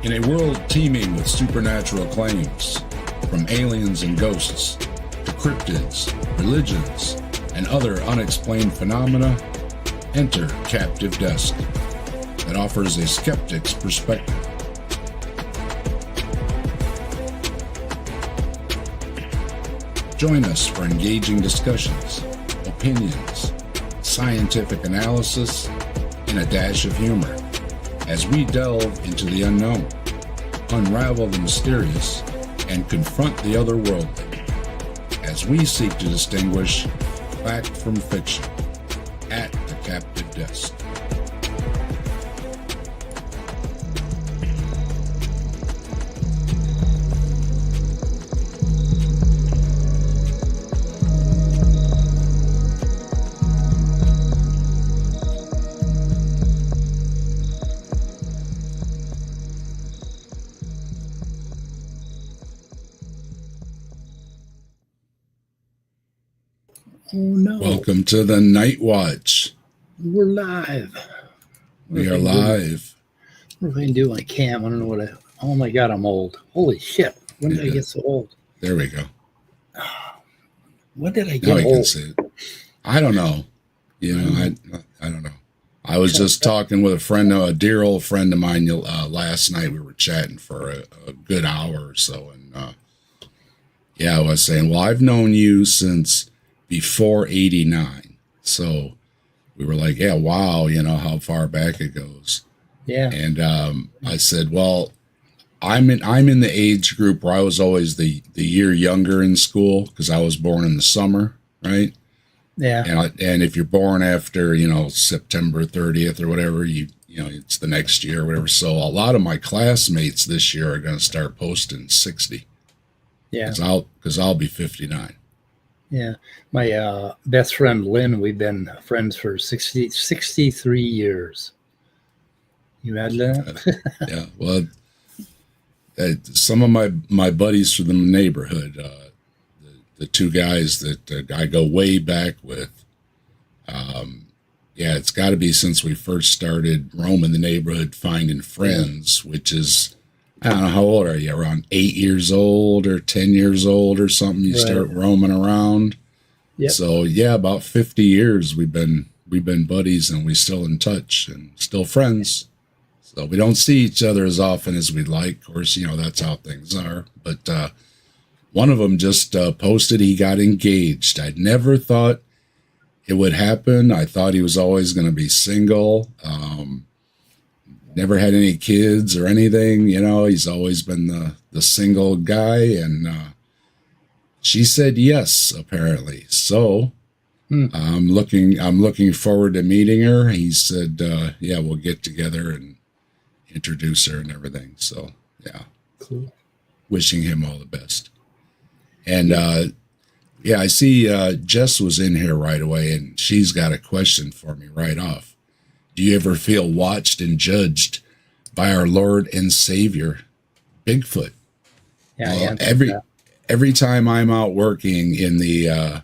In a world teeming with supernatural claims, from aliens and ghosts to cryptids, religions, and other unexplained phenomena, enter Captive Desk, that offers a skeptic's perspective. Join us for engaging discussions, opinions, scientific analysis, and a dash of humor as we delve into the unknown, unravel the mysterious, and confront the otherworldly as we seek to distinguish fact from fiction at the Captive Desk. Oh no. Welcome to the Night Watch. We're live. We are live. What if I can do on cam? I don't know what oh my god, I'm old. Holy shit. When did I get so old? There we go. When did I Now get I can old? see it. I don't know. I don't know. I was just talking with a dear old friend of mine last night. We were chatting for a good hour or so. And I was saying, well, I've known you since before 89. So we were like, yeah, wow, how far back it goes. Yeah. And I said, well, I'm in the age group where I was always the year younger in school because I was born in the summer, right? Yeah. And if you're born after, September 30th or whatever, it's the next year or whatever. So a lot of my classmates this year are going to start posting 60. Yeah. Because I'll be 59. Yeah. My best friend Lynn, we've been friends for 63 years. You had that? Yeah. Well, some of my buddies from the neighborhood, the two guys that I go way back with, it's got to be since we first started roaming the neighborhood, finding friends, which is, I don't know, how old are you? Around 8 years old or 10 years old or something. You start roaming around. Yep. So about 50 years we've been buddies, and we still in touch and still friends. So we don't see each other as often as we'd like. Of course, that's how things are. But one of them just posted he got engaged. I'd never thought it would happen. I thought he was always going to be single. Never had any kids or anything. He's always been the single guy. And she said yes, apparently. So I'm looking forward to meeting her. He said, we'll get together and introduce her and everything. So yeah, Cool. Wishing him all the best. And I see Jess was in here right away, and she's got a question for me right off. Do you ever feel watched and judged by our Lord and Savior, Bigfoot? Yeah. Every time I'm out working in the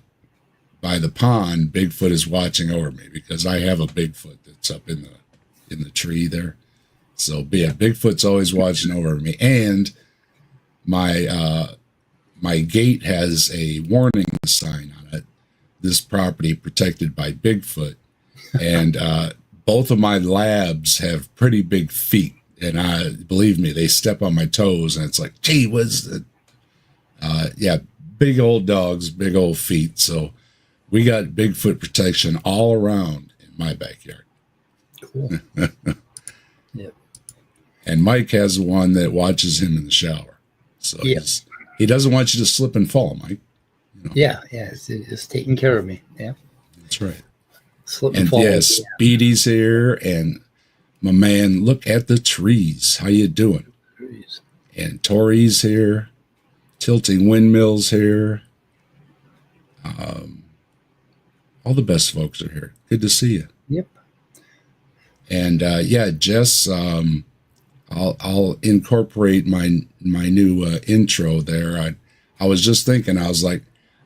by the pond, Bigfoot is watching over me because I have a Bigfoot that's up in the tree there. So Bigfoot's always watching over me, and my gate has a warning sign on it. This property protected by Bigfoot, and both of my labs have pretty big feet, and believe me, they step on my toes, and it's like, gee whiz. Big old dogs, big old feet. So we got Bigfoot protection all around in my backyard. Cool. Yep. And Mike has one that watches him in the shower. So he doesn't want you to slip and fall, Mike. Yeah. It's taking care of me. Yeah. That's right. Slip And fall. yes, Speedy's here, and my man, look at the trees. How you doing? Jeez. And Tori's here. Tilting Windmills here. All the best folks are here. Good to see you. Yep. And Jess, I'll incorporate my new intro there. I was just thinking, I was like,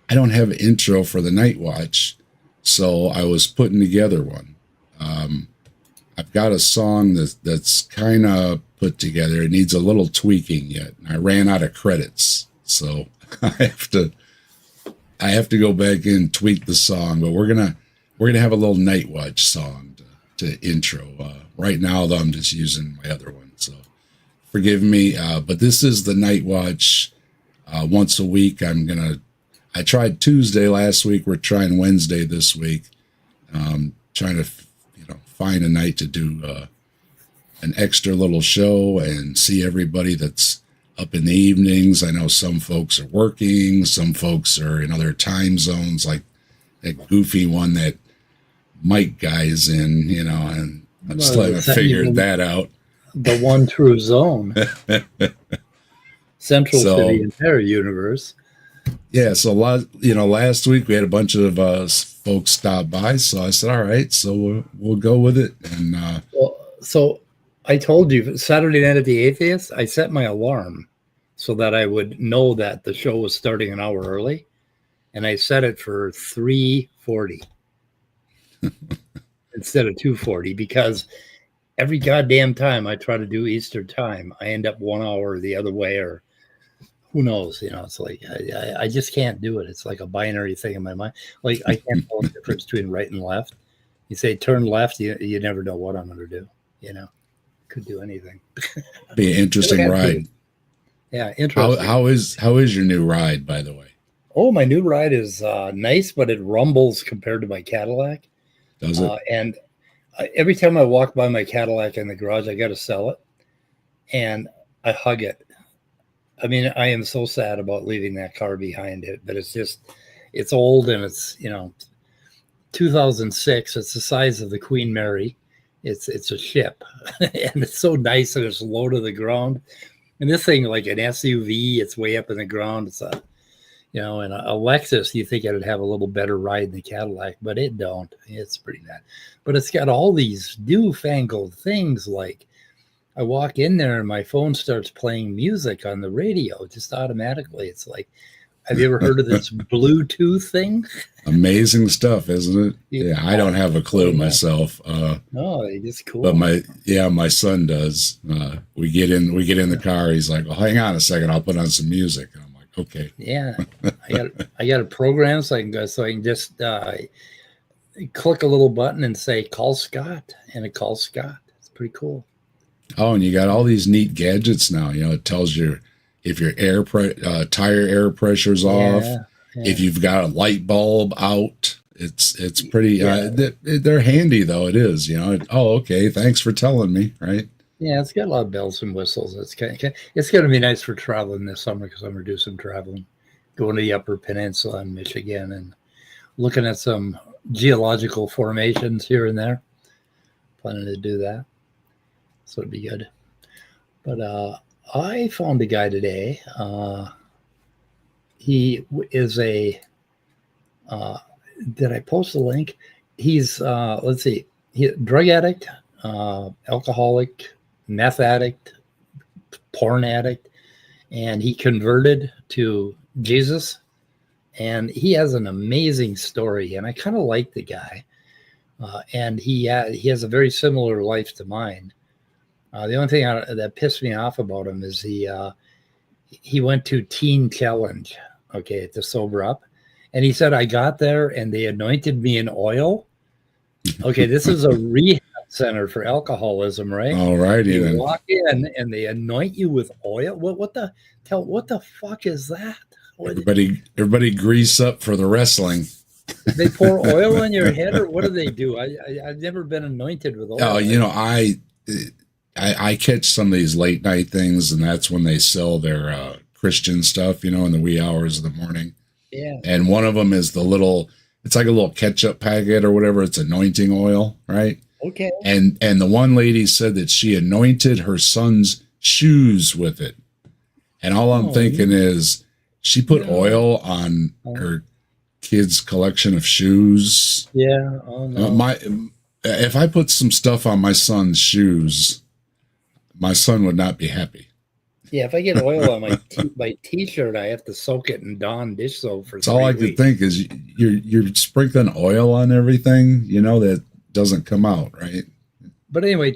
I don't have an intro for the Night Watch, so I was putting together one. I've got a song that's kind of put together. It needs a little tweaking yet. I ran out of credits, so I have to go back in and tweak the song. But we're gonna have a little Night Watch song to intro. Right now, though, I'm just using my other one, so forgive me. But this is the Night Watch. Once a week, I tried Tuesday last week. We're trying Wednesday this week. Trying to find a night to do an extra little show and see everybody that's up in the evenings. I know some folks are working, some folks are in other time zones, like that goofy one that Mike guy is in, and I'm still haven't figured that out. The one true zone. Central to the entire universe. Yeah, so last week we had a bunch of folks stop by, so I said, all right, so we'll go with it. And so I told you Saturday night at the Atheist, I set my alarm so that I would know that the show was starting an hour early, and I set it for 3:40 instead of 2:40, because every goddamn time I try to do Eastern time, I end up 1 hour the other way, or who knows? It's like I just can't do it. It's like a binary thing in my mind. Like I can't tell the difference between right and left. You say turn left, you never know what I'm going to do. Could do anything. Be an interesting ride. Yeah, interesting. How is your new ride, by the way? Oh, my new ride is nice, but it rumbles compared to my Cadillac. Does it? And every time I walk by my Cadillac in the garage, I got to sell it, and I hug it. I mean, I am so sad about leaving that car behind it, but it's old, and it's 2006. It's the size of the Queen Mary. It's a ship, and it's so nice, and it's low to the ground. And this thing, like an SUV, it's way up in the ground. It's and a Lexus, you think it'd have a little better ride than the Cadillac, but it don't. It's pretty bad. But it's got all these newfangled things, like I walk in there and my phone starts playing music on the radio just automatically. It's like, have you ever heard of this Bluetooth thing? Amazing stuff, isn't it? Yeah, I don't have a clue myself. No, it's cool. But my son does. We get in the car. He's like, "Well, hang on a second. I'll put on some music." And I'm like, "Okay." Yeah, I got a program so I can just click a little button and say, "Call Scott," and it calls Scott. It's pretty cool. Oh, and you got all these neat gadgets now. It tells you if your tire air pressure's off, if you've got a light bulb out. It's pretty. They're handy though. It is. Oh, okay. Thanks for telling me. Right. Yeah, it's got a lot of bells and whistles. It's going to be nice for traveling this summer, because I'm going to do some traveling, going to the Upper Peninsula in Michigan and looking at some geological formations here and there. Planning to do that. So it'd be good. But I found a guy today. He is did I post the link? He's, let's see, drug addict, alcoholic, meth addict, porn addict, and he converted to Jesus. And he has an amazing story, and I kind of like the guy. And he has a very similar life to mine. The only thing that pissed me off about him is he went to Teen Challenge, to sober up. And he said, I got there and they anointed me in oil. Okay, this is a rehab center for alcoholism, right? All righty. You walk in and they anoint you with oil. What the fuck is that? Everybody grease up for the wrestling. They pour oil on your head, or what do they do? I've never been anointed with oil. Oh, I catch some of these late night things, and that's when they sell their Christian stuff, in the wee hours of the morning. Yeah. And one of them is it's like a little ketchup packet or whatever. It's anointing oil, right? Okay. And the one lady said that she anointed her son's shoes with it. And all I'm thinking is she put oil on her kid's collection of shoes. Yeah. Oh, no. If I put some stuff on my son's shoes, my son would not be happy. Yeah, if I get oil on my T-shirt, I have to soak it in Dawn dish soap for 3 weeks. All I could think is you're sprinkling oil on everything, that doesn't come out, right? But anyway,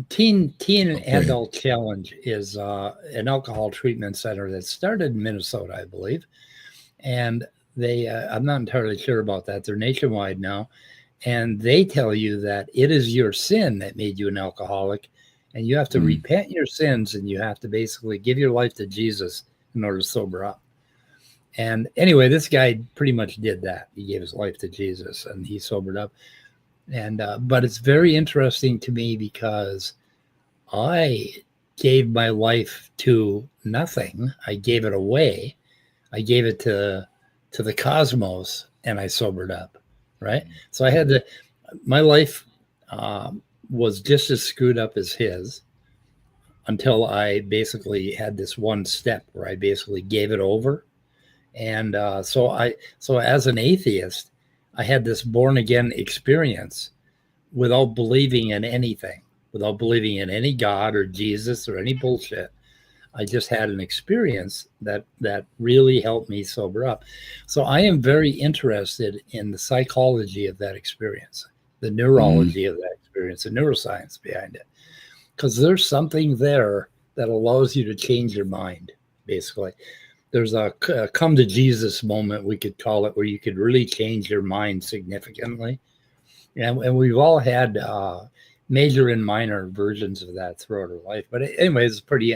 Teen Okay. Adult Challenge is an alcohol treatment center that started in Minnesota, I believe, and they I'm not entirely sure about that. They're nationwide now, and they tell you that it is your sin that made you an alcoholic, and you have to repent your sins, and you have to basically give your life to Jesus in order to sober up. And anyway, this guy pretty much did that. He gave his life to Jesus, and he sobered up. And but it's very interesting to me because I gave my life to nothing. I gave it away. I gave it to the cosmos, and I sobered up. Right. So I had to. My life was just as screwed up as his until I basically had this one step where I basically gave it over. And so as an atheist, I had this born again experience without believing in anything, without believing in any God or Jesus or any bullshit. I just had an experience that really helped me sober up. So I am very interested in the psychology of that experience, the neurology of that experience, the neuroscience behind it, because there's something there that allows you to change your mind, basically. There's a come to Jesus moment, we could call it, where you could really change your mind significantly. And we've all had major and minor versions of that throughout our life. But anyway, it's pretty.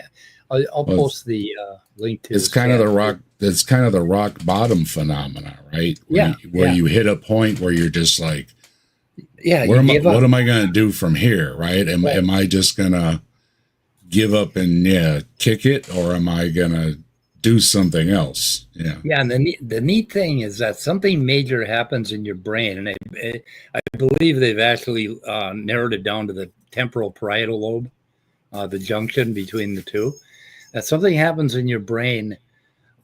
I'll post the link to. It's kind of the rock. It's kind of the rock bottom phenomena, right? Where you hit a point where you're just like, what am I going to do from here, right? Am I just going to give up and kick it, or am I going to do something else? Yeah. And the neat thing is that something major happens in your brain, and I believe they've actually narrowed it down to the temporal parietal lobe, the junction between the two. That something happens in your brain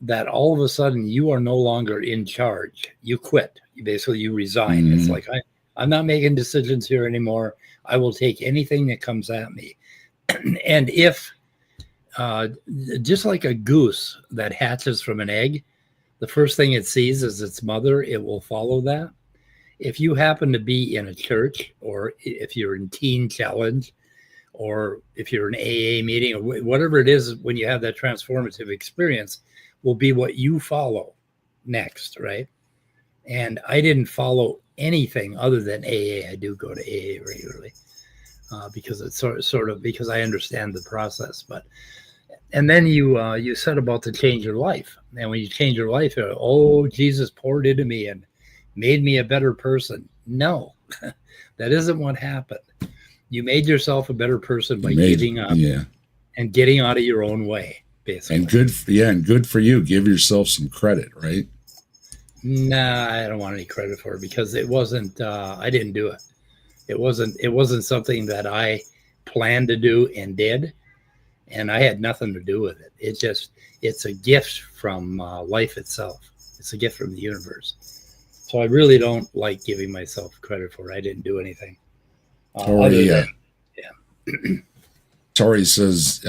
that all of a sudden you are no longer in charge. You quit. You resign. It's like I'm not making decisions here anymore. I will take anything that comes at me. And if just like a goose that hatches from an egg, the first thing it sees is its mother, it will follow that. If you happen to be in a church, or if you're in Teen Challenge, or if you're in AA meeting, or whatever it is, when you have that transformative experience, will be what you follow next, right? And I didn't follow anything other than AA. I do go to AA regularly because it's sort of because I understand the process. But and then you said about to change your life, and when you change your life, Jesus poured into me and made me a better person. No, that isn't what happened. You made yourself a better person by giving up and getting out of your own way, basically. And good for you. Give yourself some credit, right? Nah, I don't want any credit for it because it wasn't. I didn't do it. It wasn't something that I planned to do and did, and I had nothing to do with it. It's a gift from life itself. It's a gift from the universe. So I really don't like giving myself credit for it. I didn't do anything. Tori says,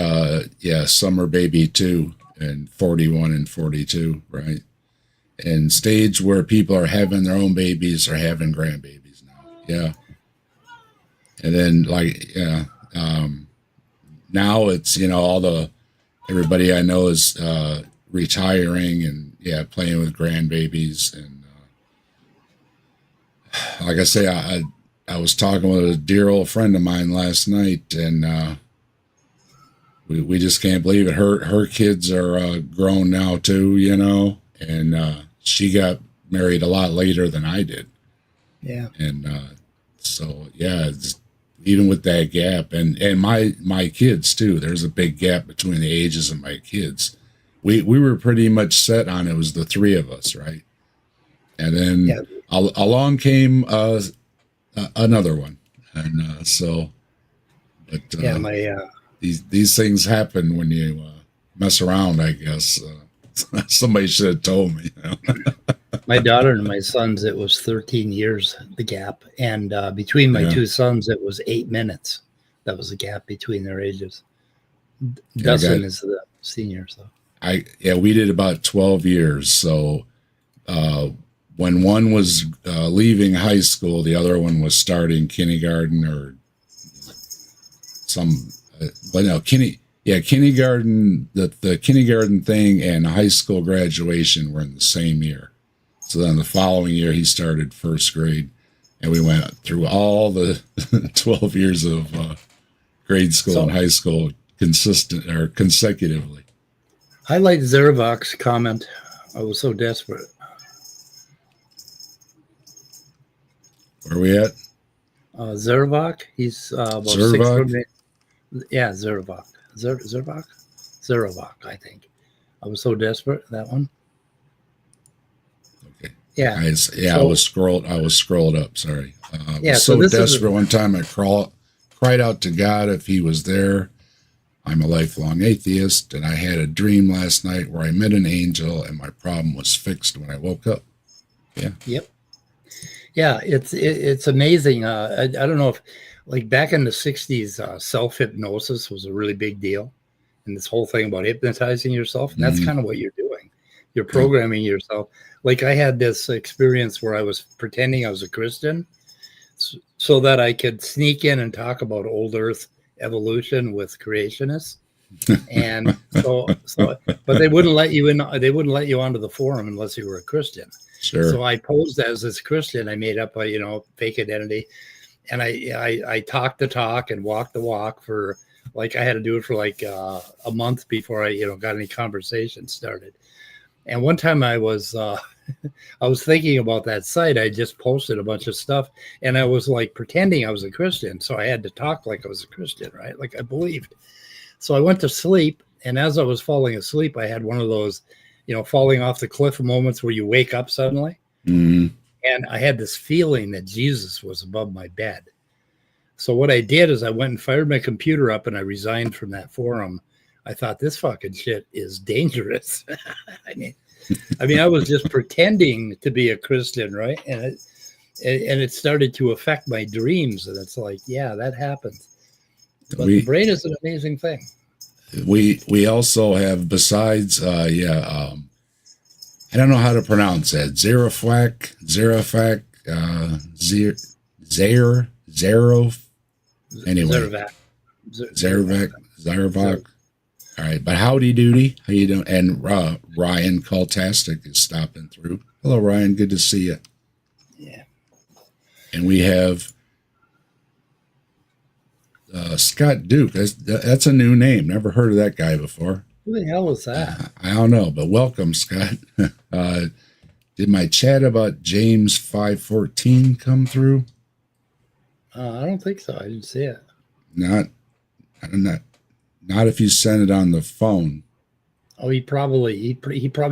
summer baby too, and 41 and 42, right? And stage where people are having their own babies or having grandbabies now. Yeah. And then now it's, everybody I know is retiring and playing with grandbabies. And like I say, I was talking with a dear old friend of mine last night, and we just can't believe it. Her kids are grown now too, and she got married a lot later than I did. Yeah. And even with that gap, and my kids too, there's a big gap between the ages of my kids. We were pretty much set on it was the three of us, right? And then along came another one, and these things happen when you mess around, I guess. Somebody should have told me. My daughter and my sons, it was 13 years, the gap, and between my two sons, it was 8 minutes. That was the gap between their ages. Dustin is the senior, so we did about 12 years. So when one was leaving high school, the other one was starting kindergarten or but no, kindergarten, the kindergarten thing and high school graduation were in the same year. So then the following year he started first grade, and we went through all the 12 years of grade school and high school consecutively. I like Zervak's comment. I was so desperate. Where are we at? Zervak. He's about Zervak? 6 foot. Yeah, Zervak. Zervak, I think. I was so desperate, that one. Okay. Yeah. I was scrolled up. Sorry. I was so desperate. One time I cried out to God if he was there. I'm a lifelong atheist, and I had a dream last night where I met an angel, and my problem was fixed when I woke up. Yeah. Yep. Yeah, it's amazing. I don't know if, like, back in the 60s, self-hypnosis was a really big deal. And this whole thing about hypnotizing yourself, and that's kind of what you're doing. You're programming yourself. Like, I had this experience where I was pretending I was a Christian so that I could sneak in and talk about old Earth evolution with creationists. And so but they wouldn't let you in. They wouldn't let you onto the forum unless you were a Christian. Sure. So I posed as this Christian. I made up a fake identity, and I talked the talk and walked the walk for, like, I had to do it for like a month before I got any conversation started. And one time I was I was thinking about that site. I just posted a bunch of stuff, and I was like pretending I was a Christian. So I had to talk like I was a Christian, right? Like I believed. So I went to sleep, and as I was falling asleep, I had one of those, falling off the cliff moments where you wake up suddenly. Mm-hmm. And I had this feeling that Jesus was above my bed. So what I did is I went and fired my computer up, and I resigned from that forum. I thought, this fucking shit is dangerous. I mean, I was just pretending to be a Christian, right? And it started to affect my dreams. And it's like, yeah, that happens. But the brain is an amazing thing. We also have, besides, I don't know how to pronounce that. Zarafak, anyway. Zarvak. All right, but howdy doody. How you doing? And Ryan Cultastic is stopping through. Hello, Ryan. Good to see you. Yeah. And we have Scott Duke. That's a new name. Never heard of that guy before. Who the hell was that? I don't know, but welcome, Scott. Did my chat about James 5:14 come through? I don't think so. I didn't see it. Not if you send it on the phone. Oh, he probably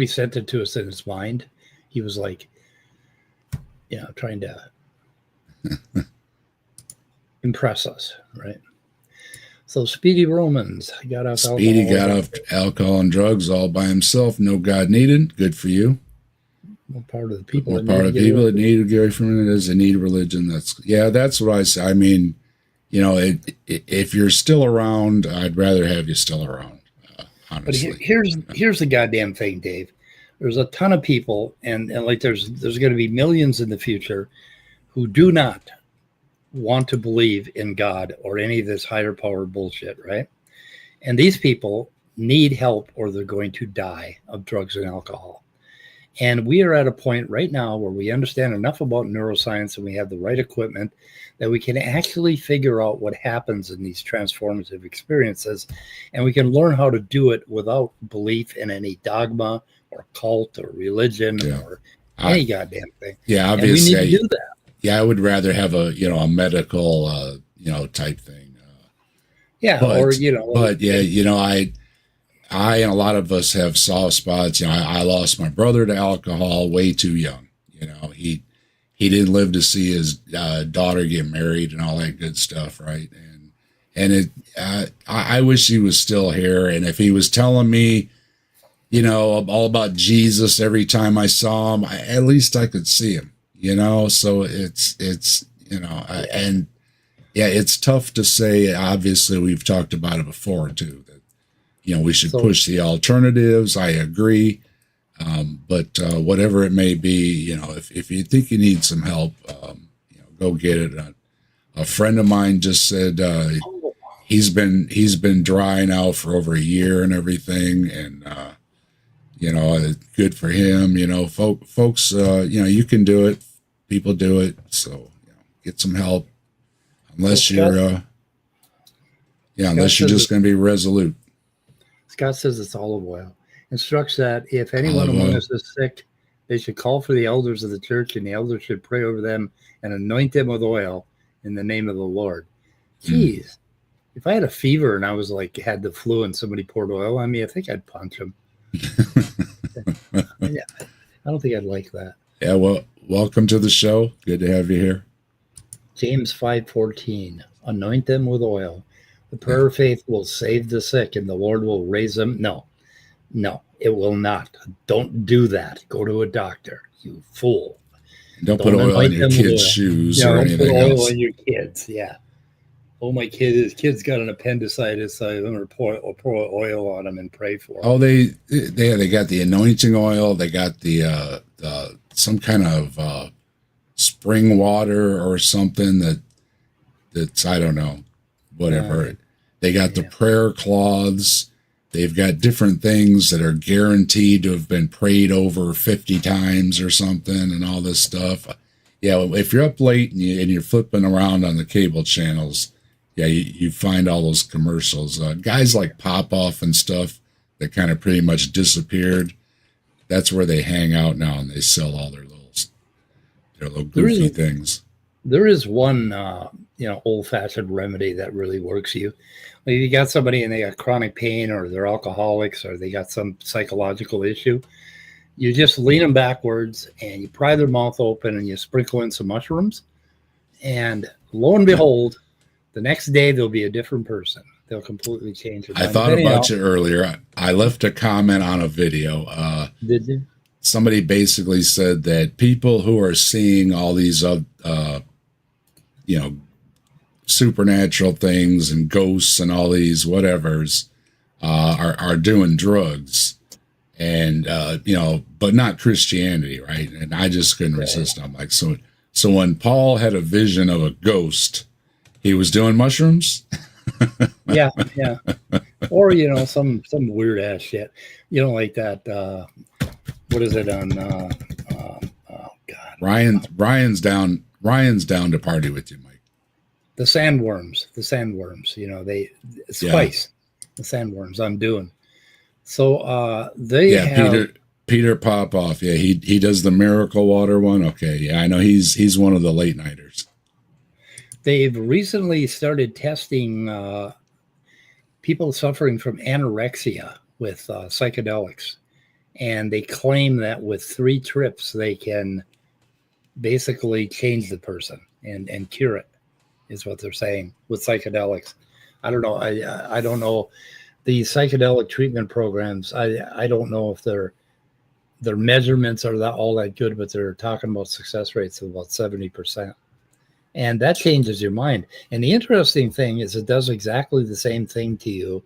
sent it to us in his mind. He was like, trying to impress us, right? So Speedy Romans got off alcohol and drugs all by himself. No God needed. Good for you. More part of the people. That need to get away from it is they need religion. That's what I say. I mean, if you're still around, I'd rather have you still around. Honestly. But here's the goddamn thing, Dave. There's a ton of people, and like there's going to be millions in the future who do not want to believe in God or any of this higher power bullshit, right? And these people need help, or they're going to die of drugs and alcohol. And we are at a point right now where we understand enough about neuroscience, and we have the right equipment that we can actually figure out what happens in these transformative experiences. And we can learn how to do it without belief in any dogma or cult or religion or any goddamn thing. Yeah, obviously. And we need to do that. Yeah, I would rather have a medical type thing. I and a lot of us have soft spots. I lost my brother to alcohol way too young. He didn't live to see his daughter get married and all that good stuff, right? I wish he was still here, and if he was telling me, all about Jesus every time I saw him, at least I could see him. So it's it's tough to say. Obviously, we've talked about it before too, that, we should push the alternatives. I agree. But whatever it may be, if you think you need some help, go get it. A friend of mine just said, he's been dry now for over a year and everything, and good for him. Folks, you can do it. People do it, so get some help. Unless unless you're just going to be resolute. Scott says it's olive oil. Instructs that if anyone among us is sick, they should call for the elders of the church, and the elders should pray over them and anoint them with oil in the name of the Lord. Jeez. If I had a fever and I was had the flu and somebody poured oil on me, I think I'd punch them. Yeah, I don't think I'd like that. Yeah, well, welcome to the show. Good to have you here. James 5:14, anoint them with oil. The prayer of faith will save the sick, and the Lord will raise them. No, it will not. Don't do that. Go to a doctor, you fool. Don't put oil on your kids' shoes or anything else. Don't put oil on your kids, yeah. Oh, his kid's got an appendicitis. So I'm going to pour oil on him and pray for him. Oh, they got the anointing oil. They got the some kind of spring water or something that's I don't know, whatever. They got the prayer cloths. They've got different things that are guaranteed to have been prayed over 50 times or something, and all this stuff. Yeah, if you're up late and you're flipping around on the cable channels, yeah, you find all those commercials. Guys like Popoff and stuff that kind of pretty much disappeared. That's where they hang out now, and they sell all their little goofy things. There is one, old-fashioned remedy that really works you. Like you got somebody and they got chronic pain, or they're alcoholics, or they got some psychological issue. You just lean them backwards and you pry their mouth open and you sprinkle in some mushrooms. And lo and behold, the next day they'll be a different person. They'll completely change their mind. I thought about you earlier. I left a comment on a video. Did you? Somebody basically said that people who are seeing all these, supernatural things and ghosts and all these whatevers are doing drugs, and but not Christianity, right? And I just couldn't resist. I'm like, so when Paul had a vision of a ghost, he was doing mushrooms. yeah. Or some weird ass shit, like that. What is it on? Oh God, Ryan's down to party with you, Mike. The sandworms, spice. The sandworms I'm doing. So they have Peter Popoff. Yeah, he does the miracle water one. Okay, yeah, I know he's one of the late nighters. They've recently started testing people suffering from anorexia with psychedelics, and they claim that with 3 trips they can basically change the person and cure it. Is what they're saying with psychedelics. I don't know. I don't know the psychedelic treatment programs. I don't know if their measurements are all that good, but they're talking about success rates of about 70%. And that changes your mind. And the interesting thing is it does exactly the same thing to you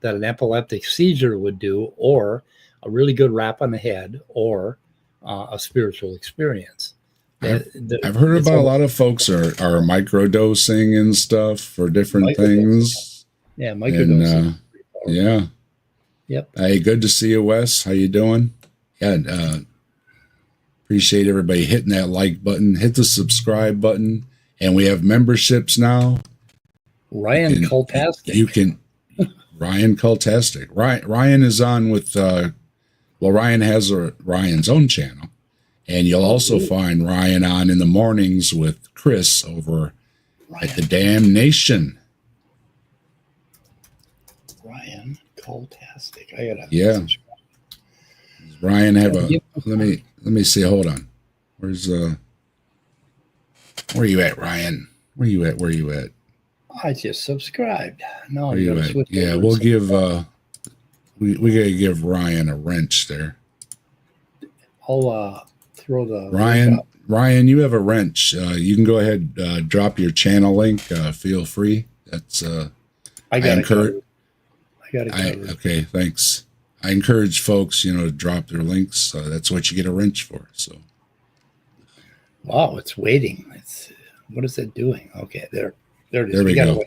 that an epileptic seizure would do, or a really good rap on the head, or a spiritual experience. I've heard about a lot of folks are microdosing and stuff for different things. Yeah, microdosing. Yeah. Yep. Hey, good to see you, Wes. How you doing? Yeah. Appreciate everybody hitting that like button. Hit the subscribe button. And we have memberships now. Ryan Cultastic. Ryan Cultastic. Ryan is on with, Ryan has Ryan's own channel. And you'll also find Ryan on in the mornings with Chris over at the Damnation. Ryan Cultastic. I gotta subscribe. Ryan have let me see. Hold on. Where are you at, Ryan? Where you at? I just subscribed. No, where you at? Yeah, we'll give we gotta give Ryan a wrench there. I'll throw the Ryan, you have a wrench. You can go ahead, drop your channel link. Feel free. That's I got it covered. Okay, thanks. I encourage folks, to drop their links. That's what you get a wrench for. So. Wow, it's waiting. What is it doing? Okay, there it is. There we go.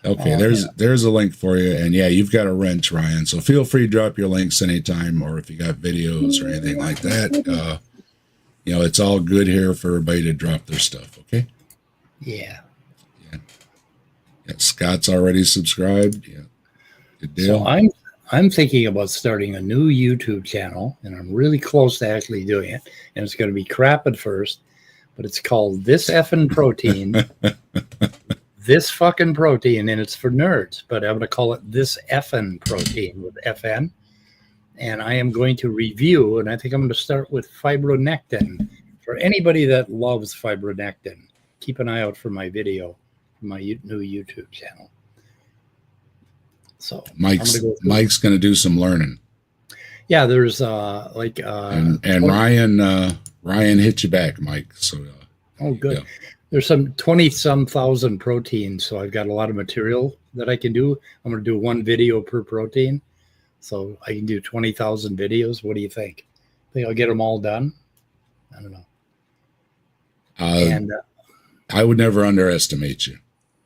Okay, Oh, there's a link for you, and yeah, you've got a wrench, Ryan. So feel free to drop your links anytime, or if you got videos or anything like that. It's all good here for everybody to drop their stuff. Okay. yeah. Yeah, Scott's already subscribed. Yeah, good deal. So I'm thinking about starting a new YouTube channel, and I'm really close to actually doing it. And it's going to be crap at first, but it's called This Effin' Protein. This fucking protein, and it's for nerds, but I'm going to call it This Effin' Protein with FN. And I am going to review, and I think I'm going to start with fibronectin. For anybody that loves fibronectin, keep an eye out for my video, my new YouTube channel. So Mike's going to do some learning. Yeah, there's and Ryan hit you back, Mike. So oh, good. Yeah. There's some 20-some thousand proteins, so I've got a lot of material that I can do. I'm going to do one video per protein, so I can do 20,000 videos. What do you think? Think I'll get them all done? I don't know. I would never underestimate you.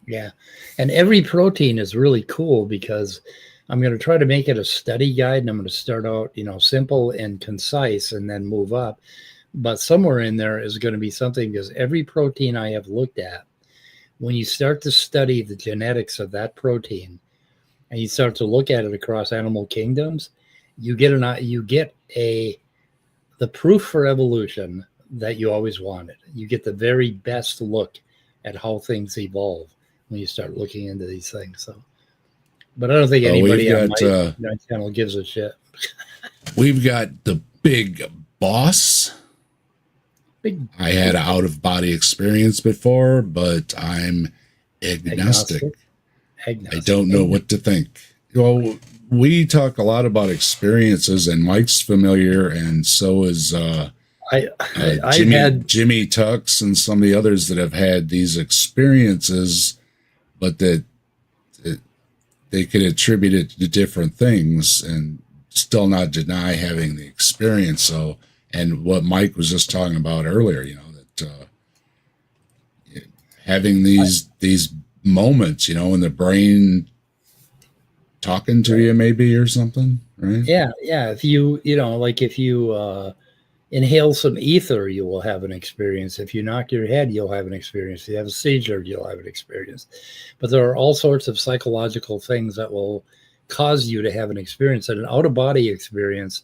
Yeah, and every protein is really cool because I'm going to try to make it a study guide, and I'm going to start out, simple and concise, and then move up. But somewhere in there is going to be something, because every protein I have looked at, when you start to study the genetics of that protein and you start to look at it across animal kingdoms, you get the proof for evolution that you always wanted. You get the very best look at how things evolve when you start looking into these things. So, but I don't think anybody on my channel gives a shit. We've got the big boss. I had an out-of-body experience before, but I'm agnostic. I don't know what to think. Well, we talk a lot about experiences, and Mike's familiar, and so is Jimmy Tux and some of the others that have had these experiences, but that they could attribute it to different things and still not deny having the experience. So, and what Mike was just talking about earlier, that having these moments, in the brain talking to you maybe or something, right? Yeah. If you inhale some ether, you will have an experience. If you knock your head, you'll have an experience. If you have a seizure, you'll have an experience. But there are all sorts of psychological things that will cause you to have an experience. And an out-of-body experience,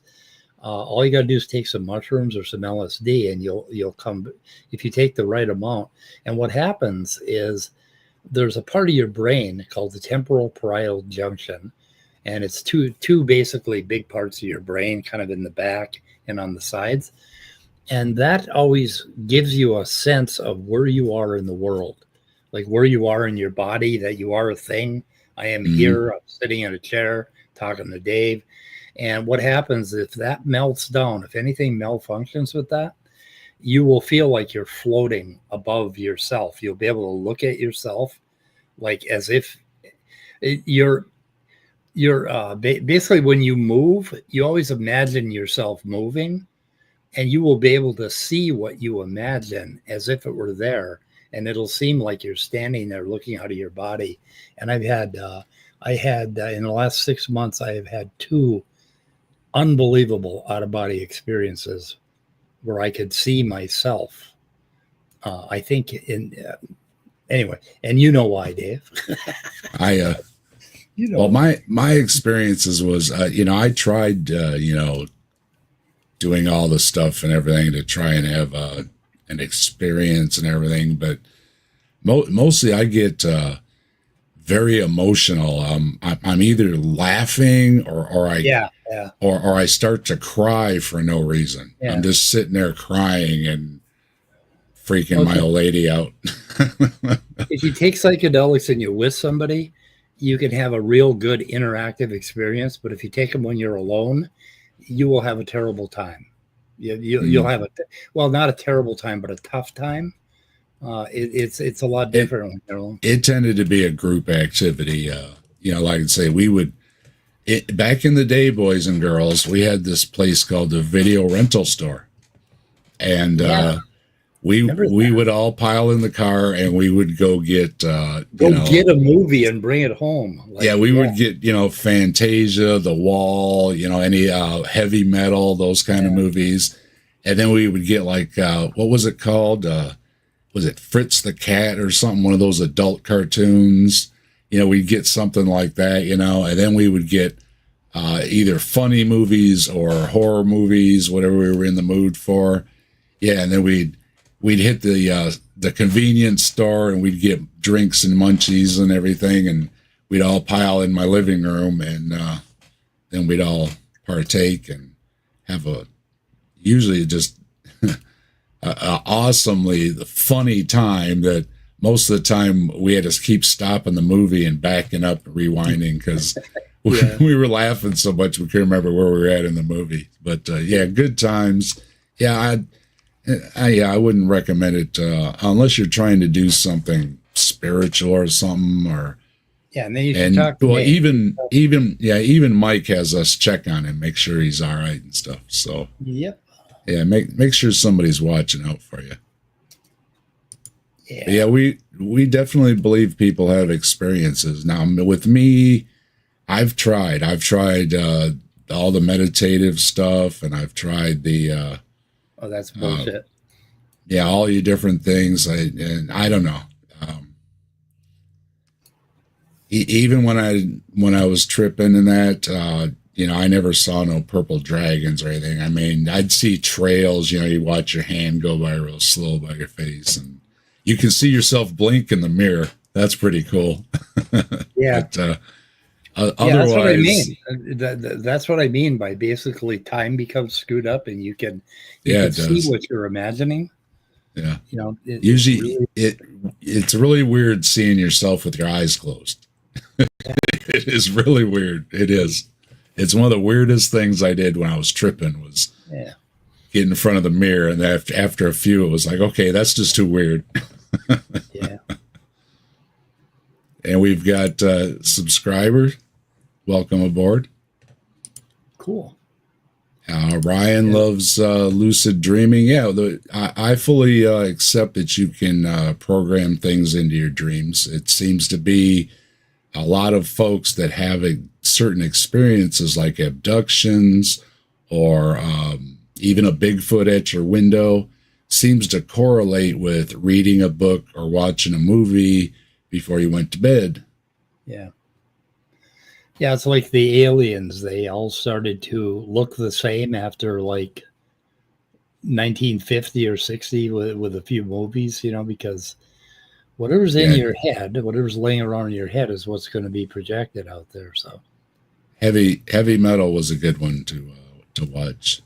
all you got to do is take some mushrooms or some LSD, and you'll come, if you take the right amount. And what happens is there's a part of your brain called the temporal parietal junction, and it's two basically big parts of your brain, kind of in the back and on the sides. And that always gives you a sense of where you are in the world, like where you are in your body, that you are a thing. I am here, I'm sitting in a chair talking to Dave. And what happens if that melts down, if anything malfunctions with that, you will feel like you're floating above yourself. You'll be able to look at yourself like as if you're basically, when you move, you always imagine yourself moving, and you will be able to see what you imagine as if it were there. And it'll seem like you're standing there looking out of your body. And I had in the last 6 months, I have had 2 unbelievable out-of-body experiences where I could see myself. I think anyway, and you know why, Dave. Well, my experiences was, I tried, doing all the stuff and everything to try and have an experience and everything, but mostly I get very emotional. I'm either laughing or I start to cry for no reason. Yeah. I'm just sitting there crying and freaking my old lady out. If you take psychedelics and you're with somebody, you can have a real good interactive experience. But if you take them when you're alone, you will have a terrible time. You'll have not a terrible time, but a tough time. It's a lot different when you're alone. It tended to be a group activity. Like I say, back in the day, boys and girls, we had this place called the Video Rental Store. And Remember we that? would all pile in the car and we would go get Get a movie and bring it home. yeah, we would get, Fantasia, The Wall, any heavy metal, those kind of movies. And then we would get like what was it called? Was it Fritz the Cat or something, one of those adult cartoons? We'd get something like that, and then we would get either funny movies or horror movies, whatever we were in the mood for. Yeah, and then we'd hit the convenience store and we'd get drinks and munchies and everything, and we'd all pile in my living room, and then we'd all partake and have usually just a awesomely funny time that most of the time we had to keep stopping the movie and backing up and rewinding because we were laughing so much we couldn't remember where we were at in the movie. But yeah, good times. Yeah, I wouldn't recommend it unless you're trying to do something spiritual or something, or and then you should talk to me. Even Mike has us check on him, make sure he's all right and stuff. So yep. Yeah, make sure somebody's watching out for you. Yeah, we definitely believe people have experiences. Now, with me, I've tried all the meditative stuff, and I've tried the oh, that's bullshit. Yeah, all your different things. I don't know. Even when I was tripping and that, I never saw no purple dragons or anything. I mean, I'd see trails. You watch your hand go by real slow by your face, and you can see yourself blink in the mirror. That's pretty cool. Yeah. But, otherwise, that's what I mean. That's what I mean by basically time becomes screwed up, and you can see what you're imagining. Yeah. Usually it's really weird seeing yourself with your eyes closed. It is really weird. It is. It's one of the weirdest things I did when I was tripping was get in front of the mirror, and after a few, it was like, okay, that's just too weird. Yeah. And we've got subscribers. Welcome aboard. Cool. Ryan loves lucid dreaming. Yeah, I fully accept that you can program things into your dreams. It seems to be a lot of folks that have certain experiences like abductions or even a Bigfoot at your window seems to correlate with reading a book or watching a movie before you went to bed. Yeah. Yeah, it's like the aliens. They all started to look the same after like 1950 or 60 with a few movies, because whatever's in your head, whatever's laying around in your head is what's going to be projected out there. So heavy metal was a good one to watch.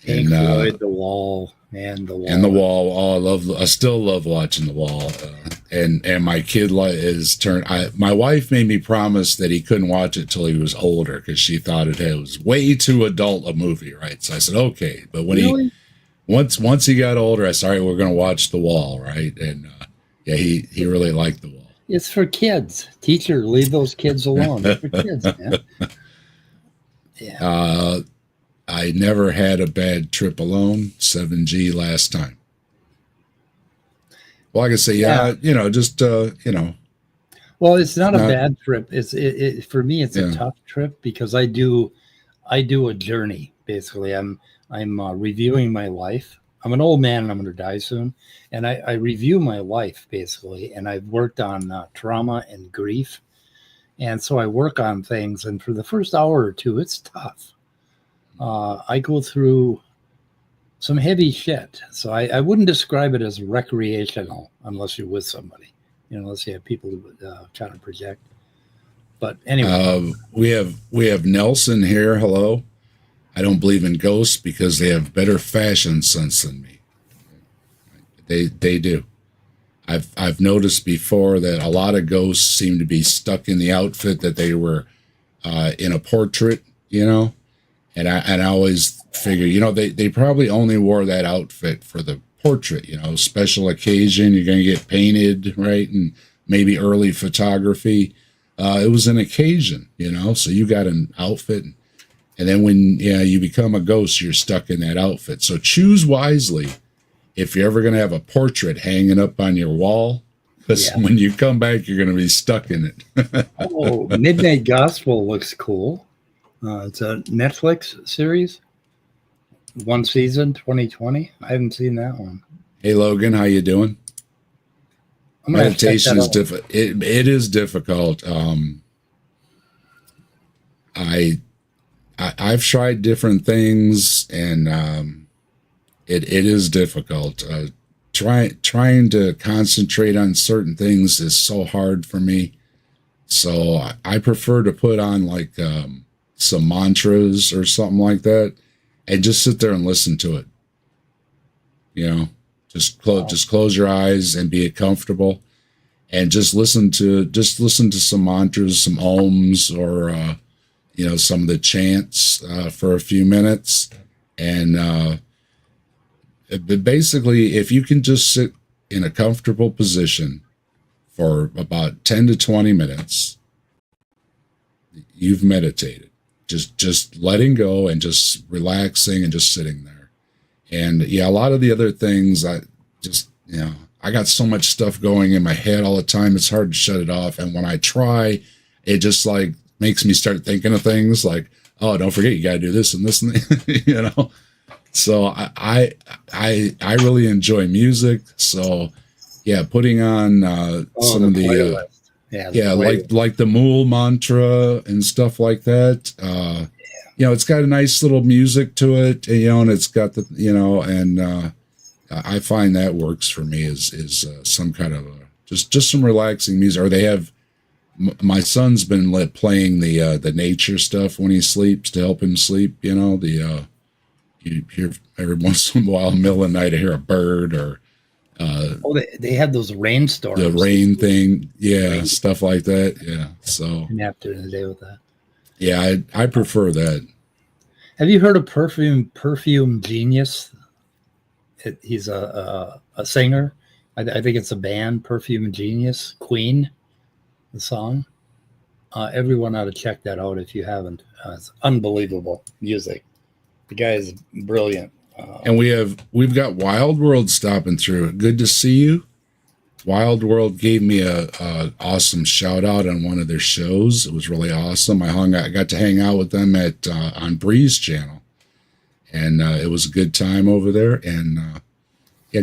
Pink Floyd, The Wall, and The Wall. And The Wall. Oh, I still love watching The Wall. And my kid my wife made me promise that he couldn't watch it till he was older because she thought it was way too adult a movie, right? So I said, okay. But when once he got older, I said, all right, we're going to watch The Wall, right? And he really liked The Wall. It's for kids. Teacher, leave those kids alone. They're for kids, man. Yeah. I never had a bad trip alone. 7G last time. Well, I can say, just. Well, it's not a bad trip. It's for me. It's a tough trip because I do a journey. Basically, I'm reviewing my life. I'm an old man and I'm going to die soon, and I review my life basically. And I've worked on trauma and grief, and so I work on things. And for the first hour or two, it's tough. I go through some heavy shit. So I wouldn't describe it as recreational unless you're with somebody, unless you have people who kind of project. But anyway. We have Nelson here. Hello. I don't believe in ghosts because they have better fashion sense than me. They do. I've noticed before that a lot of ghosts seem to be stuck in the outfit that they were in a portrait, And I always figure, they probably only wore that outfit for the portrait, special occasion. You're going to get painted, right? And maybe early photography. It was an occasion, so you got an outfit. And then when you become a ghost, you're stuck in that outfit. So choose wisely if you're ever going to have a portrait hanging up on your wall, because when you come back, you're going to be stuck in it. Oh, Midnight Gospel looks cool. It's a Netflix series. One season, 2020. I haven't seen that one. Hey, Logan, how you doing? Meditation is difficult. It is difficult. I've tried different things, and it is difficult. Trying to concentrate on certain things is so hard for me. So I prefer to put on like some mantras or something like that, and just sit there and listen to it. You know, just close your eyes and be comfortable, and just listen to some mantras, some ohms, or some of the chants for a few minutes. And but basically, if you can just sit in a comfortable position for about 10 to 20 minutes, you've meditated. Just letting go and just relaxing and just sitting there. And yeah, a lot of the other things, I got so much stuff going in my head all the time. It's hard to shut it off. And when I try, it just like makes me start thinking of things like, oh, don't forget, you got to do this and this and that, So I really enjoy music. So yeah, putting on some of the like the Mool mantra and stuff like that. It's got a nice little music to it, and it's got the and I find that works for me is some kind of just some relaxing music. Or they have my son's been playing the nature stuff when he sleeps to help him sleep. You hear every once in a while, middle of the night, I hear a bird or they have those rainstorms. The rain thing, stuff like that. Yeah, so nap during the day with that. Yeah, I prefer that. Have you heard of Perfume Genius? He's a singer. I think it's a band, Perfume Genius, Queen, the song. Everyone ought to check that out if you haven't. It's unbelievable music. The guy is brilliant. And we've got Wild World stopping through. Good to see you. Wild World gave me a awesome shout out on one of their shows. It was really awesome. I got to hang out with them on Bree's channel, and it was a good time over there. And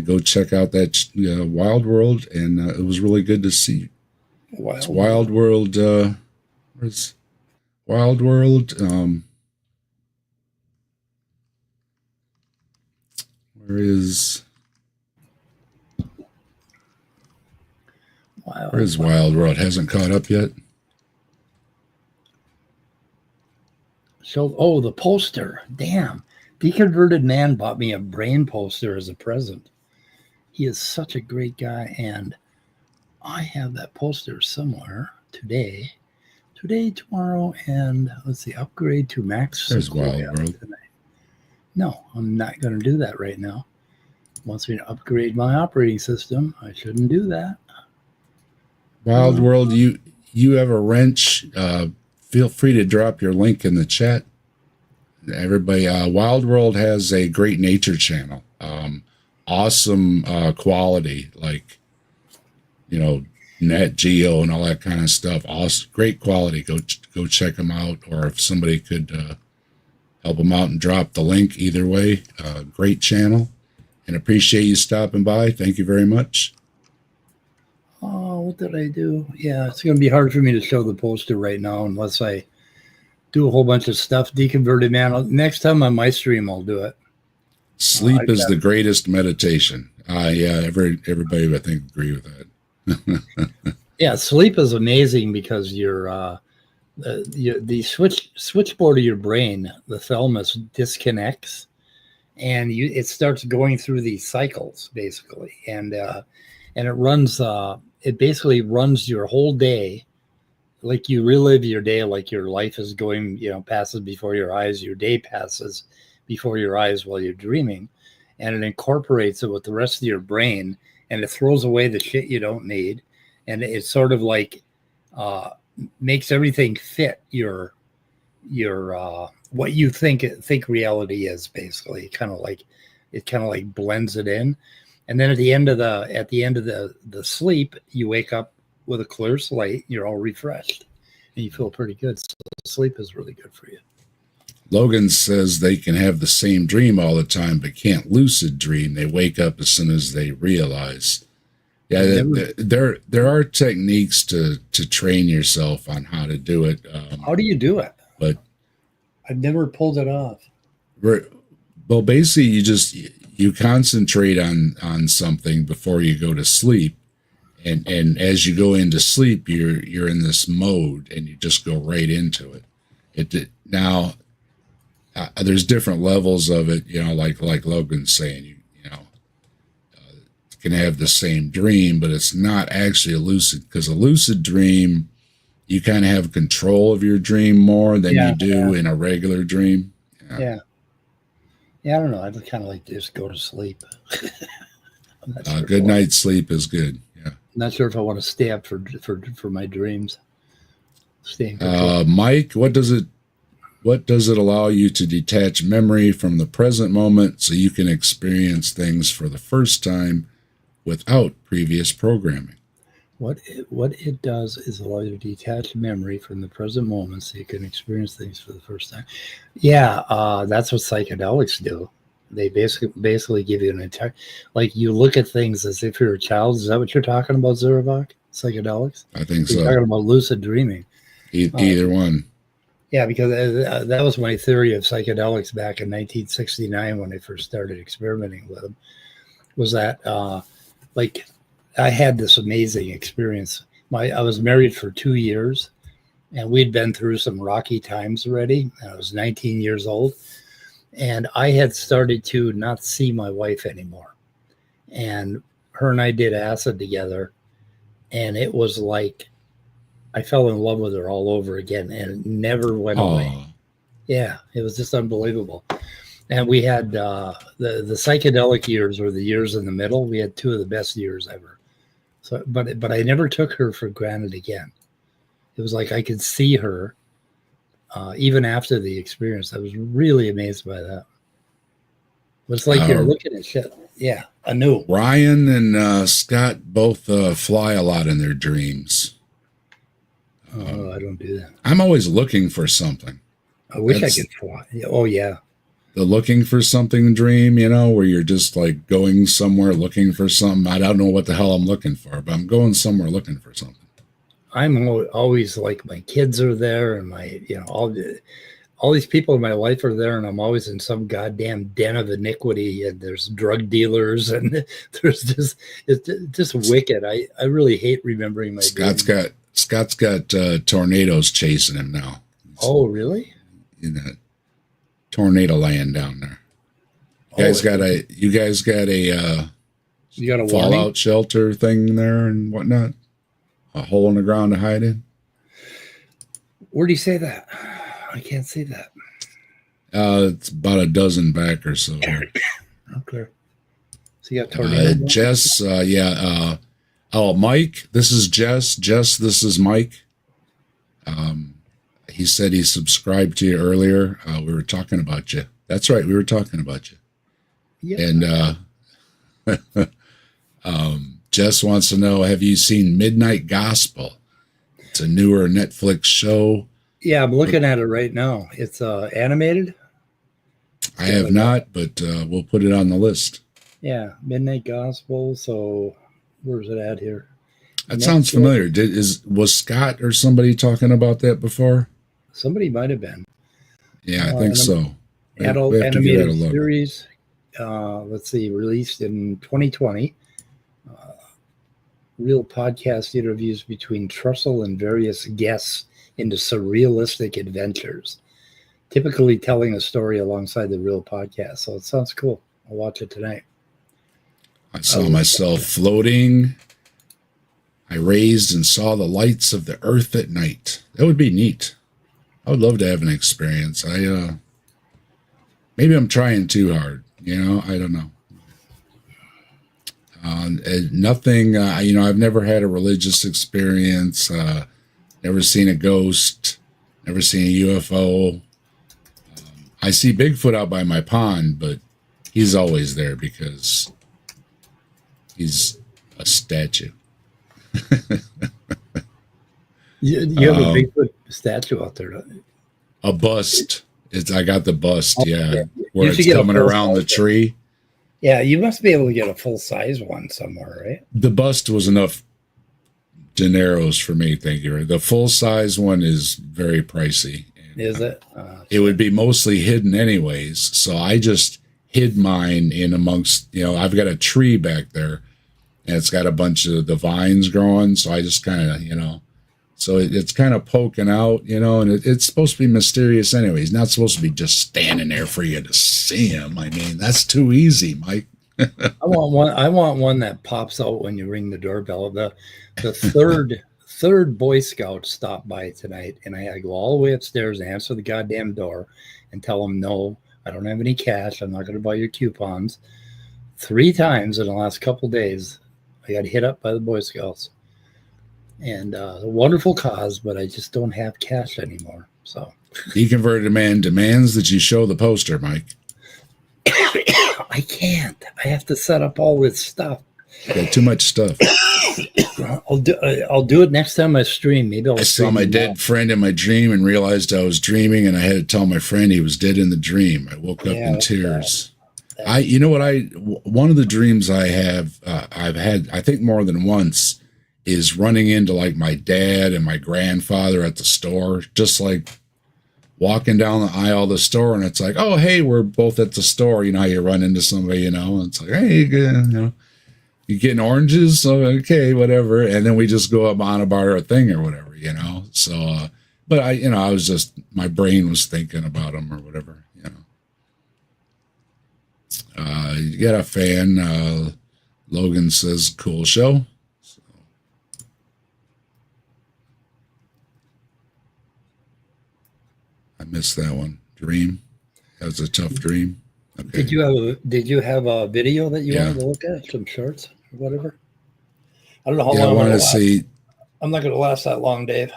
go check out that Wild World, and it was really good to see. It's Wild World. Where's Wild World? Where is Wild World? Hasn't caught up yet. So, the poster. Damn. Deconverted Man bought me a brain poster as a present. He is such a great guy, and I have that poster somewhere today, tomorrow, and let's see, upgrade to max. There's Wild World. Tonight. No, I'm not going to do that right now. Wants me to upgrade my operating system. I shouldn't do that. Wild World, you have a wrench. Feel free to drop your link in the chat. Everybody, Wild World has a great nature channel. Awesome quality, like Nat Geo and all that kind of stuff. Awesome, great quality. Go check them out, or if somebody could help them out and drop the link. Either way, great channel, and appreciate you stopping by. Thank you very much. Oh, what did I do? Yeah, it's going to be hard for me to show the poster right now unless I do a whole bunch of stuff. Deconverted Man. Next time on my stream, I'll do it. Sleep is the greatest meditation. Everybody I think agree with that. Yeah, sleep is amazing because the switchboard of your brain, the thalamus, disconnects, and it starts going through these cycles basically, and it runs. It basically runs your whole day, like you relive your day, like your life is going, passes before your eyes. Your day passes before your eyes while you're dreaming, and it incorporates it with the rest of your brain, and it throws away the shit you don't need, and it's sort of like makes everything fit your what you think reality is. Basically, it kind of like blends it in. And then at the end of the sleep, you wake up with a clear slate. You're all refreshed, and you feel pretty good. So sleep is really good for you. Logan says they can have the same dream all the time, but can't lucid dream. They wake up as soon as they realize. Yeah, there are techniques to train yourself on how to do it. How do you do it? But I've never pulled it off. Well, basically, you concentrate on something before you go to sleep, and as you go into sleep, you're in this mode, and you just go right into it. Now, there's different levels of it, like Logan's saying, you can have the same dream, but it's not actually a lucid, because a lucid dream, you kind of have control of your dream more than you do in a regular dream. Yeah, I don't know. I'd kind of like to just go to sleep. Good night's sleep is good. Yeah. I'm not sure if I want to stay up for my dreams. Mike, what does it allow you to detach memory from the present moment so you can experience things for the first time without previous programming? What it does is allow you to detach memory from the present moment so you can experience things for the first time. Yeah, that's what psychedelics do. They basically give you an entire, like, you look at things as if you're a child. Is that what you're talking about, Zurabak? Psychedelics? I think you're so. Talking about lucid dreaming. Either one. Yeah, because that was my theory of psychedelics back in 1969 when I first started experimenting with them. Was that like, I had this amazing experience. I was married for 2 years, and we'd been through some rocky times already. And I was 19 years old, and I had started to not see my wife anymore. And her and I did acid together, and it was like I fell in love with her all over again, and it never went away. Yeah, it was just unbelievable. And we had the psychedelic years were the years in the middle. We had 2 of the best years ever. So, but I never took her for granted again. It was like I could see her even after the experience. I was really amazed by that. It's like you're looking at shit. Yeah, anew. Ryan and Scott both fly a lot in their dreams. Oh, I don't do that. I'm always looking for something. I wish I could fly. Oh, yeah. The looking for something dream, where you're just like going somewhere looking for something. I don't know what the hell I'm looking for, but I'm going somewhere looking for something. I'm always like, my kids are there, and all these people in my life are there, and I'm always in some goddamn den of iniquity, and there's drug dealers, and there's it's just wicked. I really hate remembering my dreams. Scott's got tornadoes chasing him now. Oh, really? In that tornado land down there. You guys got a fallout warning? Shelter thing there and whatnot? A hole in the ground to hide in? Where do you say that? I can't see that. It's about a dozen back or so. Okay. So you got tornado. Jess, Mike, this is Jess. Jess, this is Mike. He said he subscribed to you earlier. We were talking about you. That's right. We were talking about you. Yeah. And Jess wants to know, have you seen Midnight Gospel? It's a newer Netflix show. Yeah, I'm looking at it right now. It's animated. I have not, but we'll put it on the list. Yeah, Midnight Gospel. So where's it at here? That sounds familiar. Was Scott or somebody talking about that before? Somebody might have been. Yeah, I think so. Adult animated series. Let's see, released in 2020. Real podcast interviews between Trussell and various guests into surrealistic adventures, typically telling a story alongside the real podcast. So it sounds cool. I'll watch it tonight. I saw myself floating. I raised and saw the lights of the earth at night. That would be neat. I would love to have an experience. Maybe I'm trying too hard. I don't know. Nothing. I've never had a religious experience. Never seen a ghost. Never seen a UFO. I see Bigfoot out by my pond, but he's always there because He's a statue. You have a Bigfoot statue out there. Don't you? A bust. I got the bust, yeah, where You should it's get a coming full around the size. tree. Yeah, you must be able to get a full size one somewhere, right? The bust was enough dineros for me, thank you. The full size one is very pricey. And, Is it? it would be mostly hidden anyways, so I just hid mine in amongst, I've got a tree back there, and it's got a bunch of the vines growing, so I just kind of, so it's kind of poking out, and it's supposed to be mysterious anyways. It's not supposed to be just standing there for you to see him. I mean, that's too easy, Mike. I want one that pops out when you ring the doorbell. The third Boy Scout stopped by tonight, and I had to go all the way upstairs and answer the goddamn door and tell them, no, I don't have any cash. I'm not going to buy your coupons. 3 times in the last couple of days, I got hit up by the Boy Scouts. And a wonderful cause, but I just don't have cash anymore. So Deconverted Man demands that you show the poster, Mike. I can't. I have to set up all this stuff. You got too much stuff. I'll do it next time I stream. Maybe I'll. I saw my dead friend in my dream and realized I was dreaming, and I had to tell my friend he was dead in the dream. I woke up in tears. One of the dreams I've had, I think more than once, is running into like my dad and my grandfather at the store, just like walking down the aisle of the store, and it's like, oh, hey, we're both at the store. You know how you run into somebody, and it's like, hey, you getting oranges? So, okay, whatever. And then we just go up on about our thing or whatever, So, but I was just, my brain was thinking about them or whatever, You got a fan, Logan says, cool show. I missed that one. Dream. That was a tough dream. Okay. Did you have a video that you wanted to look at? Some shorts or whatever? I don't know how long I wanted to see. I'm not going to last that long, Dave.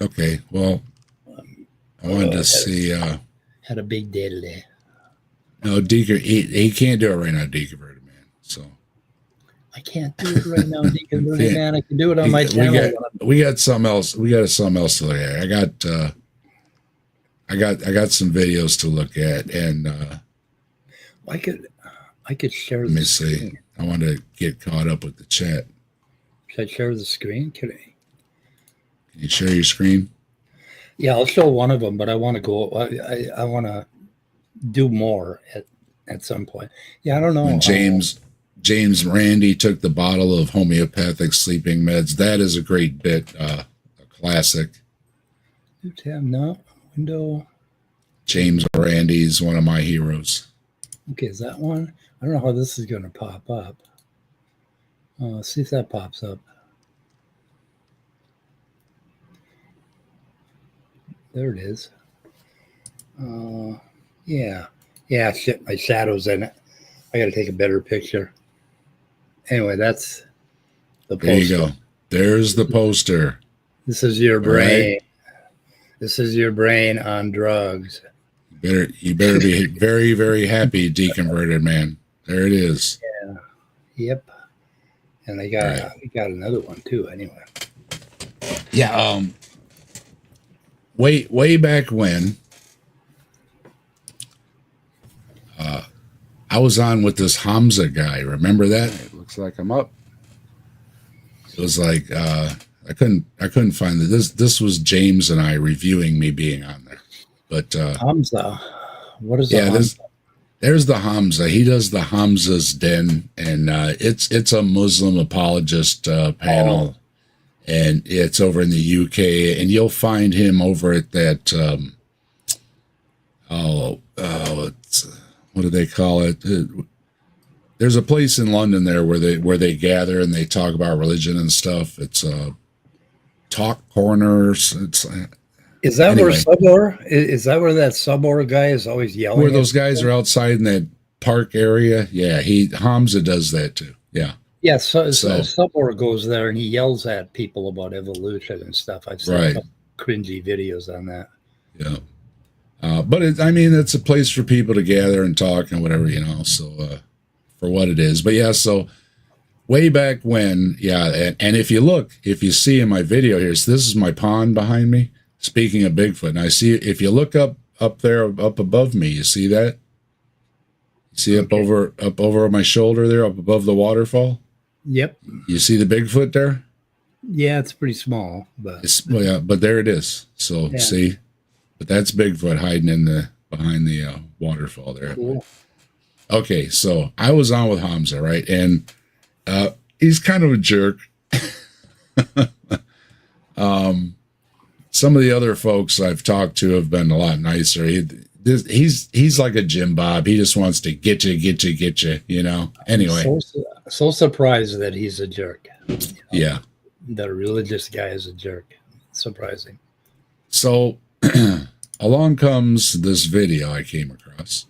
Okay. Well, I wanted to see. Had a big day today. No, he can't do it right now, Deconverted Man. So I can't do it right now, Deconverted Man. I can do it on my channel. We got something else. We got something else to look at. I got some videos to look at, and I could share. Let me see. I want to get caught up with the chat. Should I share the screen? Can you share your screen? Yeah, I'll show one of them, but I want to go. I want to do more at some point. Yeah, I don't know. When James Randi took the bottle of homeopathic sleeping meds. That is a great bit, a classic. Tab no window. James Randi is one of my heroes. Okay, is that one? I don't know how this is going to pop up. See if that pops up. There it is. Yeah, shit, my shadow's in it. I got to take a better picture. Anyway, that's the poster. There you go. There's the poster. This is your brain. Right. This is your brain on drugs. You better be very, very happy, Deconverted Man. There it is. Yeah. Yep. And I got another one too. Anyway. Yeah. Way back when, I was on with this Hamza guy. Remember that? It looks like I'm up. It was like I couldn't find it. This was James and I reviewing me being on there. But Hamza, what is that? Yeah, there's the Hamza. He does the Hamza's Den, and it's a Muslim apologist panel, and it's over in the UK. And you'll find him over at that. What do they call it? There's a place in London there where they gather and they talk about religion and stuff. It's Talk Corners. Is that anyway, where Subor? Is that where that Subor guy is always yelling? Where those guys are outside in that park area? Yeah, Hamza does that too. Yeah. Yeah, so Subor goes there and he yells at people about evolution and stuff. I've seen a couple cringy videos on that. Yeah. But it's a place for people to gather and talk and whatever, so for what it is. But yeah, so way back when, yeah. And if you see in my video here, so this is my pond behind me. Speaking of Bigfoot, and I see, if you look up there, up above me, you see that? You see up over my shoulder there, up above the waterfall? Yep. You see the Bigfoot there? Yeah, it's pretty small, but but there it is. So yeah. See, but that's Bigfoot hiding behind the waterfall there. Cool. Okay, so I was on with Hamza, right? And he's kind of a jerk. Some of the other folks I've talked to have been a lot nicer. He's like a Jim Bob. He just wants to get you, you know. Anyway. So surprised that he's a jerk. You know? Yeah. That a religious guy is a jerk. Surprising. So along comes this video I came across.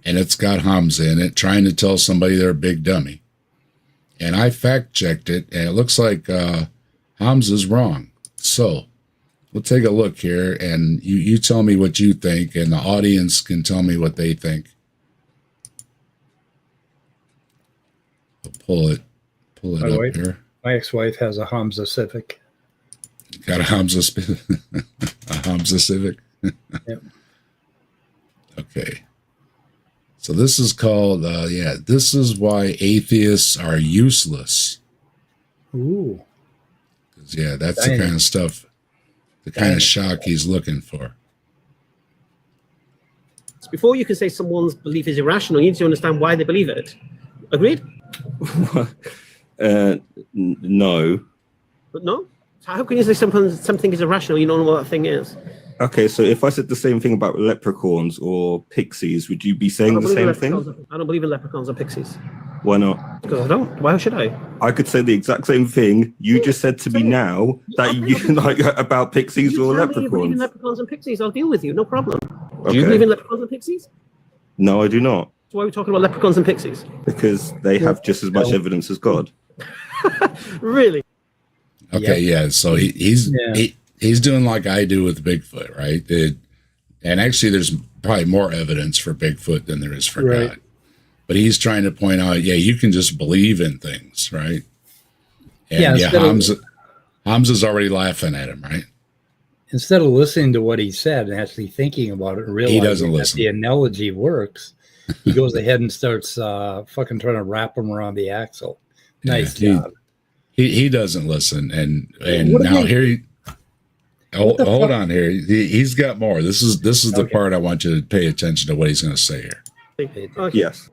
And it's got Hamza in it trying to tell somebody they're a big dummy. And I fact checked it, and it looks like Hamza's wrong. So we'll take a look here, and you tell me what you think, and the audience can tell me what they think. Pull it up here. My ex-wife has a Hamza Civic. Got a Hamza Civic. Yep. Okay. So this is called, this is why atheists are useless. Ooh. Yeah, that's the kind of stuff, the kind of shock he's looking for. Before you can say someone's belief is irrational, you need to understand why they believe it. Agreed? No. But no? So how can you say something is irrational? You don't know what that thing is. Okay, so if I said the same thing about leprechauns or pixies, would you be saying the same thing? I don't believe in leprechauns or pixies. Why not? Because I don't. Why should I? I could say the exact same thing you just said to me now that you like about pixies or You believe in leprechauns. leprechauns and pixies, I'll deal with you, no problem. Okay. Do you believe in leprechauns and pixies? No, I do not. So why are we talking about leprechauns and pixies? Because they have just as much evidence as God. Really? Okay, yeah. So he's doing like I do with Bigfoot, right? And actually, there's probably more evidence for Bigfoot than there is for God. But he's trying to point out, you can just believe in things, right? And Hamza's already laughing at him, right? Instead of listening to what he said and actually thinking about it and realizing that the analogy works, he goes ahead and starts fucking trying to wrap him around the axle. Nice job. He doesn't listen, and now here hold on here. He's got more. This is the part I want you to pay attention to what he's going to say here. Okay. Yes.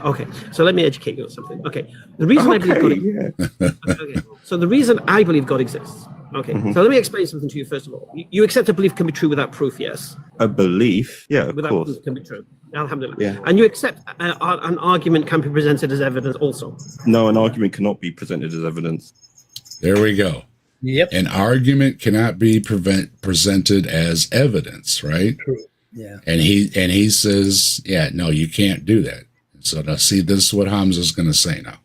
Okay, so let me educate you on something. Okay, the reason I believe God exists. Okay, so the reason I believe God exists. Okay, so let me explain something to you first of all. You accept a belief can be true without proof, yes? A belief, yeah, of without course. proof can be true. Alhamdulillah. Yeah. And you accept an argument can be presented as evidence also. No, an argument cannot be presented as evidence. There we go. Yep. An argument cannot be presented as evidence, right? True. Yeah. And he says, no, you can't do that. So now see, this is what Hamza's going to say now.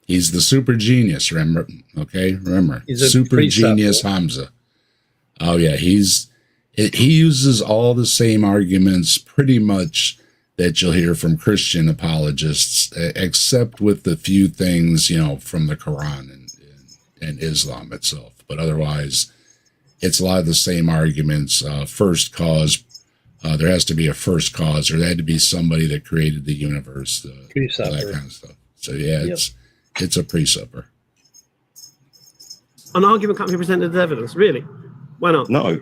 He's the super genius, remember? Okay, remember. He's a super genius precept. Hamza. Oh yeah, he uses all the same arguments pretty much that you'll hear from Christian apologists, except with the few things, from the Quran and Islam itself. But otherwise, it's a lot of the same arguments. First cause, there has to be a first cause, or there had to be somebody that created the universe, that kind of stuff. So it's a preceptor. An argument can't be presented as evidence, really? Why not? No,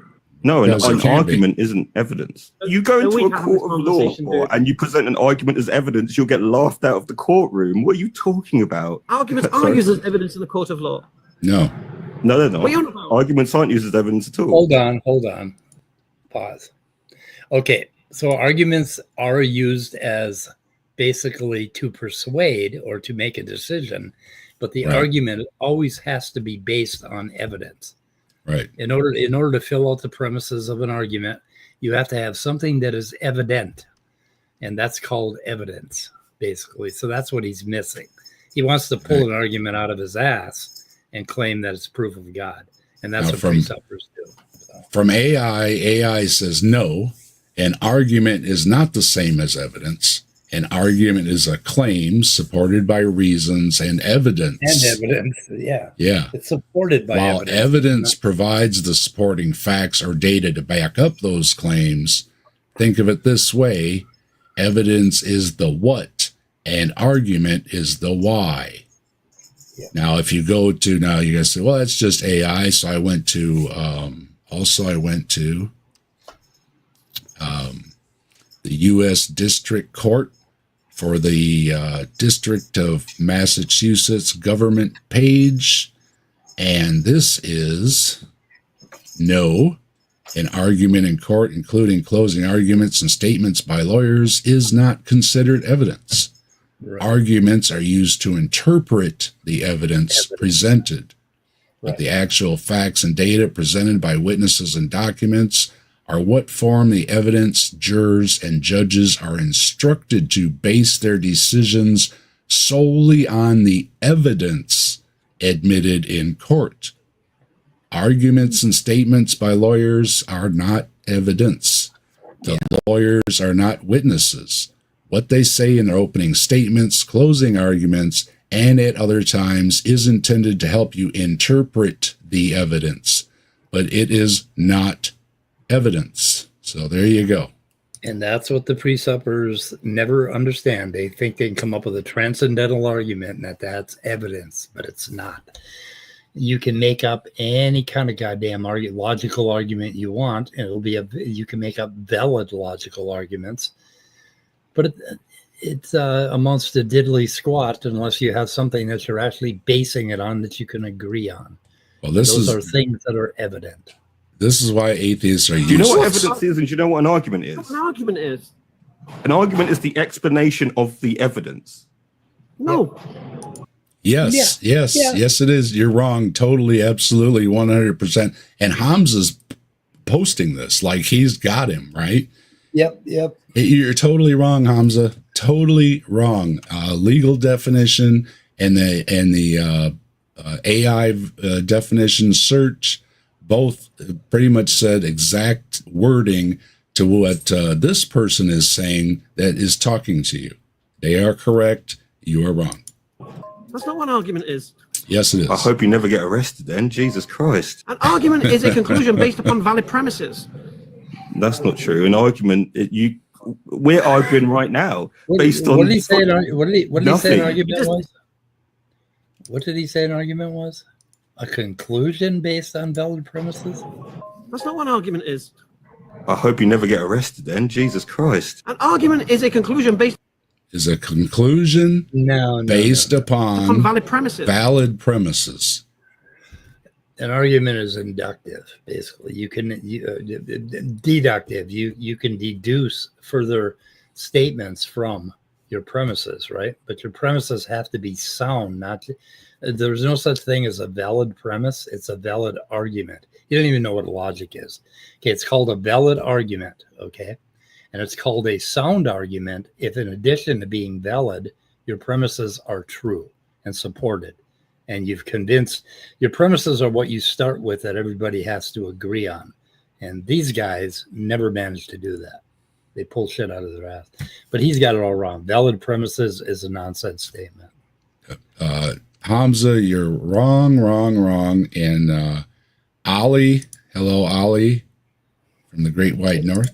an argument isn't evidence. You go into a court of law and you present an argument as evidence, you'll get laughed out of the courtroom. What are you talking about? Arguments are used as evidence in the court of law. No, they're not. Arguments aren't used as evidence at all. Hold on. Pause. Okay, so arguments are used as basically to persuade or to make a decision, but the argument always has to be based on evidence. Right. In order to fill out the premises of an argument, you have to have something that is evident, and that's called evidence, basically. So that's what he's missing. He wants to pull an argument out of his ass and claim that it's proof of God, and that's what preceptors do. So. From AI says no, an argument is not the same as evidence. An argument is a claim supported by reasons and evidence. And evidence, yeah. Yeah. It's supported by While evidence provides the supporting facts or data to back up those claims, think of it this way: evidence is the what, and argument is the why. Yeah. Now, if you go to, now you guys say, well, that's just AI. So I went to, the U.S. District Court for the District of Massachusetts government page. And this is no. An argument in court, including closing arguments and statements by lawyers, is not considered evidence. Right. Arguments are used to interpret the evidence presented. Right. But the actual facts and data presented by witnesses and documents are what form the evidence jurors and judges are instructed to base their decisions solely on the evidence admitted in court. Arguments and statements by lawyers are not evidence. The lawyers are not witnesses. What they say in their opening statements, closing arguments, and at other times is intended to help you interpret the evidence, but it is not evidence. So there you go. And that's what the pre-suppers never understand. They think they can come up with a transcendental argument and that's evidence, but it's not. You can make up any kind of goddamn logical argument you want, and you can make up valid logical arguments, but it's amounts to diddly squat unless you have something that you're actually basing it on that you can agree on. Well, those are things that are evident. This is why atheists are used. Do you know what evidence is, and do you know what an argument is? What an argument is? An argument is the explanation of the evidence. No. Yes, yes, it is. You're wrong. Totally, absolutely, 100%. And Hamza's posting this like he's got him, right? Yep. You're totally wrong, Hamza. Totally wrong. Legal definition and the AI definition search both pretty much said exact wording to what this person is saying that is talking to you. They are correct. You are wrong. That's not what an argument is. Yes, it is. I hope you never get arrested then. Jesus Christ. An argument is a conclusion based upon valid premises. That's not true. An argument, we're arguing right now based on. What did he say? What did he say an argument was? What did he say an argument was? A conclusion based on valid premises? That's not what an argument is. I hope you never get arrested then. Jesus Christ. An argument is a conclusion based. Is a conclusion based upon valid premises. Valid premises. An argument is inductive, basically. You can deductive. You can deduce further statements from your premises, right? But your premises have to be sound. There's no such thing as a valid premise. It's a valid argument. You don't even know what logic is. Okay, it's called a valid argument. Okay, and it's called a sound argument if, in addition to being valid, your premises are true and supported. And you've convinced your premises are what you start with that everybody has to agree on. And these guys never manage to do that. They pull shit out of their ass. But he's got it all wrong. Valid premises is a nonsense statement. Hamza, you're wrong. And Ali, hello, Ali, from the Great White North.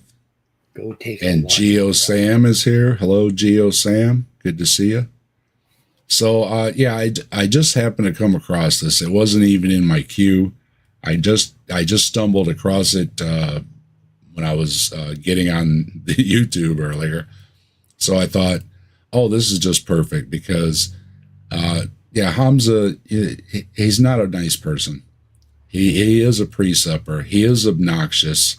Go take and Geo Sam is here. Hello, Geo Sam. Good to see you. So, I just happened to come across this. It wasn't even in my queue. I just stumbled across it when I was getting on the YouTube earlier. So I thought, oh, this is just perfect because, Hamza, he's not a nice person. He is a pre-supper. He is obnoxious.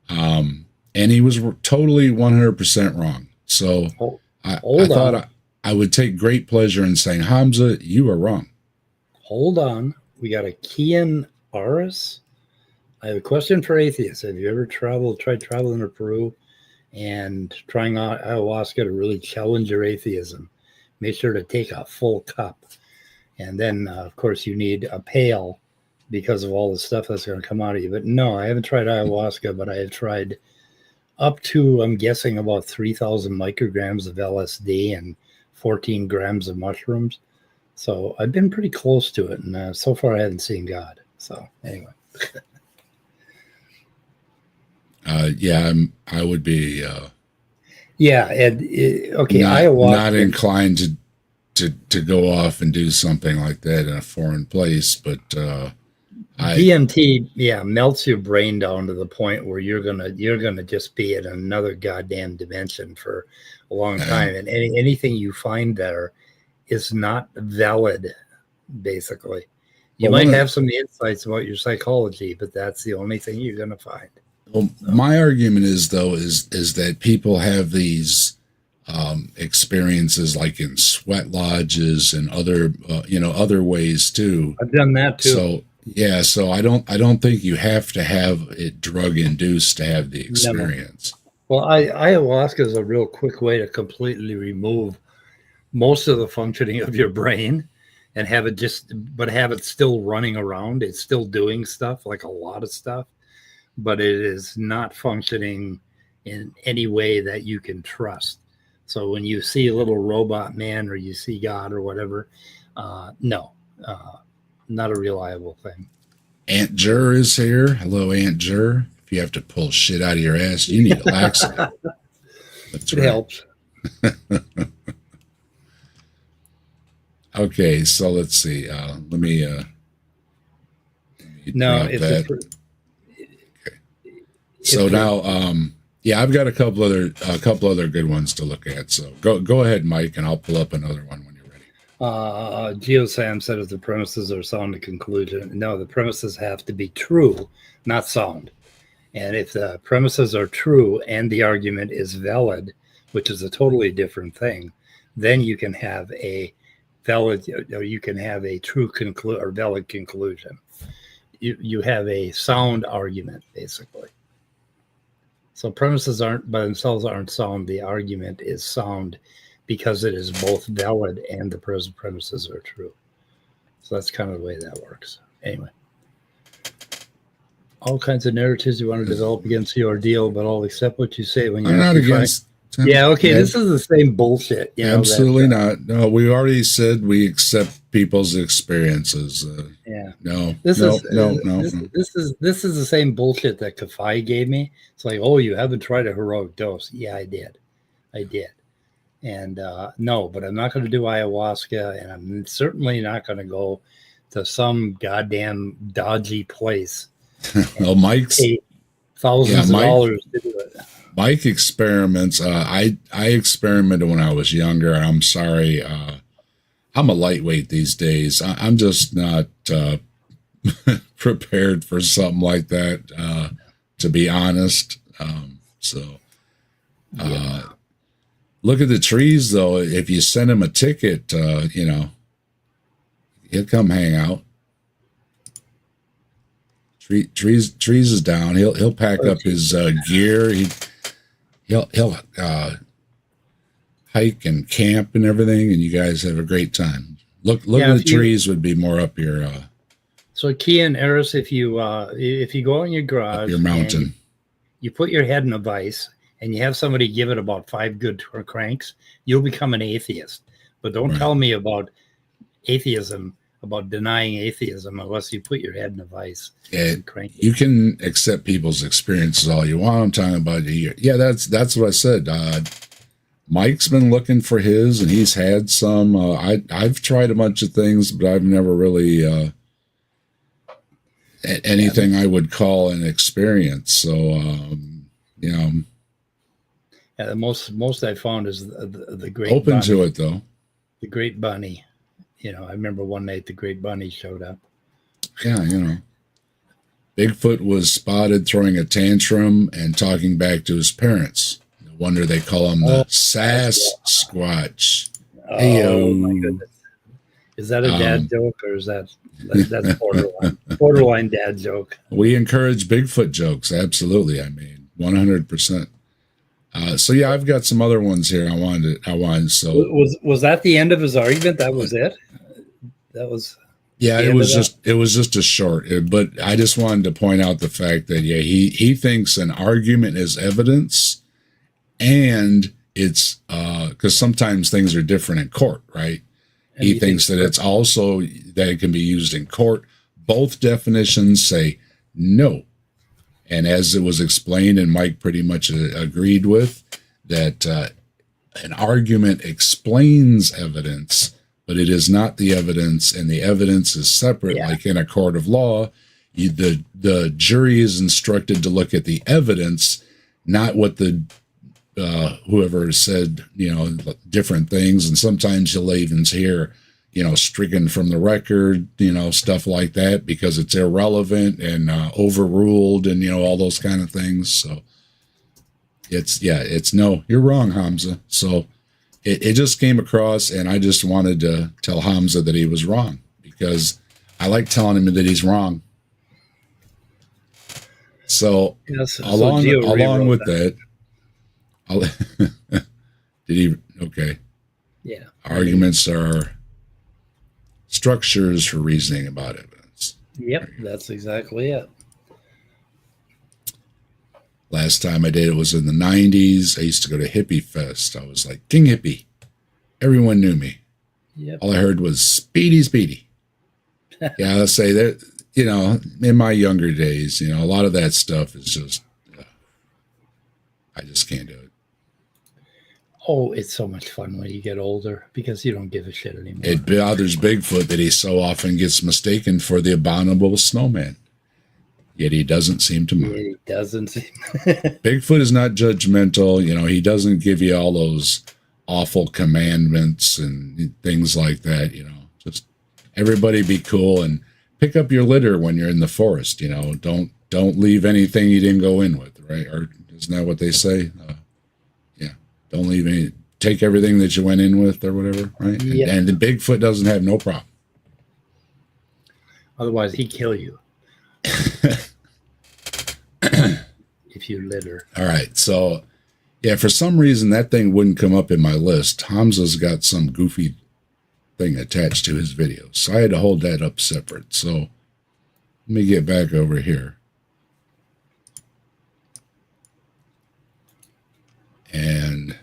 And he was totally 100% wrong. So I thought I would take great pleasure in saying, Hamza, you are wrong. Hold on. We got a Kian Aris. I have a question for atheists. Have you ever tried traveling to Peru and trying ayahuasca to really challenge your atheism? Make sure to take a full cup. And then, of course, you need a pail because of all the stuff that's going to come out of you. But no, I haven't tried ayahuasca, but I have tried up to, I'm guessing, about 3,000 micrograms of LSD and 14 grams of mushrooms. So I've been pretty close to it, and so far I haven't seen God. So anyway. I would be. Okay. Not inclined to go off and do something like that in a foreign place, but DMT, melts your brain down to the point where you're gonna just be in another goddamn dimension for a long time, and anything you find there is not valid. Basically, you might have some insights about your psychology, but that's the only thing you're gonna find. Well, my argument is that people have these experiences like in sweat lodges and other ways too. I've done that too. So I don't think you have to have it drug induced to have the experience. Well, ayahuasca is a real quick way to completely remove most of the functioning of your brain and have it still running around. It's still doing stuff, like a lot of stuff, but it is not functioning in any way that you can trust. So when you see a little robot man or you see God or whatever, no, not a reliable thing. Aunt Jur is here. Hello, Aunt Jur. If you have to pull shit out of your ass, you need a laxative. That's right. It helps. Okay, so let's see. Let me. No, it's okay. So now, I've got a couple other good ones to look at. So go ahead, Mike, and I'll pull up another one when you're ready. GeoSam said if the premises are sound to conclusion. No, the premises have to be true, not sound. And if the premises are true and the argument is valid, which is a totally different thing, then you can have a valid, or you can have a true or valid conclusion. You have a sound argument, basically. So premises by themselves aren't sound. The argument is sound because it is both valid and the premises are true. So that's kind of the way that works. Anyway, all kinds of narratives you want to develop against your deal, but I'll accept what you say when you're not against. This is the same bullshit. Absolutely not. No, we already said we accept people's experiences. This is the same bullshit that Kafai gave me. It's like, oh, you haven't tried a heroic dose. Yeah, I did. And no, but I'm not going to do ayahuasca, and I'm certainly not going to go to some goddamn dodgy place. Well, Mike's thousands of dollars to do it. Mike experiments. I experimented when I was younger. I'm sorry. I'm a lightweight these days. I'm just not prepared for something like that, to be honest. Look at the trees, though. If you send him a ticket, he'll come hang out. Trees is down. He'll pack up his gear. He'll hike and camp and everything, and you guys have a great time. Look at the trees would be more up your. So Kia and Eris, if you go in your garage, up your mountain, you put your head in a vise, and you have somebody give it about 5 good cranks, you'll become an atheist. But don't tell me about atheism, about denying atheism, unless you put your head in a vise. And crank it. You can accept people's experiences all you want. I'm talking about you. Yeah, that's what I said. Mike's been looking for his, and he's had some. I've tried a bunch of things, but I've never really anything I would call an experience. So, Yeah, the most I found is the great open bunny, to it though. The great bunny. I remember one night the great bunny showed up. Yeah, Bigfoot was spotted throwing a tantrum and talking back to his parents. No wonder they call him the Sasquatch. Oh my goodness! Is that a dad joke, or is that's borderline dad joke? We encourage Bigfoot jokes, absolutely. I mean, 100%. So yeah, I've got some other ones here. I wanted. So was that the end of his argument? That was it. That was. Yeah, it was just a short, but I just wanted to point out the fact that he thinks an argument is evidence, and it's because sometimes things are different in court, right? And he thinks that it's also that it can be used in court. Both definitions say no, and as it was explained, and Mike pretty much agreed with that, an argument explains evidence, but it is not the evidence, and the evidence is separate. Yeah. Like in a court of law, the jury is instructed to look at the evidence, not what the whoever said, different things. And sometimes you'll even hear, stricken from the record, stuff like that because it's irrelevant and overruled and, all those kind of things. So it's no, you're wrong, Hamza. So it just came across, and I just wanted to tell Hamza that he was wrong because I like telling him that he's wrong. So along with that, did he? Okay. Yeah. Arguments are structures for reasoning about evidence. Yep, that's exactly it. Last time I did it was in the 90s. I used to go to Hippie Fest. I was like King Hippie. Everyone knew me. Yep. All I heard was Speedy, Speedy. Yeah, let's say that, in my younger days, a lot of that stuff is just, I just can't do it. Oh, it's so much fun when you get older because you don't give a shit anymore. It bothers Bigfoot that he so often gets mistaken for the abominable snowman. Yet he doesn't seem to mind. He doesn't seem. Bigfoot is not judgmental. He doesn't give you all those awful commandments and things like that. Just everybody be cool and pick up your litter when you're in the forest. Don't leave anything you didn't go in with, right? Or isn't that what they say? Don't leave any. Take everything that you went in with, or whatever, right? Yep. And the Bigfoot doesn't have no problem. Otherwise, he'd kill you. If you litter. All right. So, for some reason, that thing wouldn't come up in my list. Hamza's got some goofy thing attached to his videos. So I had to hold that up separate. So let me get back over here. And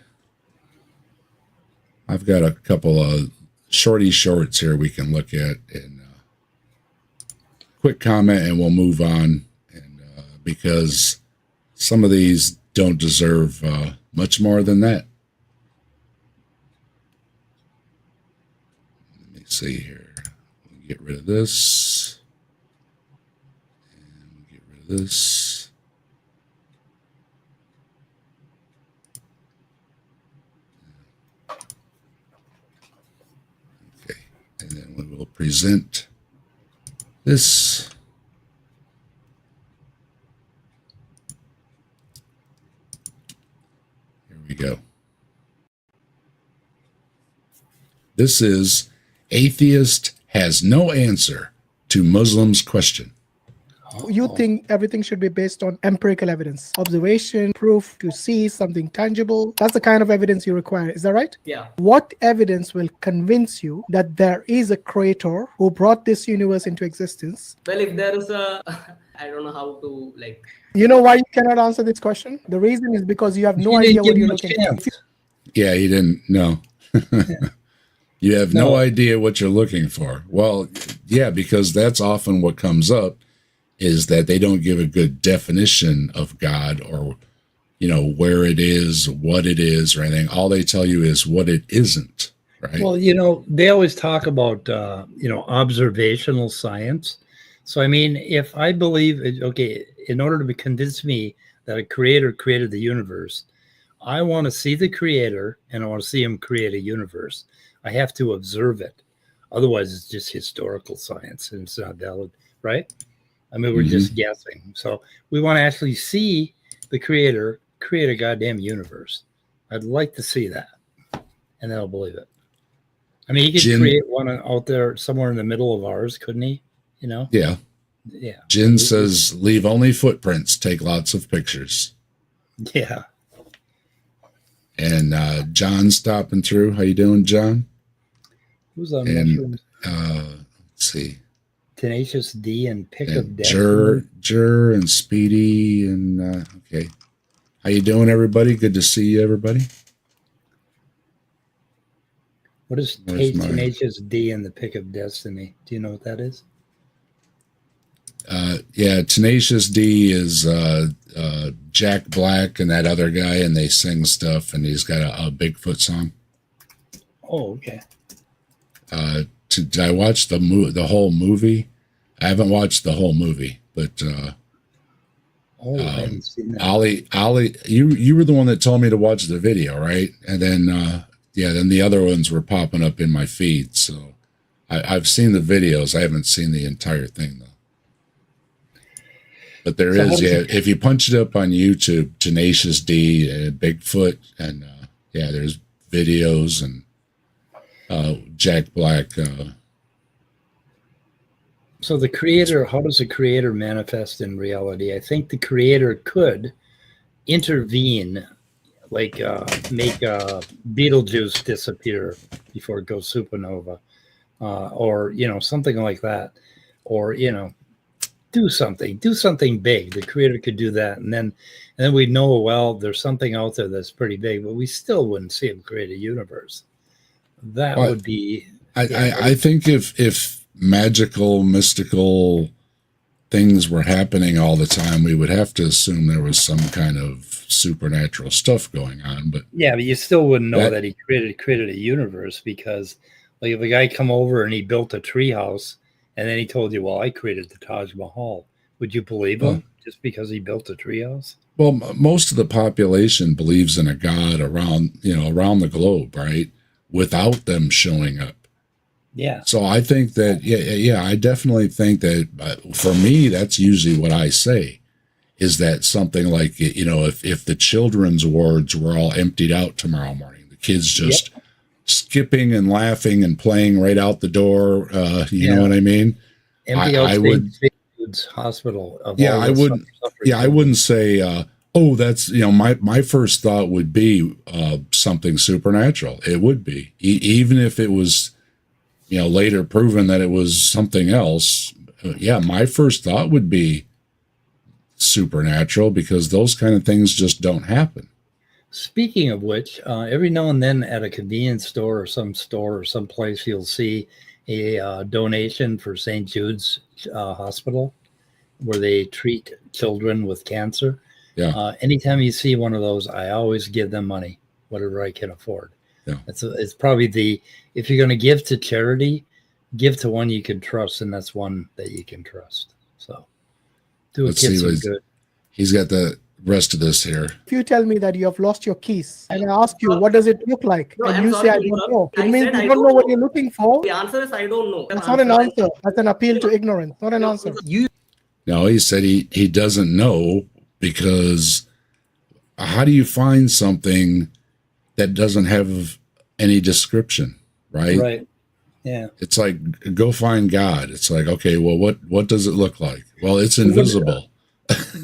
I've got a couple of shorts here we can look at, and quick comment, and we'll move on. And because some of these don't deserve much more than that. Let me see here. We'll get rid of this. And we'll get rid of this. And then we will present this. Here we go. This is Atheist has no answer to Muslims' question. You think everything should be based on empirical evidence, observation, proof to see something tangible. That's the kind of evidence you require. Is that right? Yeah. What evidence will convince you that there is a creator who brought this universe into existence? Well, if there is a, I don't know how to like. You know why you cannot answer this question? The reason is because you have no idea what you're looking for. Yeah, he didn't know. You have no idea what you're looking for. Well, yeah, because that's often what comes up. Is that they don't give a good definition of God or, where it is, what it is, or anything. All they tell you is what it isn't, right? Well, they always talk about, observational science. So, if I believe, in order to convince me that a creator created the universe, I want to see the creator and I want to see him create a universe. I have to observe it. Otherwise, it's just historical science and it's not valid, right? We're just guessing. So we want to actually see the creator create a goddamn universe. I'd like to see that. And then I'll believe it. He could create one out there somewhere in the middle of ours, couldn't he? Yeah. Yeah. Jin says, leave only footprints, take lots of pictures. Yeah. And John's stopping through. How you doing, John? Who's on mushrooms? Let's see. Tenacious D and Pick of And Destiny. Jur and Speedy and okay. How you doing, everybody? Good to see you, everybody. What is Tenacious D and the Pick of Destiny? Do you know what that is? Yeah, Tenacious D is Jack Black and that other guy, and they sing stuff, and he's got a Bigfoot song. Oh, okay. I watched the whole movie. I haven't watched the whole movie, but I haven't seen that. Ollie, you were the one that told me to watch the video, right? And then then the other ones were popping up in my feed. So I've seen the videos. I haven't seen the entire thing though. But there is, if you punch it up on YouTube, Tenacious D and Bigfoot, and there's videos and Jack Black. So the creator, how does the creator manifest in reality? I think the creator could intervene, like make Beetlejuice disappear before it goes supernova, or something like that, or do something big. The creator could do that, and then we'd know, well, there's something out there that's pretty big, but we still wouldn't see him create a universe. That would be. I think if magical, mystical things were happening all the time, we would have to assume there was some kind of supernatural stuff going on. But but you still wouldn't know that he created a universe, because like if a guy come over and he built a treehouse and then he told you, well, I created the Taj Mahal, would you believe him just because he built a treehouse? Well, most of the population believes in a God around the globe, right? Without them showing up. Yeah. So I think that, I definitely think that for me, that's usually what I say, is that something like, if the children's wards were all emptied out tomorrow morning, the kids just skipping and laughing and playing right out the door, you know what I mean? I would hospital. I wouldn't say, that's, my first thought would be something supernatural. It would be, even if it was, later proven that it was something else. My first thought would be supernatural, because those kind of things just don't happen. Speaking of which, every now and then at a convenience store or some place, you'll see a donation for St. Jude's Hospital, where they treat children with cancer. Yeah. Anytime you see one of those, I always give them money, whatever I can afford. Yeah. It's probably if you're going to give to charity, give to one you can trust, and that's one that you can trust. So do a kid some good. He's got the rest of this here. If you tell me that you have lost your keys and I ask you, what does it look like? No, and you say, I don't know. It means you don't know what you're looking for. The answer is, I don't know. That's not an answer. That's an appeal to ignorance, not an answer. No, he said he doesn't know, because how do you find something that doesn't have any description, right? Right. Yeah. It's like, go find God. It's like, okay, well, what does it look like? Well, it's invisible.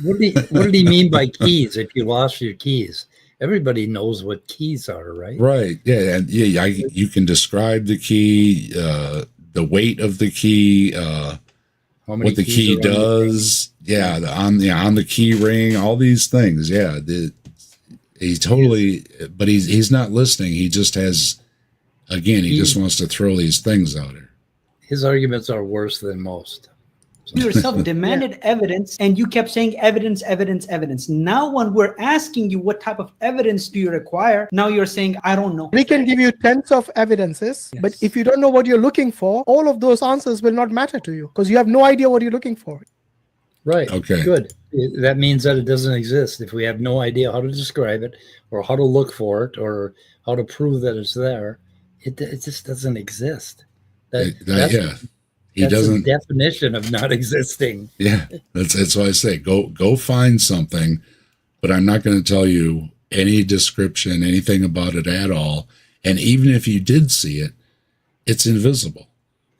What did he mean by keys? If you lost your keys, everybody knows what keys are, right? Right. Yeah. And you can describe the key, the weight of the key, what the key does. Yeah. On the key ring, all these things. Yeah. He totally, but he's not listening. He just has, again, he just wants to throw these things out there. His arguments are worse than most. You yourself demanded evidence, and you kept saying evidence, evidence, evidence. Now, when we're asking you what type of evidence do you require, now you're saying, I don't know. We can give you tens of evidences, but if you don't know what you're looking for, all of those answers will not matter to you, because you have no idea what you're looking for. Right. Okay. Good. That means that it doesn't exist. If we have no idea how to describe it, or how to look for it, or how to prove that it's there, it just doesn't exist. That's the definition of not existing. Yeah, that's why I say go find something, but I'm not going to tell you any description, anything about it at all. And even if you did see it, it's invisible,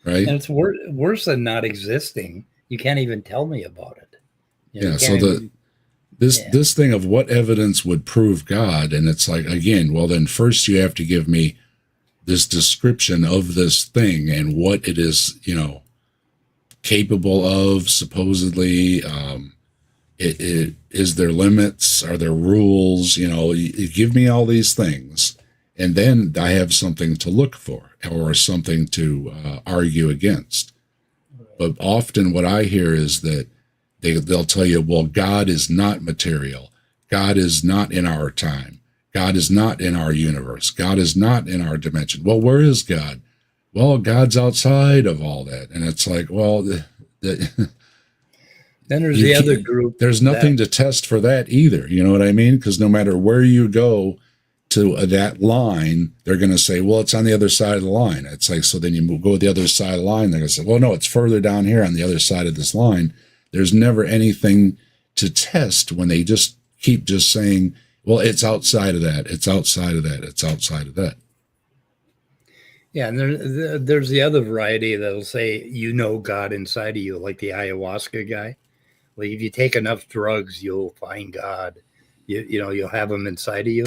right? And it's worse than not existing. You can't even tell me about it. So this thing of what evidence would prove God, and it's like, again, well, then first you have to give me this description of this thing and what it is, capable of, supposedly? Is there limits? Are there rules? You give me all these things, and then I have something to look for or something to argue against. But often what I hear is that they'll tell you, well, God is not material. God is not in our time. God is not in our universe. God is not in our dimension. Well, where is God? Well, God's outside of all that. And it's like, well, then there's the other group. There's nothing to test for that either. You know what I mean? Because no matter where you go to that line, they're going to say, well, it's on the other side of the line. It's like, so then you go to the other side of the line. They're going to say, well, no, it's further down here on the other side of this line. There's never anything to test when they just keep just saying, well, it's outside of that. It's outside of that. It's outside of that. Yeah, and there's the other variety that'll say, God inside of you, like the ayahuasca guy. Like if you take enough drugs, you'll find God. You'll have him inside of you.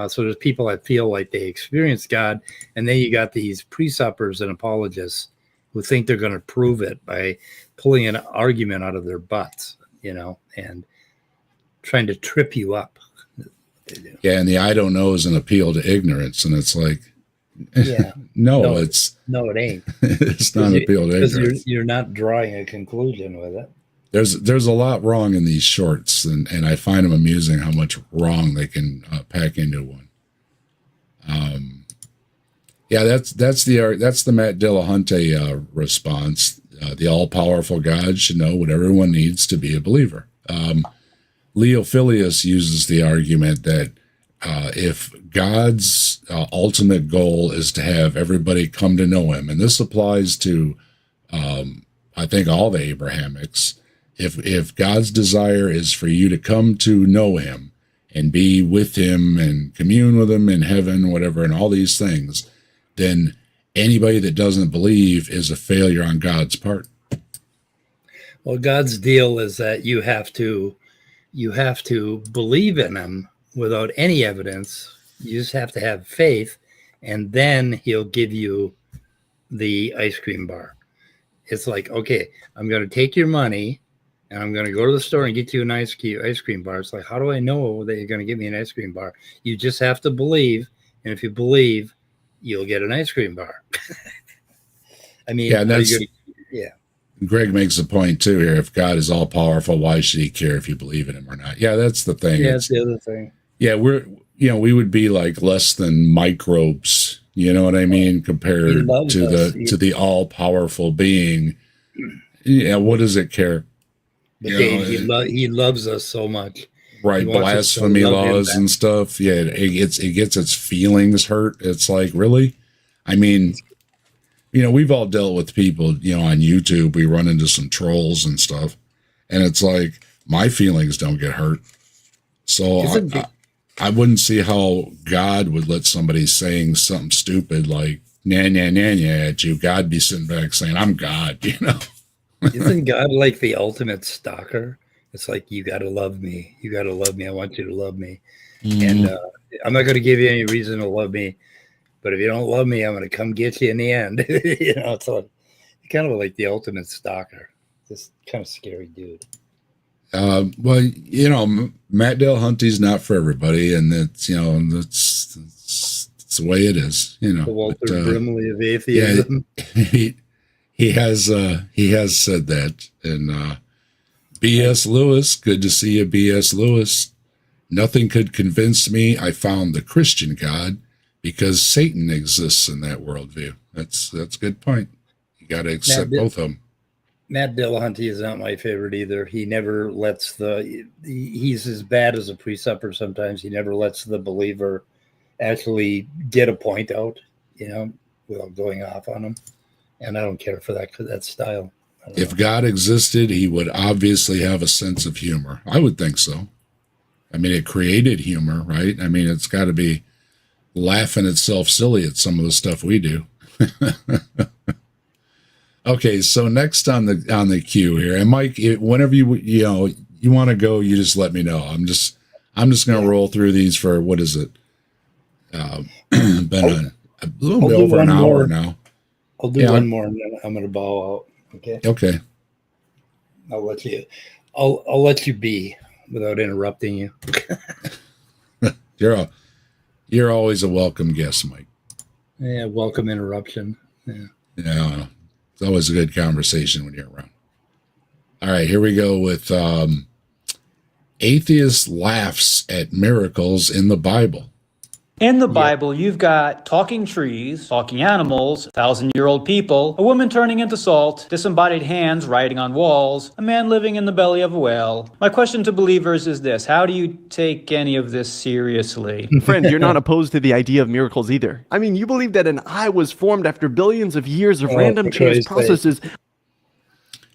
So there's people that feel like they experience God, and then you got these presuppers and apologists who think they're going to prove it by pulling an argument out of their butts, and trying to trip you up. Yeah, and the I don't know is an appeal to ignorance, and it's like, yeah, no, it ain't. It's not an appeal to ignorance. You're not drawing a conclusion with it. There's a lot wrong in these shorts, and I find them amusing how much wrong they can pack into one. Yeah, that's the Matt Dillahunty response. The all-powerful God should know what everyone needs to be a believer. Leo Filius uses the argument that if God's ultimate goal is to have everybody come to know him, and this applies to, I think, all the Abrahamics, if God's desire is for you to come to know him and be with him and commune with him in heaven, whatever, and all these things, then anybody that doesn't believe is a failure on God's part. Well, God's deal is that you have to believe in him without any evidence. You just have to have faith, and then he'll give you the ice cream bar. It's like, okay, I'm going to take your money and I'm going to go to the store and get you an ice cream bar. It's like, how do I know that you're going to give me an ice cream bar? You just have to believe. And if you believe, you'll get an ice cream bar. I mean, yeah. Greg makes a point too here. If God is all powerful, why should he care if you believe in him or not? Yeah, that's the thing. Yeah, that's the other thing. Yeah, we would be like less than microbes, you know what I mean, compared to the all powerful being. Yeah, what does it care? But Dave, he loves us so much. Right, blasphemy laws and stuff. Yeah, it gets its feelings hurt. It's like, really? I mean, we've all dealt with people, on YouTube. We run into some trolls and stuff, and it's like, my feelings don't get hurt. So I wouldn't see how God would let somebody saying something stupid like nah nah nah nah at you. God be sitting back saying, "I'm God," Isn't God like the ultimate stalker? It's like, you got to love me. You got to love me. I want you to love me. And I'm not going to give you any reason to love me. But if you don't love me, I'm going to come get you in the end. It's like, kind of like the ultimate stalker. This kind of scary dude. Well, Matt Dillahunty's not for everybody. And that's, that's the way it is, The Walter Brimley of atheism. Yeah, he has said that. And B.S. Lewis, good to see you, B.S. Lewis. Nothing could convince me I found the Christian God because Satan exists in that worldview. That's a good point. You got to accept both of them. Matt Dillahunty is not my favorite either. He never lets he's as bad as a presupper sometimes. He never lets the believer actually get a point out, without going off on him. And I don't care for that style. If God existed, he would obviously have a sense of humor. I would think so. I mean, it created humor, right? I mean, it's got to be laughing itself silly at some of the stuff we do. Okay, so next on the queue here, and Mike, whenever you want to go, you just let me know. I'm just going to roll through these for, what is it? Been a little bit over an hour now. I'll do one more, and then I'm going to bow out. Okay. Okay. I'll let you be without interrupting you. You're always a welcome guest, Mike. Yeah, welcome interruption. Yeah. Yeah, it's always a good conversation when you're around. All right, here we go with atheist laughs at miracles in the Bible. In the Bible, you've got talking trees, talking animals, 1,000-year-old people, a woman turning into salt, disembodied hands writing on walls, a man living in the belly of a whale. My question to believers is this: how do you take any of this seriously? Friend, you're not opposed to the idea of miracles either. I mean, you believe that an eye was formed after billions of years of random chance processes.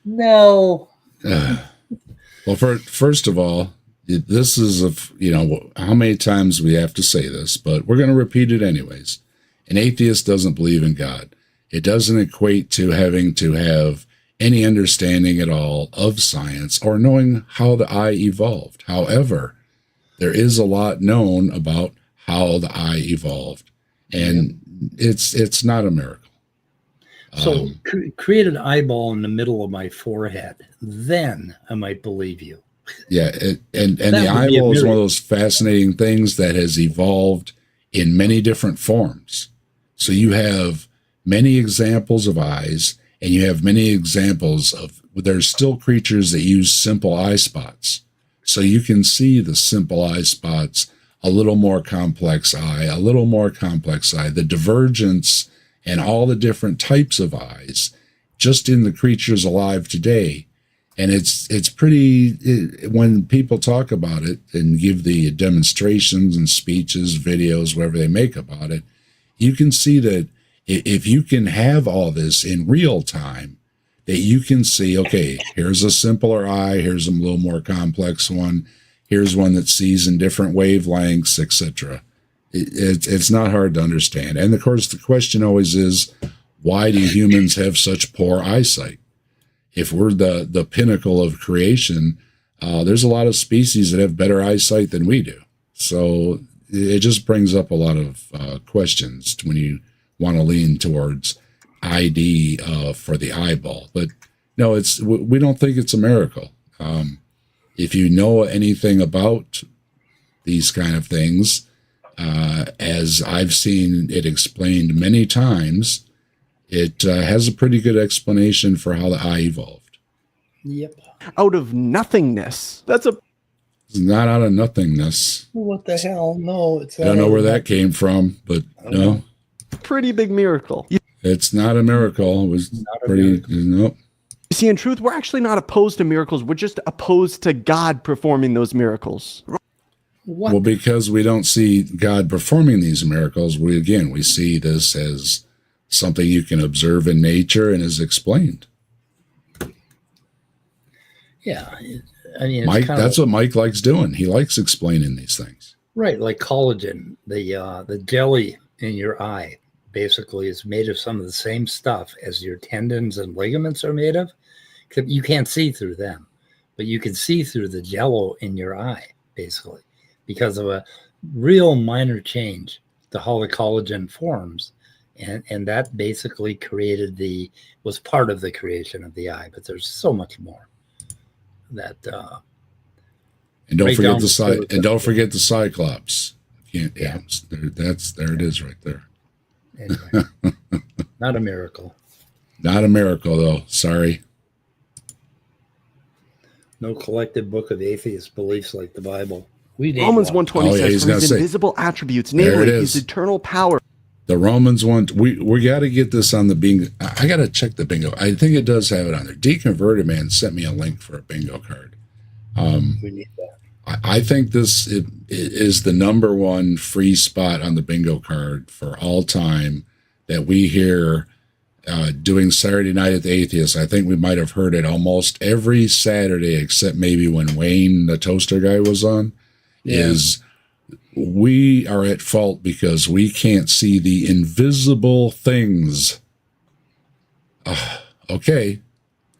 No. Well, first of all, this is how many times we have to say this, but we're going to repeat it anyways. An atheist doesn't believe in God. It doesn't equate to having to have any understanding at all of science or knowing how the eye evolved. However, there is a lot known about how the eye evolved, and it's not a miracle. So create an eyeball in the middle of my forehead. Then I might believe you. Yeah, and the eyeball is one of those fascinating things that has evolved in many different forms. So you have many examples of eyes, and you have many examples of, there's still creatures that use simple eye spots. So you can see the simple eye spots, a little more complex eye, the divergence and all the different types of eyes just in the creatures alive today. And it's pretty, when people talk about it and give the demonstrations and speeches, videos, whatever they make about it, you can see that if you can have all this in real time, that you can see, okay, here's a simpler eye, here's a little more complex one, here's one that sees in different wavelengths, etc. It's not hard to understand. And of course, the question always is, why do humans have such poor eyesight? If we're the pinnacle of creation, there's a lot of species that have better eyesight than we do. So it just brings up a lot of questions when you want to lean towards ID for the eyeball. But no, we don't think it's a miracle. If you know anything about these kind of things, as I've seen it explained many times, it has a pretty good explanation for how the eye evolved. Yep. Out of nothingness. It's not out of nothingness. What the hell? No, it's. I don't know where that came from, but no. Pretty big miracle. It's not a miracle. It was pretty. Nope. You see, in truth, we're actually not opposed to miracles. We're just opposed to God performing those miracles. What? Well, because we don't see God performing these miracles, we see this as something you can observe in nature and is explained. Yeah, I mean, Mike. That's what Mike likes doing. He likes explaining these things. Right, like collagen, the jelly in your eye basically is made of some of the same stuff as your tendons and ligaments are made of, except you can't see through them, but you can see through the jello in your eye, basically, because of a real minor change to how the collagen forms. And that basically was part of the creation of the eye, but there's so much more that. And don't forget the Cyclops. There it is right there. Anyway, not a miracle. Not a miracle, though. Sorry. No collective book of atheist beliefs like the Bible. Romans 1:20 says, for his invisible attributes, namely his eternal power. The Romans one, we got to get this on the bingo. I got to check the bingo. I think it does have it on there. Deconverted Man sent me a link for a bingo card. We need that. I think this is the number one free spot on the bingo card for all time that we hear doing Saturday Night at the Atheist. I think we might have heard it almost every Saturday except maybe when Wayne, the toaster guy, was on. Is we are at fault because we can't see the invisible things. Okay,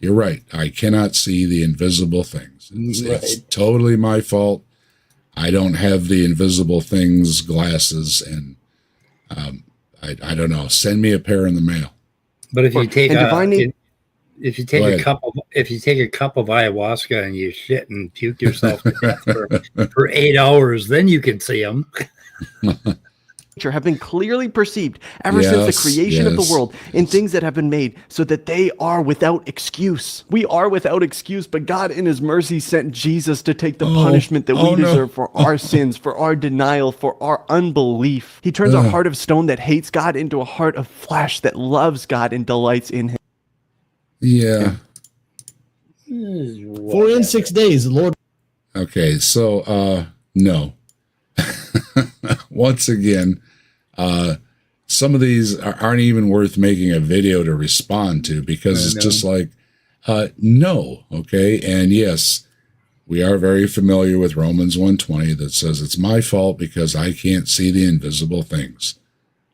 you're right. I cannot see the invisible things. It's totally my fault. I don't have the invisible things glasses, and I don't know. Send me a pair in the mail. But if you take If you take a cup of ayahuasca and you shit and puke yourself to death for 8 hours, then you can see them. Have been clearly perceived ever since the creation of the world in things that have been made, so that they are without excuse. We are without excuse, but God in his mercy sent Jesus to take the punishment that we deserve for our sins, for our denial, for our unbelief. He turns a heart of stone that hates God into a heart of flesh that loves God and delights in him. Yeah. 4 in 6 days, the Lord. Okay, so no. Once again, some of these aren't even worth making a video to respond to, because it's just like, no, okay? And yes, we are very familiar with Romans 1:20 that says it's my fault because I can't see the invisible things.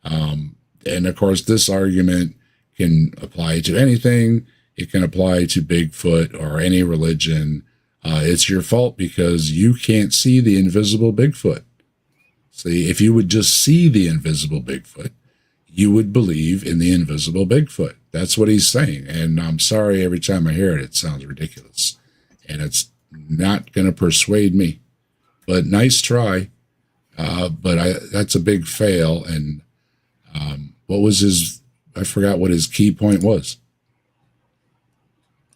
And of course, this argument can apply to anything. It can apply to Bigfoot or any religion. It's your fault because you can't see the invisible Bigfoot. See, if you would just see the invisible Bigfoot, you would believe in the invisible Bigfoot. That's what he's saying. And I'm sorry, every time I hear it, it sounds ridiculous. And it's not going to persuade me. But nice try. But that's a big fail. And what was his, I forgot what his key point was.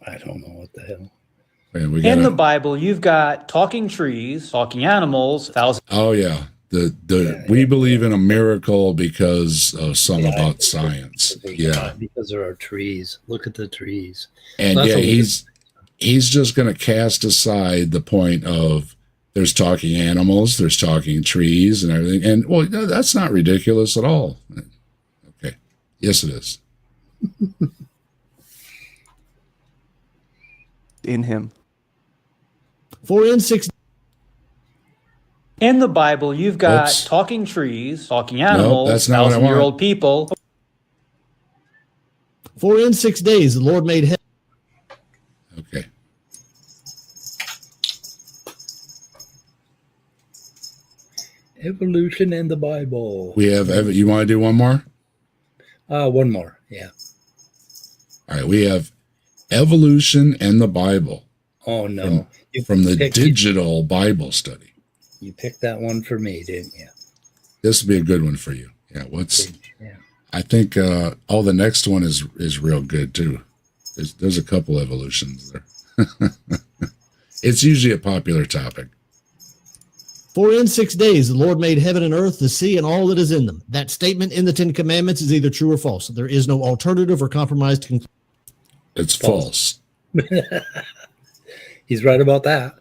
I don't know what the hell. Man, in the Bible, you've got talking trees, talking animals, thousands. Oh, yeah. We believe in a miracle because of about science. Yeah. Because there are trees. Look at the trees. And he's just going to cast aside the point of there's talking animals, there's talking trees and everything. And well, that's not ridiculous at all. Okay. Yes, it is. In him. 4 in 6. In the Bible, you've got talking trees, talking animals, that's not what I want. 1,000-year-old people. 4 in 6 days, the Lord made heaven. Okay. Evolution in the Bible. We have, you want to do one more? One more, yeah. All right, we have evolution and the Bible. Oh, no. From the digital Bible study. You picked that one for me, didn't you? This will be a good one for you. Yeah, I think the next one is real good too. There's a couple evolutions there. It's usually a popular topic. 4 in 6 days, the Lord made heaven and earth, the sea, and all that is in them. That statement in the Ten Commandments is either true or false. There is no alternative or compromised conclusion. It's false. He's right about that.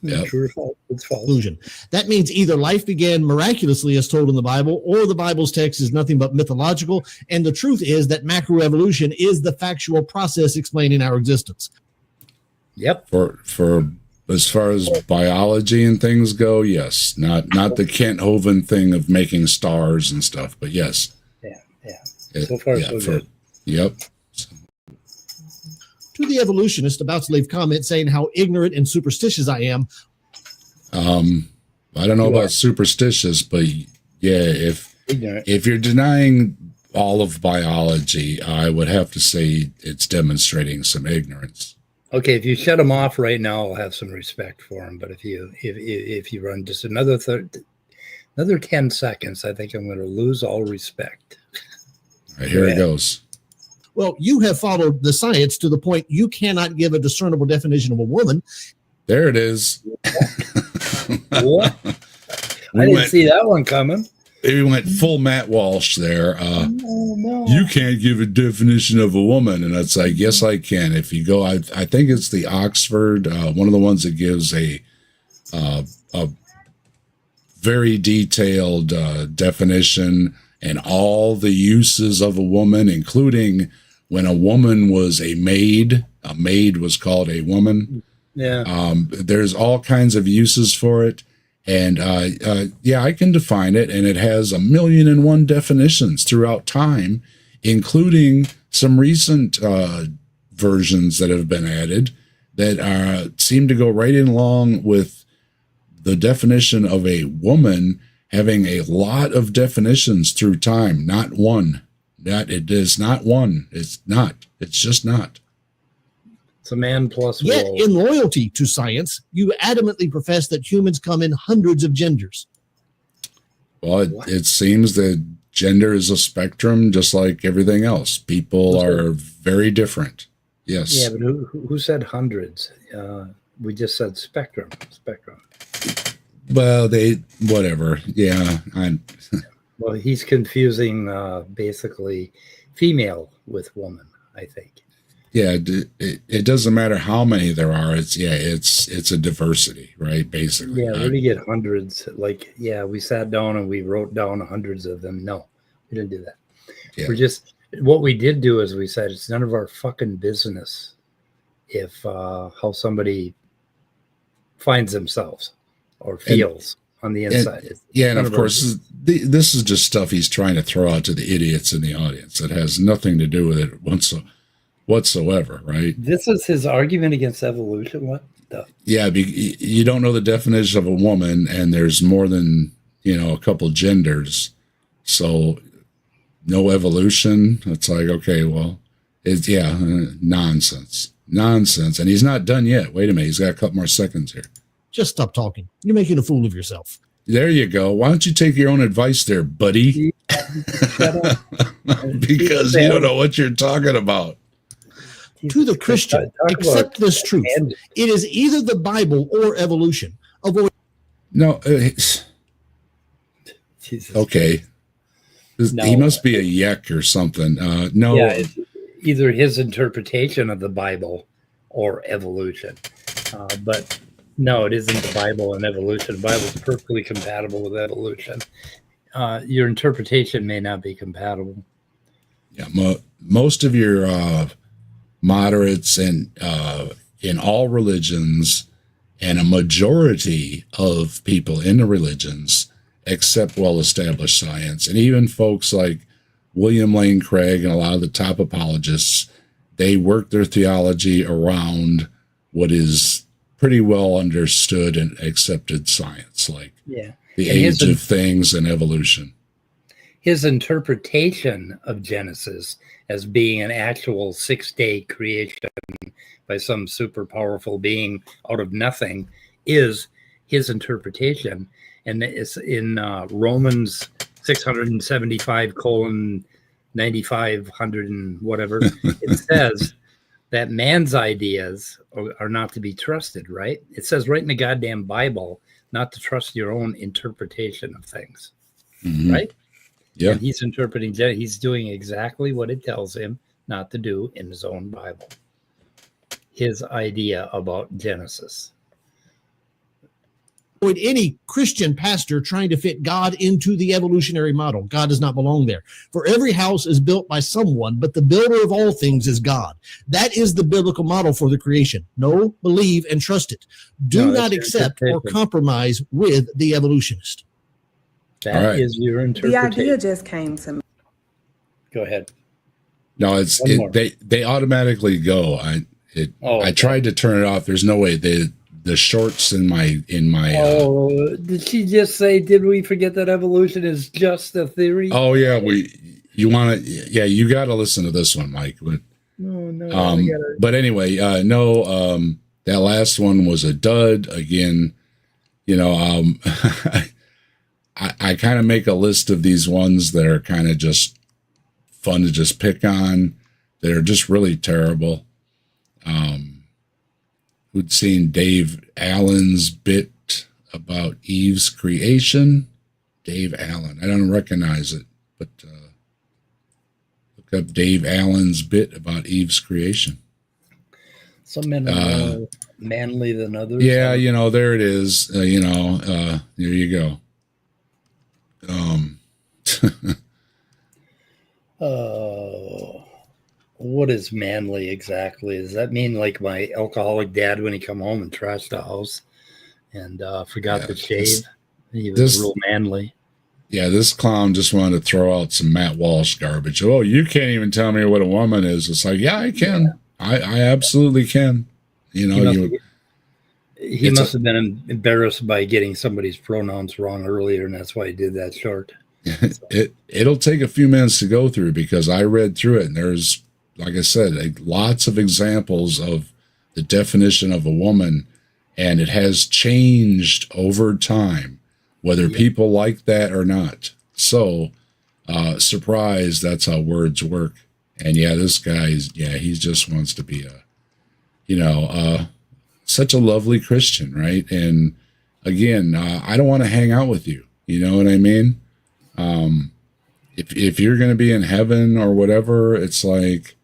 Yep. True or false? It's false. Conclusion. That means either life began miraculously as told in the Bible, or the Bible's text is nothing but mythological, and the truth is that macroevolution is the factual process explaining our existence. Yep. For as far as biology and things go, yes. Not the Kent Hovind thing of making stars and stuff, but yes. Yeah. So far, so good. Yep. To the evolutionist about to leave comment saying how ignorant and superstitious I am. I don't know about superstitious, but yeah, if you're denying all of biology, I would have to say it's demonstrating some ignorance. Okay, if you shut him off right now, I'll have some respect for him. But if you run just another 10 seconds, I think I'm going to lose all respect. All right, here it goes. Well, you have followed the science to the point you cannot give a discernible definition of a woman. There it is. What? I didn't see that one coming. We went full Matt Walsh there. No. You can't give a definition of a woman. And it's like, yes, I can. If you go, I think it's the Oxford, one of the ones that gives a very detailed definition and all the uses of a woman, including when a woman was a maid was called a woman. Yeah. There's all kinds of uses for it. And I can define it. And it has 1,000,001 definitions throughout time, including some recent versions that have been added that seem to go right in along with the definition of a woman having a lot of definitions through time, not one. That it is not one. It's not. It's just not. It's a man plus Yet, wolf. in loyalty to science, you adamantly profess that humans come in hundreds of genders. Well, it seems that gender is a spectrum, just like everything else. People are very different. Yes. Yeah, but who said hundreds? We just said spectrum. Well, whatever. Yeah. Well, he's confusing basically female with woman, I think. Yeah, it doesn't matter how many there are. It's a diversity, right? Basically. Yeah, where do you get hundreds? Like, yeah, we sat down and we wrote down hundreds of them. No, we didn't do that. Yeah. What we did do is we said it's none of our fucking business if how somebody finds themselves or feels on the inside. And of course, this is just stuff he's trying to throw out to the idiots in the audience. It has nothing to do with it whatsoever, right? This is his argument against evolution. What the? Yeah, you don't know the definition of a woman, and there's more than a couple genders, so no evolution. It's like, okay, well, it's nonsense, and he's not done yet. Wait a minute, he's got a couple more seconds here. Just stop talking. You're making a fool of yourself. There you go. Why don't you take your own advice there, buddy? Because you don't know what you're talking about. To the Christian, accept this truth. It is either the Bible or evolution. No. Okay. No. He must be a yuck or something. No. Yeah, it's either his interpretation of the Bible or evolution. But no, it isn't the Bible and evolution. The Bible is perfectly compatible with evolution. Your interpretation may not be compatible. Yeah, most of your moderates and in all religions, and a majority of people in the religions accept well-established science, and even folks like William Lane Craig and a lot of the top apologists, they work their theology around what is pretty well understood and accepted science, like the age of things and evolution. His interpretation of Genesis as being an actual 6-day creation by some super powerful being out of nothing is his interpretation. And it's in Romans 675:9500 and whatever. It says that man's ideas are not to be trusted, right? It says right in the goddamn Bible not to trust your own interpretation of things, right? Yeah. And he's interpreting, he's doing exactly what it tells him not to do in his own Bible. His idea about Genesis. Any Christian pastor trying to fit God into the evolutionary model. God does not belong there. For every house is built by someone, but the builder of all things is God. That is the biblical model for the creation. Know, believe, and trust it. Do not accept or compromise with the evolutionist. That is your interpretation. The idea just came to me. Go ahead. No, they automatically go. I tried to turn it off. There's no way. The shorts in my did she just say, did we forget that evolution is just a theory? Oh yeah, you got to listen to this one, Mike. But but anyway, that last one was a dud again. I kind of make a list of these ones that are kind of just fun to just pick on. They're just really terrible. Who'd seen Dave Allen's bit about Eve's creation? Dave Allen. I don't recognize it, but look up Dave Allen's bit about Eve's creation. Some men are more manly than others. Yeah, there it is. There you go. What is manly exactly? Does that mean like my alcoholic dad when he come home and trashed the house and forgot to shave? He was real manly. Yeah, this clown just wanted to throw out some Matt Walsh garbage. Oh, you can't even tell me what a woman is. It's like, yeah, I can. Yeah. I absolutely can. He must have been embarrassed by getting somebody's pronouns wrong earlier, and that's why he did that short. It'll take a few minutes to go through because I read through it, and there's, like I said, lots of examples of the definition of a woman, and it has changed over time, whether people like that or not. So, surprise, that's how words work. And yeah, this guy's, he just wants to be such a lovely Christian, right? And again, I don't want to hang out with you. You know what I mean? If you're going to be in heaven or whatever, it's like,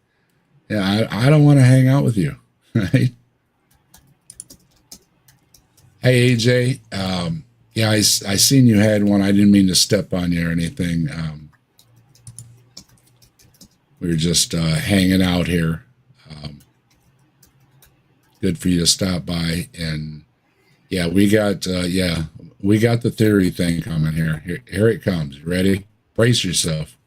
I don't want to hang out with you, right? Hey, AJ. I seen you had one. I didn't mean to step on you or anything. We were just hanging out here. Good for you to stop by. And we got the theory thing coming here. Here it comes. You ready? Brace yourself.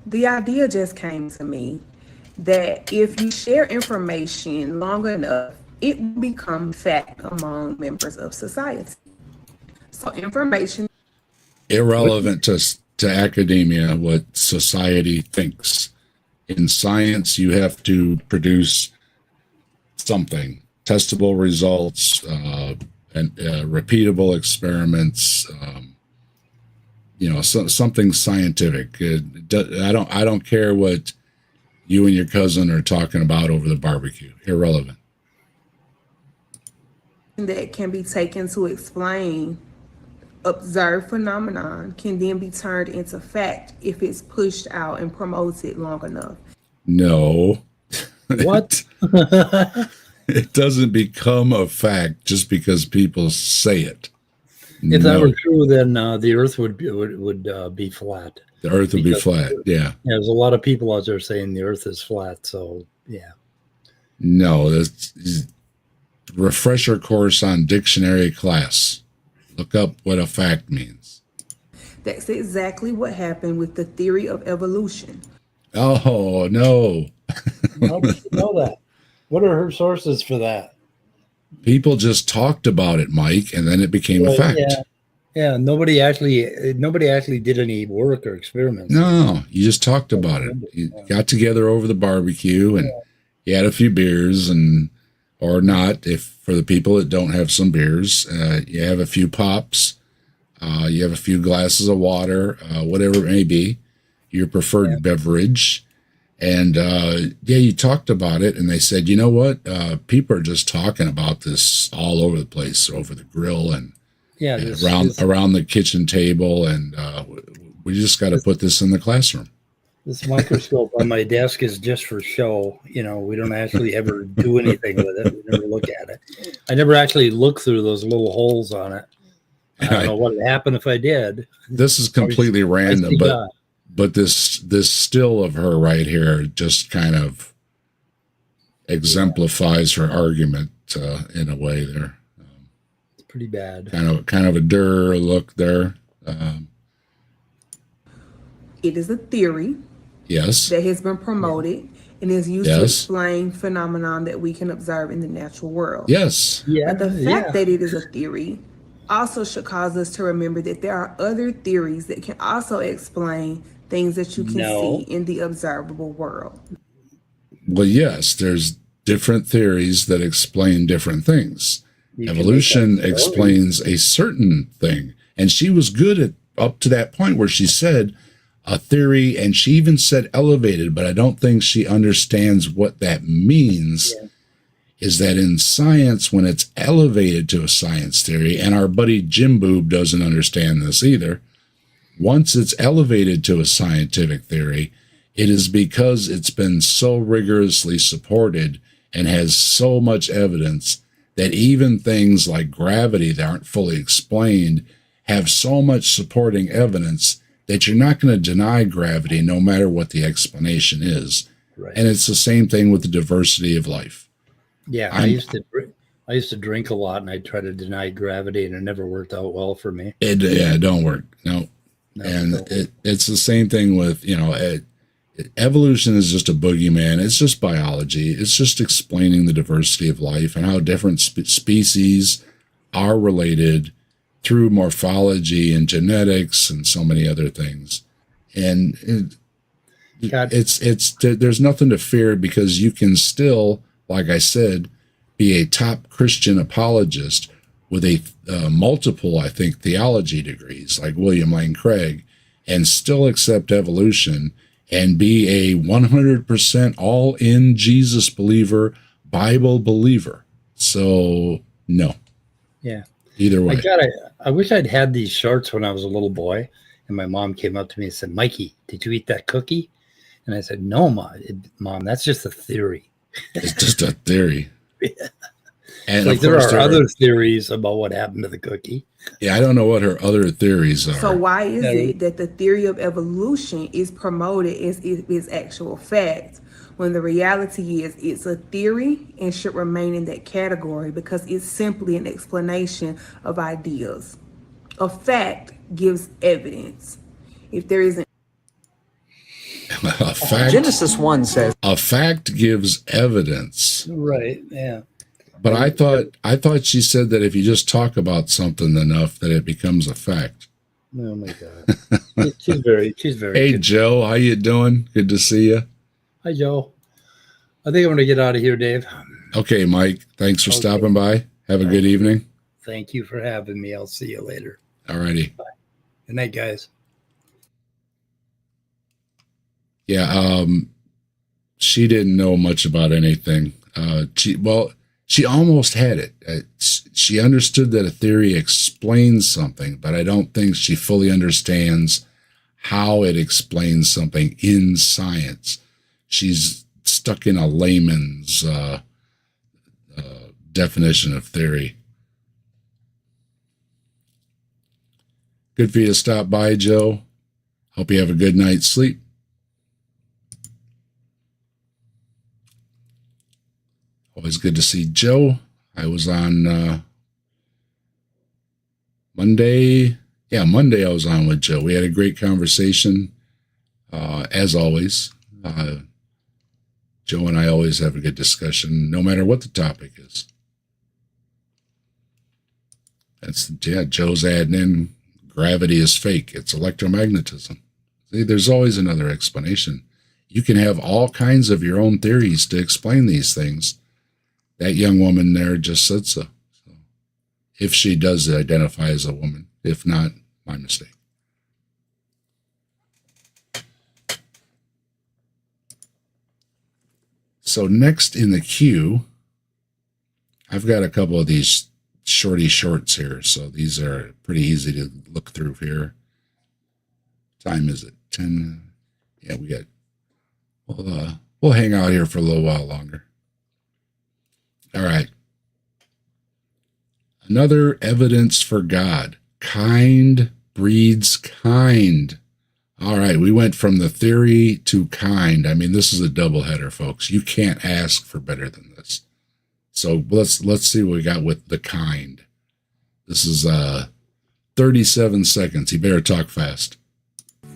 The idea just came to me that if you share information long enough, it will become fact among members of society. So information irrelevant to academia, what society thinks. In science, you have to produce something, testable results, and repeatable experiments. Something scientific. I don't care what you and your cousin are talking about over the barbecue. Irrelevant. that can be taken to explain observed phenomenon can then be turned into fact if it's pushed out and promoted long enough. No. What? It doesn't become a fact just because people say it. If that were true, then the Earth would be flat. The Earth would be flat. Yeah. There's a lot of people out there saying the Earth is flat. So yeah. No, that's refresher course on dictionary class. Look up what a fact means. That's exactly what happened with the theory of evolution. Oh no. How did you know that? What are her sources for that? People just talked about it, Mike, and then it became a fact. Yeah. Nobody actually did any work or experiments. No, you just talked about it. You got together over the barbecue and you had a few beers, and or not, if for the people that don't have some beers, you have a few pops, you have a few glasses of water, whatever it may be, your preferred beverage. And you talked about it, and they said, you know what? People are just talking about this all over the place, over the grill and around the kitchen table, and we just got to put this in the classroom. This microscope on my desk is just for show. We don't actually ever do anything with it. We never look at it. I never actually look through those little holes on it. I don't know what would happen if I did. This is completely random, but this still of her right here just kind of exemplifies her argument in a way there. It's pretty bad. Kind of a look there. It is a theory. Yes. That has been promoted and is used to explain phenomenon that we can observe in the natural world. Yes. But the fact that it is a theory also should cause us to remember that there are other theories that can also explain things that you can see in the observable world. Well, yes, there's different theories that explain different things. Evolution explains a certain thing. And she was good up to that point where she said a theory, and she even said elevated, but I don't think she understands what that means. Is that in science, when it's elevated to a science theory, and our buddy Jim Boob doesn't understand this either, once it's elevated to a scientific theory, it is because it's been so rigorously supported and has so much evidence that even things like gravity that aren't fully explained have so much supporting evidence that you're not going to deny gravity no matter what the explanation is. Right. And it's the same thing with the diversity of life. Yeah, I used to drink a lot, and I try to deny gravity, and it never worked out well for me. It don't work. No. And it's the same thing with, evolution is just a boogeyman. It's just biology. It's just explaining the diversity of life and how different species are related through morphology and genetics and so many other things. And there's nothing to fear because you can still, like I said, be a top Christian apologist with a multiple, I think, theology degrees like William Lane Craig, and still accept evolution and be a 100% all in Jesus believer, Bible believer. So no. Yeah. Either way. I wish I'd had these shorts when I was a little boy, and my mom came up to me and said, "Mikey, did you eat that cookie?" And I said, "No, Mom, that's just a theory." It's just a theory. And like there are other theories about what happened to the cookie. Yeah, I don't know what her other theories are. So why is it that the theory of evolution is promoted as if it's actual fact, when the reality is it's a theory and should remain in that category because it's simply an explanation of ideas? A fact gives evidence. If there isn't a fact, Genesis 1 says a fact gives evidence. Right. Yeah. But I thought she said that if you just talk about something enough, that it becomes a fact. Oh my God. She's very Hey good. Joe, how you doing? Good to see you. Hi Joe. I think I'm going to get out of here, Dave. Okay, Mike. Thanks for stopping by. Have a good evening. Thank you for having me. I'll see you later. All righty. Bye. Good night, guys. Yeah, she didn't know much about anything. She almost had it. She understood that a theory explains something, but I don't think she fully understands how it explains something in science. She's stuck in a layman's definition of theory. Good for you to stop by, Joe. Hope you have a good night's sleep. Always good to see Joe. I was on Monday. Yeah, Monday I was on with Joe. We had a great conversation, as always. Joe and I always have a good discussion, no matter what the topic is. Joe's adding in, gravity is fake. It's electromagnetism. See, there's always another explanation. You can have all kinds of your own theories to explain these things. That young woman there just said so. If she does identify as a woman. If not, my mistake. So next in the queue, I've got a couple of these shorty shorts here. So these are pretty easy to look through here. Time is it? 10. Yeah, we'll hang out here for a little while longer. All right. Another evidence for God. Kind breeds kind. All right, we went from the theory to kind. I mean, this is a doubleheader, folks. You can't ask for better than this. So let's see what we got with the kind. This is 37 seconds. You better talk fast.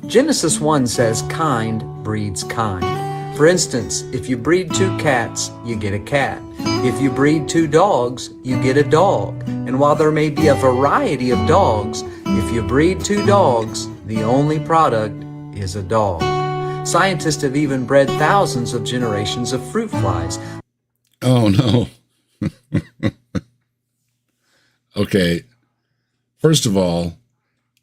Genesis 1 says kind breeds kind. For instance, if you breed 2 cats, you get a cat. If you breed 2 dogs, you get a dog. And while there may be a variety of dogs, if you breed 2 dogs, the only product is a dog. Scientists have even bred thousands of generations of fruit flies. Oh, no. Okay. First of all,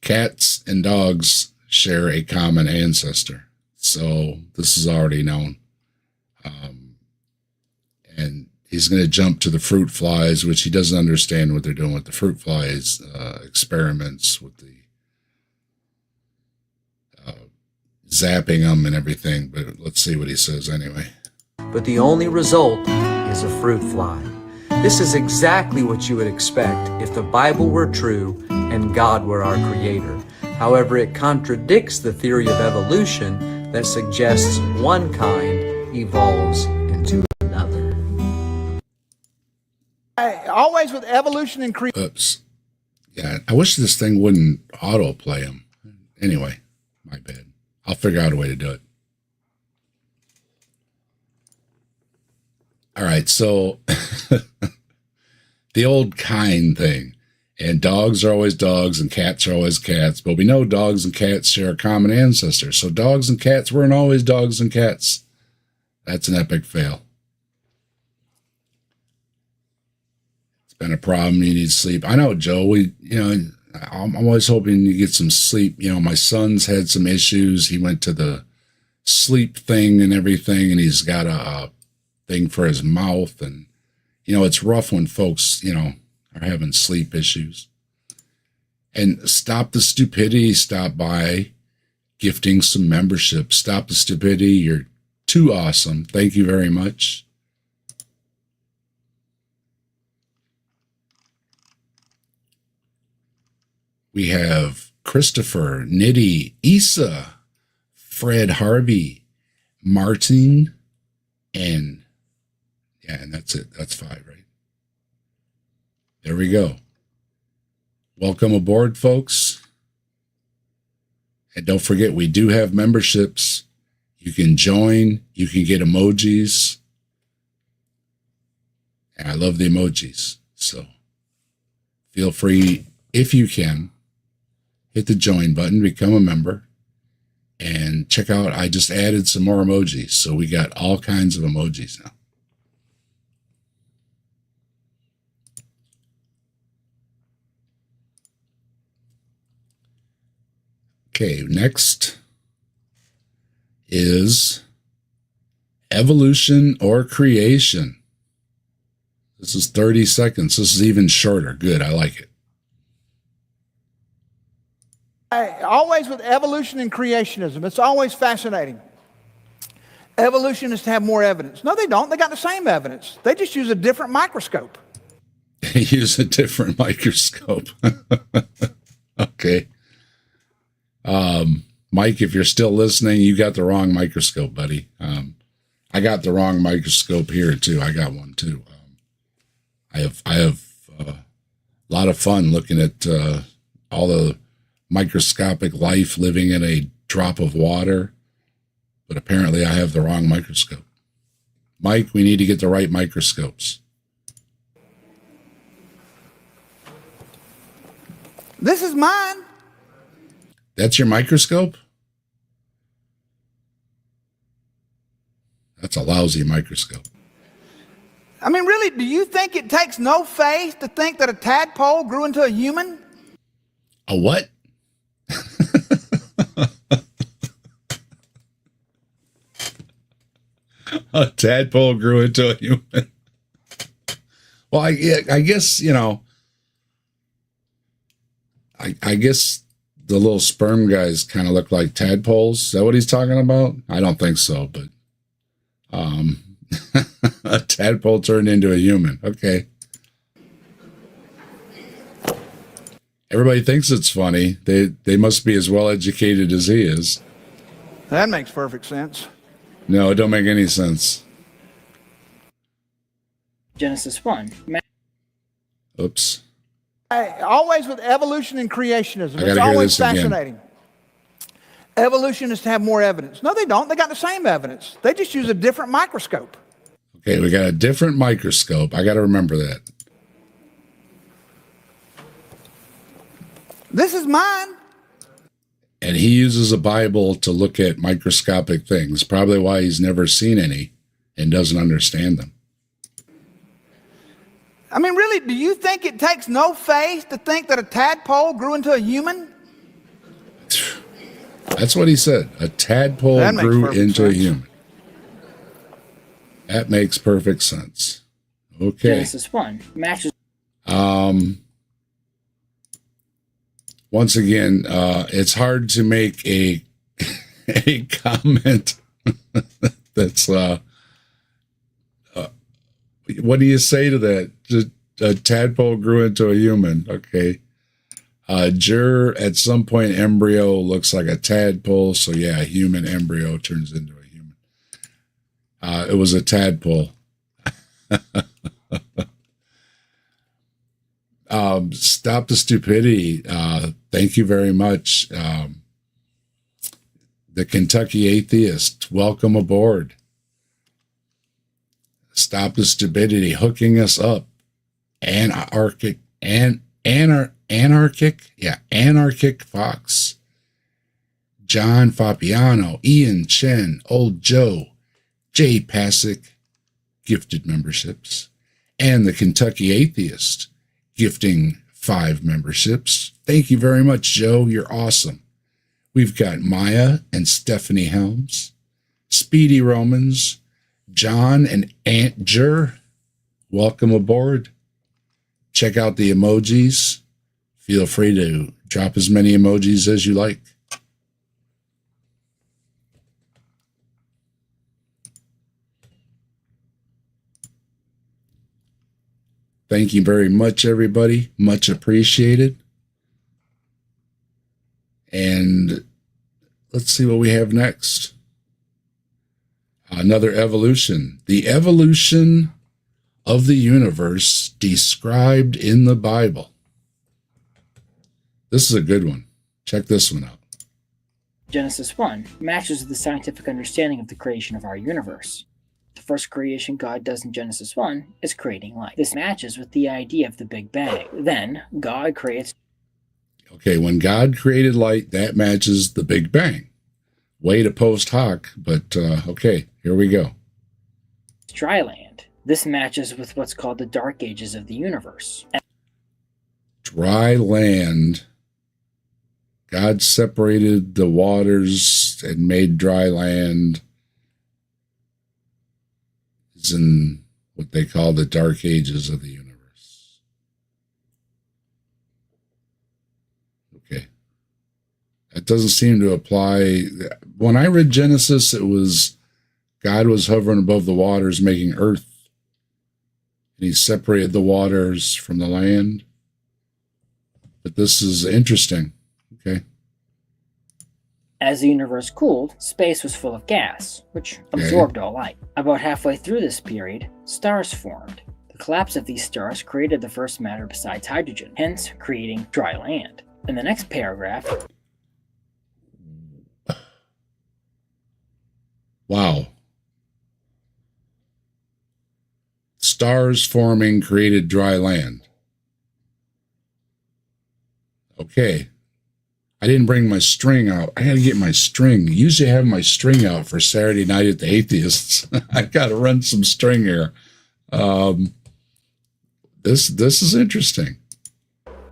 cats and dogs share a common ancestor. So this is already known. And he's going to jump to the fruit flies, which he doesn't understand what they're doing with the fruit flies, experiments with the zapping them and everything. But let's see what he says anyway. But the only result is a fruit fly. This is exactly what you would expect if the Bible were true and God were our creator. However, it contradicts the theory of evolution that suggests one kind evolves into another. Always with evolution and creation. Oops. Yeah, I wish this thing wouldn't autoplay them. Anyway, my bad. I'll figure out a way to do it. All right, so the old kind thing. And dogs are always dogs and cats are always cats. But we know dogs and cats share a common ancestor. So dogs and cats weren't always dogs and cats. That's an epic fail. It's been a problem. You need sleep. I know, Joe. I'm always hoping you get some sleep. My son's had some issues. He went to the sleep thing and everything, and he's got a thing for his mouth. And, it's rough when folks, are having sleep issues. And stop the stupidity. Stop by gifting some membership. Stop the stupidity. You're too awesome. Thank you very much. We have Christopher, Nitty, Issa, Fred Harvey, Martin, and that's it. That's 5, right? There we go. Welcome aboard, folks. And don't forget, we do have memberships. You can join. You can get emojis. And I love the emojis. So feel free, if you can, hit the join button, become a member, and check out, I just added some more emojis. So we got all kinds of emojis now. Okay, next is evolution or creation. This is 30 seconds. This is even shorter. Good, I like it. Always with evolution and creationism, it's always fascinating. Evolutionists have more evidence. No, they don't. They got the same evidence. They just use a different microscope. They use a different microscope. Okay. Mike, if you're still listening, you got the wrong microscope, buddy. I got the wrong microscope here too. I got one too. I have a lot of fun looking at all the microscopic life living in a drop of water, but apparently I have the wrong microscope. Mike, we need to get the right microscopes. This is mine. That's your microscope? That's a lousy microscope. I mean, really, do you think it takes no faith to think that a tadpole grew into a human? A what? A tadpole grew into a human. Well, I guess, I guess the little sperm guys kind of look like tadpoles. Is that what he's talking about? I don't think so, but a tadpole turned into a human. Okay. Everybody thinks it's funny. They must be as well educated as he is. That makes perfect sense. No, it don't make any sense. Genesis 1. Oops. Always with evolution and creationism, it's always fascinating. Evolutionists have more evidence. No, they don't. They got the same evidence. They just use a different microscope. Okay, we got a different microscope. I got to remember that. This is mine. And he uses a Bible to look at microscopic things, probably why he's never seen any and doesn't understand them. I mean, really, do you think it takes no faith to think that a tadpole grew into a human? That's what he said. A tadpole grew into a human. That makes perfect sense. Okay. Genesis 1 matches. Once again, it's hard to make a comment that's what do you say to that? A tadpole grew into a human. Okay. At some point, embryo looks like a tadpole. So yeah, a human embryo turns into a human. It was a tadpole. Stop the stupidity. Thank you very much. The Kentucky Atheist, welcome aboard. Stop the stupidity, hooking us up. Antarctic Anarchic Fox, John Fabiano, Ian Chen, Old Joe, Jay Pasick, gifted memberships, and the Kentucky Atheist, gifting 5 memberships. Thank you very much, Joe. You're awesome. We've got Maya and Stephanie Helms, Speedy Romans, John and Aunt Jer. Welcome aboard. Check out the emojis. Feel free to drop as many emojis as you like. Thank you very much, everybody. Much appreciated. And let's see what we have next. Another evolution. The evolution of the universe described in the Bible. This is a good one. Check this one out. Genesis 1 matches with the scientific understanding of the creation of our universe. The first creation God does in Genesis 1 is creating light. This matches with the idea of the Big Bang. Then God creates... Okay, when God created light, that matches the Big Bang. Way to post hoc, but okay, here we go. dry land. This matches with what's called the Dark Ages of the universe. Dry land. God separated the waters and made dry land. Is in what they call the Dark Ages of the universe. Okay. That doesn't seem to apply. When I read Genesis, it was God was hovering above the waters, making earth. And he separated the waters from the land. But this is interesting. Okay. As the universe cooled, space was full of gas, which absorbed all light. About halfway through this period, stars formed. The collapse of these stars created the first matter besides hydrogen, hence creating dry land. In the next paragraph... Wow. Stars forming created dry land. Okay. I didn't bring my string out. I had to get my string. Usually I have my string out for Saturday night at the Atheists. I got to run some string here. This is interesting.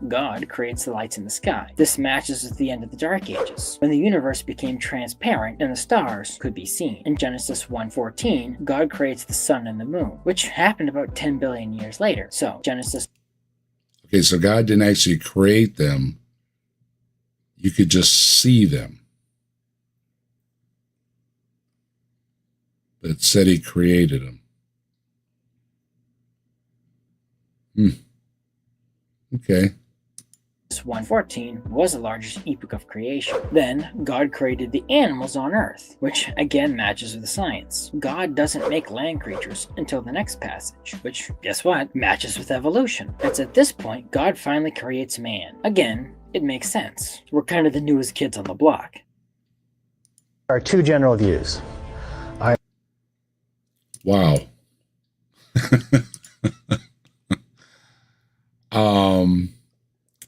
God creates the lights in the sky. This matches with the end of the Dark Ages, when the universe became transparent and the stars could be seen. In Genesis 1:14, God creates the sun and the moon, which happened about 10 billion years later. So Genesis... Okay, so God didn't actually create them. You could just see them. But it said he created them. Okay. 1:14 was the largest epoch of creation. Then, God created the animals on Earth, which again matches with the science. God doesn't make land creatures until the next passage, which, guess what, matches with evolution. It's at this point God finally creates man. Again, it makes sense. We're kind of the newest kids on the block. There are two general views. Wow.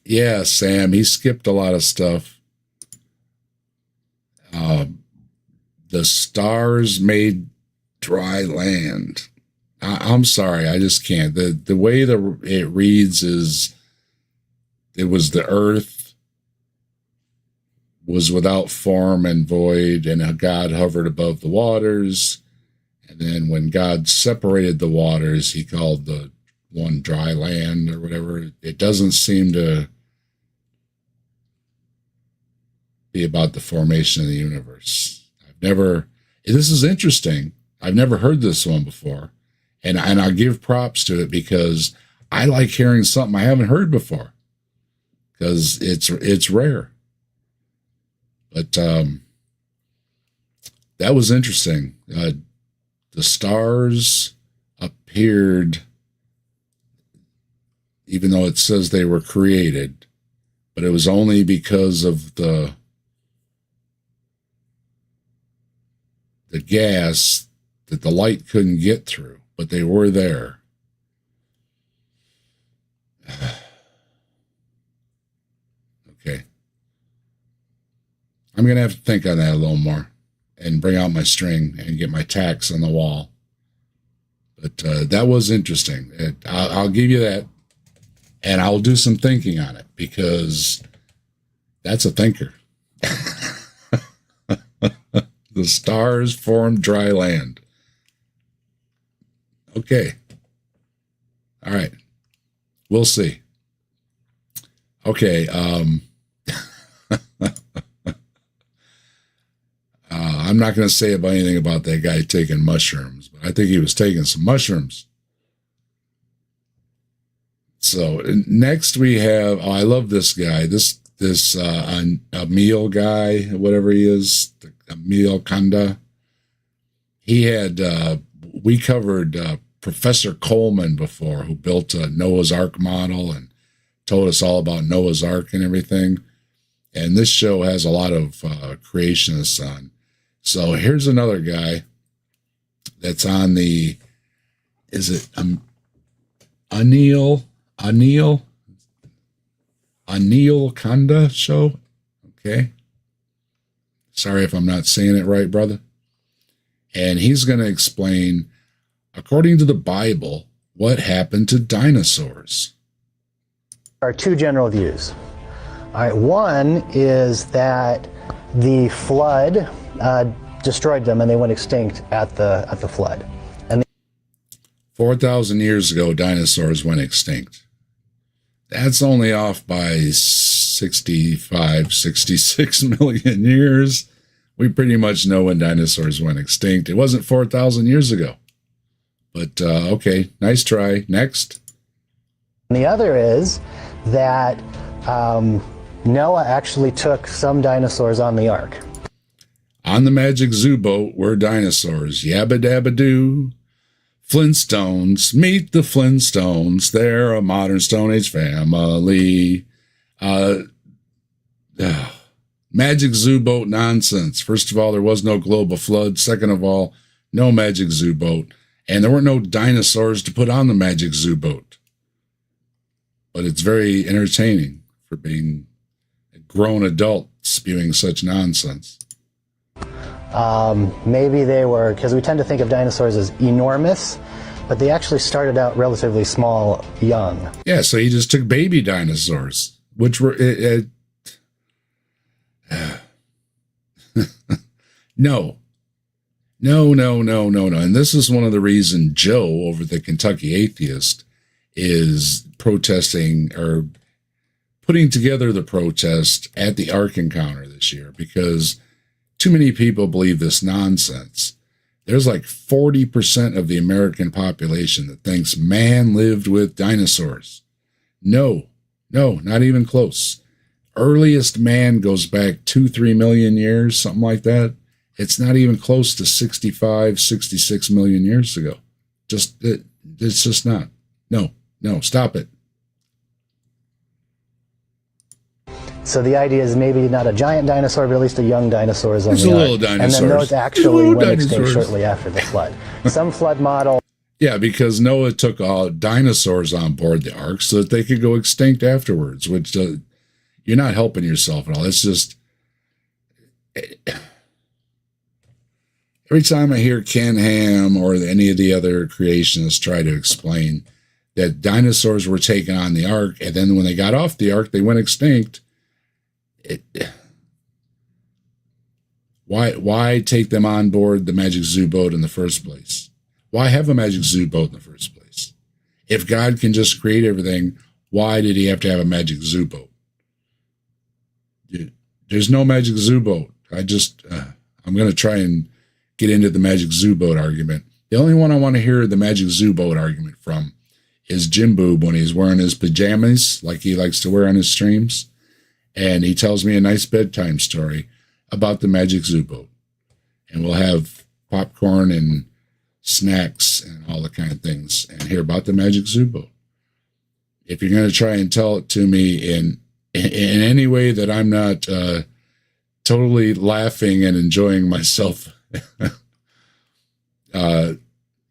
Yeah, Sam, he skipped a lot of stuff. The stars made dry land. I'm sorry, I just can't. The way it reads is, it was the earth was without form and void, and God hovered above the waters. And then when God separated the waters, he called the one dry land or whatever. It doesn't seem to be about the formation of the universe. This is interesting. I've never heard this one before. And I'll give props to it because I like hearing something I haven't heard before. Because it's rare. But that was interesting. The stars appeared, even though it says they were created, but it was only because of the gas that the light couldn't get through, but they were there. Okay. I'm going to have to think on that a little more and bring out my string and get my tacks on the wall. But that was interesting. I'll give you that. And I'll do some thinking on it because that's a thinker. The stars form dry land. Okay. All right. We'll see. Okay. I'm not going to say about anything about that guy taking mushrooms, but I think he was taking some mushrooms. So next we have, I love this guy, this Emil guy, whatever he is, Emil Kanda. He had, we covered Professor Coleman before, who built a Noah's Ark model and told us all about Noah's Ark and everything. And this show has a lot of creationists on. So here's another guy that's on the, is it Anil Kanda show? Okay. Sorry if I'm not saying it right, brother. And he's going to explain, according to the Bible, what happened to dinosaurs. There are two general views. All right, one is that the flood destroyed them and they went extinct at the flood. And 4,000 years ago, dinosaurs went extinct. That's only off by 65, 66 million years. We pretty much know when dinosaurs went extinct. It wasn't 4,000 years ago. But, okay, nice try. Next. the other is that Noah actually took some dinosaurs on the ark. On the Magic Zoo boat were dinosaurs. Yabba dabba doo. Flintstones. Meet the Flintstones. They're a modern Stone Age family. Magic Zoo boat nonsense. First of all, there was no global flood. Second of all, no Magic Zoo boat. And there weren't no dinosaurs to put on the Magic Zoo boat. But it's very entertaining for being a grown adult spewing such nonsense. Maybe they were, because we tend to think of dinosaurs as enormous, but they actually started out relatively small, young. Yeah, so he just took baby dinosaurs, which were... No. And this is one of the reasons Joe over the Kentucky Atheist is protesting or putting together the protest at the Ark Encounter this year, because too many people believe this nonsense. There's like 40% of the American population that thinks man lived with dinosaurs. No, not even close. Earliest man goes back 2-3 million years, something like that. It's not even close to 65, 66 million years ago. It's just not. No, stop it. So the idea is maybe not a giant dinosaur, but at least a young dinosaur is on It's the a ark. little dinosaur. And then those actually went extinct shortly after the flood. Some flood model. Yeah, because Noah took dinosaurs on board the ark so that they could go extinct afterwards, which you're not helping yourself at all. It's just... Every time I hear Ken Ham or any of the other creationists try to explain that dinosaurs were taken on the ark, and then when they got off the ark, they went extinct, why take them on board the Magic Zoo boat in the first place? Why have a Magic Zoo boat in the first place? If God can just create everything, why did he have to have a Magic Zoo boat? There's no Magic Zoo boat. I'm going to try and get into the Magic Zoo boat argument. The only one I want to hear the Magic Zoo boat argument from is Jim Boob when he's wearing his pajamas like he likes to wear on his streams. And he tells me a nice bedtime story about the Magic Zoo boat. And we'll have popcorn and snacks and all the kind of things and hear about the Magic Zoo boat. If you're going to try and tell it to me in any way that I'm not totally laughing and enjoying myself, I'm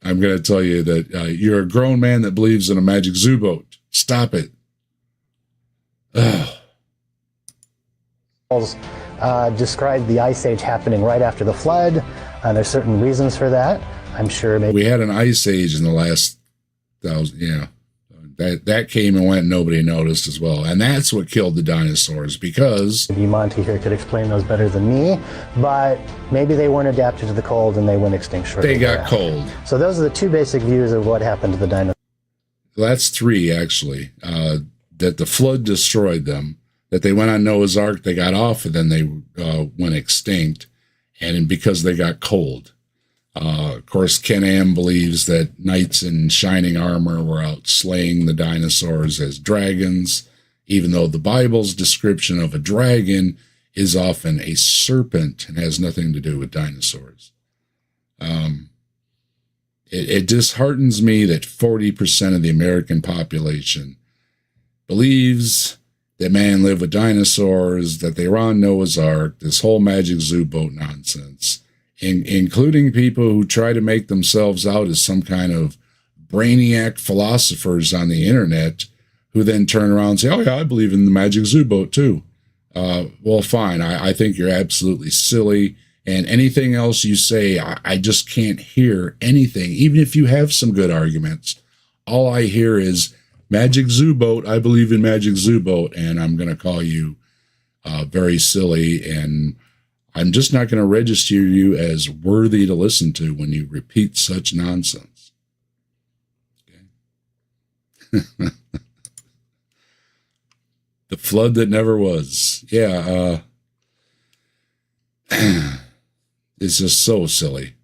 going to tell you that you're a grown man that believes in a Magic Zoo boat. Stop it. Described the Ice Age happening right after the flood. There's certain reasons for that. I'm sure maybe we had an ice age in the last 1,000. Yeah, that came and went. Nobody noticed as well, and that's what killed the dinosaurs. Because maybe Monty here could explain those better than me, but maybe they weren't adapted to the cold and they went extinct shortly. They got cold. So those are the two basic views of what happened to the dinosaurs. That's three actually. That the flood destroyed them. That they went on Noah's Ark, they got off, and then they went extinct, and because they got cold. Of course, Ken Am believes that knights in shining armor were out slaying the dinosaurs as dragons, even though the Bible's description of a dragon is often a serpent and has nothing to do with dinosaurs. It disheartens me that 40% of the American population believes that man lived with dinosaurs, that they were on Noah's Ark, this whole magic zoo boat nonsense, including people who try to make themselves out as some kind of brainiac philosophers on the internet, who then turn around and say, oh yeah, I believe in the magic zoo boat too. Well, fine. I think you're absolutely silly. And anything else you say, I just can't hear anything. Even if you have some good arguments, all I hear is, Magic Zoo Boat, I believe in Magic Zoo Boat, and I'm going to call you very silly, and I'm just not going to register you as worthy to listen to when you repeat such nonsense. Okay. The flood that never was. Yeah, it's just so silly.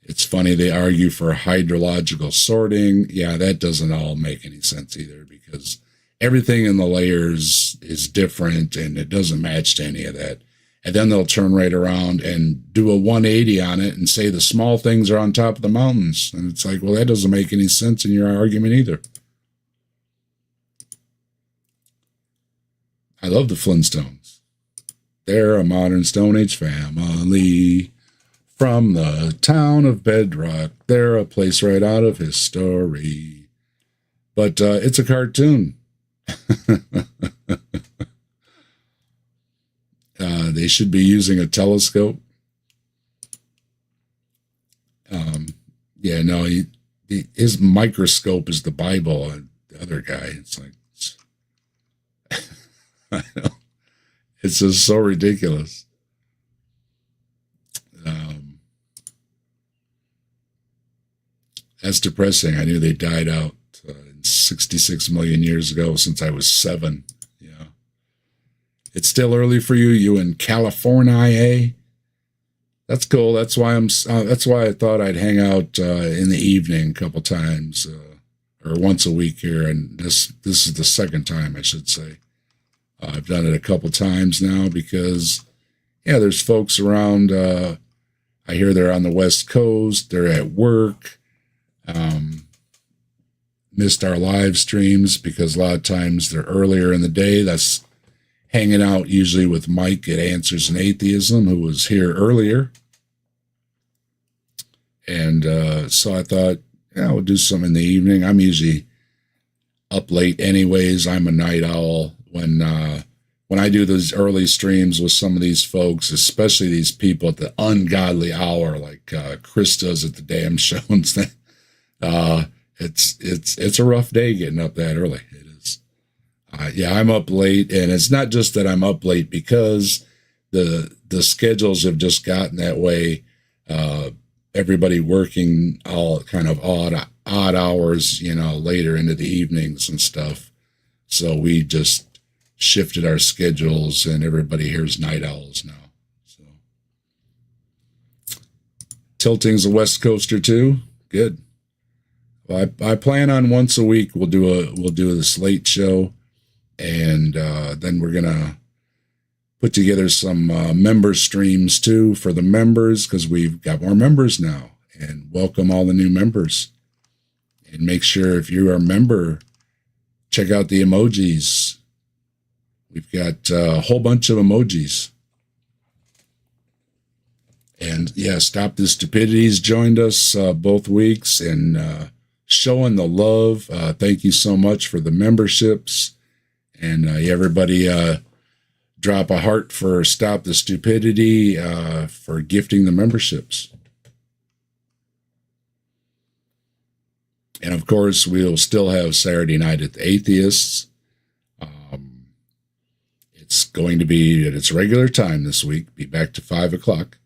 It's funny, they argue for hydrological sorting. Yeah, that doesn't all make any sense either, because everything in the layers is different and it doesn't match to any of that. And then they'll turn right around and do a 180 on it and say the small things are on top of the mountains. And it's like, well, that doesn't make any sense in your argument either. I love the Flintstones. They're a modern Stone Age family. From the town of Bedrock, they're a place right out of history. But it's a cartoon. They should be using a telescope. Yeah, no, his microscope is the Bible. The other guy, it's like, I know. It's just so ridiculous. That's depressing. I knew they died out 66 million years ago, since I was 7. Yeah. It's still early for you. You in California, eh? That's cool. That's why that's why I thought I'd hang out in the evening a couple times, or once a week here. And this is the second time, I should say. I've done it a couple times now because, yeah, there's folks around. I hear they're on the West Coast. They're at work. Missed our live streams because a lot of times they're earlier in the day. That's hanging out usually with Mike at Answers in Atheism, who was here earlier. And so I thought, yeah, we'll do some in the evening. I'm usually up late anyways. I'm a night owl. When I do those early streams with some of these folks, especially these people at the ungodly hour, like Chris does at the damn show and thing, it's a rough day getting up that early. It is. Yeah, I'm up late, and it's not just that I'm up late because the schedules have just gotten that way. Everybody working all kind of odd hours, later into the evenings and stuff. So we just shifted our schedules, and everybody here's night owls now. So Tilting's a West Coaster too. Good. Well, I plan on once a week we'll do the Slate show, and then we're gonna put together some member streams too for the members, because we've got more members now, and welcome all the new members. And make sure if you're a member, check out the emojis. We've got a whole bunch of emojis. And yeah, Stop the Stupidity's joined us both weeks, and showing the love. Thank you so much for the memberships. And everybody drop a heart for Stop the Stupidity, for gifting the memberships. And of course, we'll still have Saturday night at the Atheists. It's going to be at its regular time this week, be back to 5 o'clock.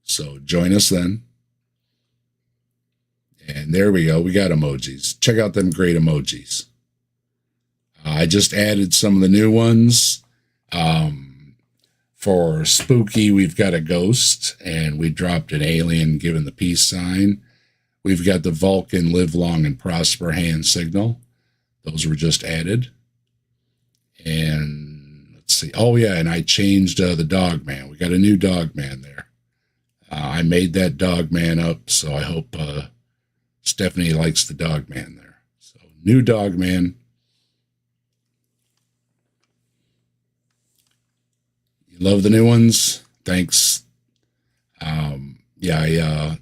So join us then. And there we go. We got emojis. Check out them great emojis. I just added some of the new ones. For spooky, we've got a ghost, and we dropped an alien giving the peace sign. We've got the Vulcan live long and prosper hand signal. Those were just added. And let's see. Oh, yeah, and I changed the dog man. We got a new dog man there. I made that dog man up, so I hope Stephanie likes the dog man there. So, new dog man. You love the new ones? Thanks. I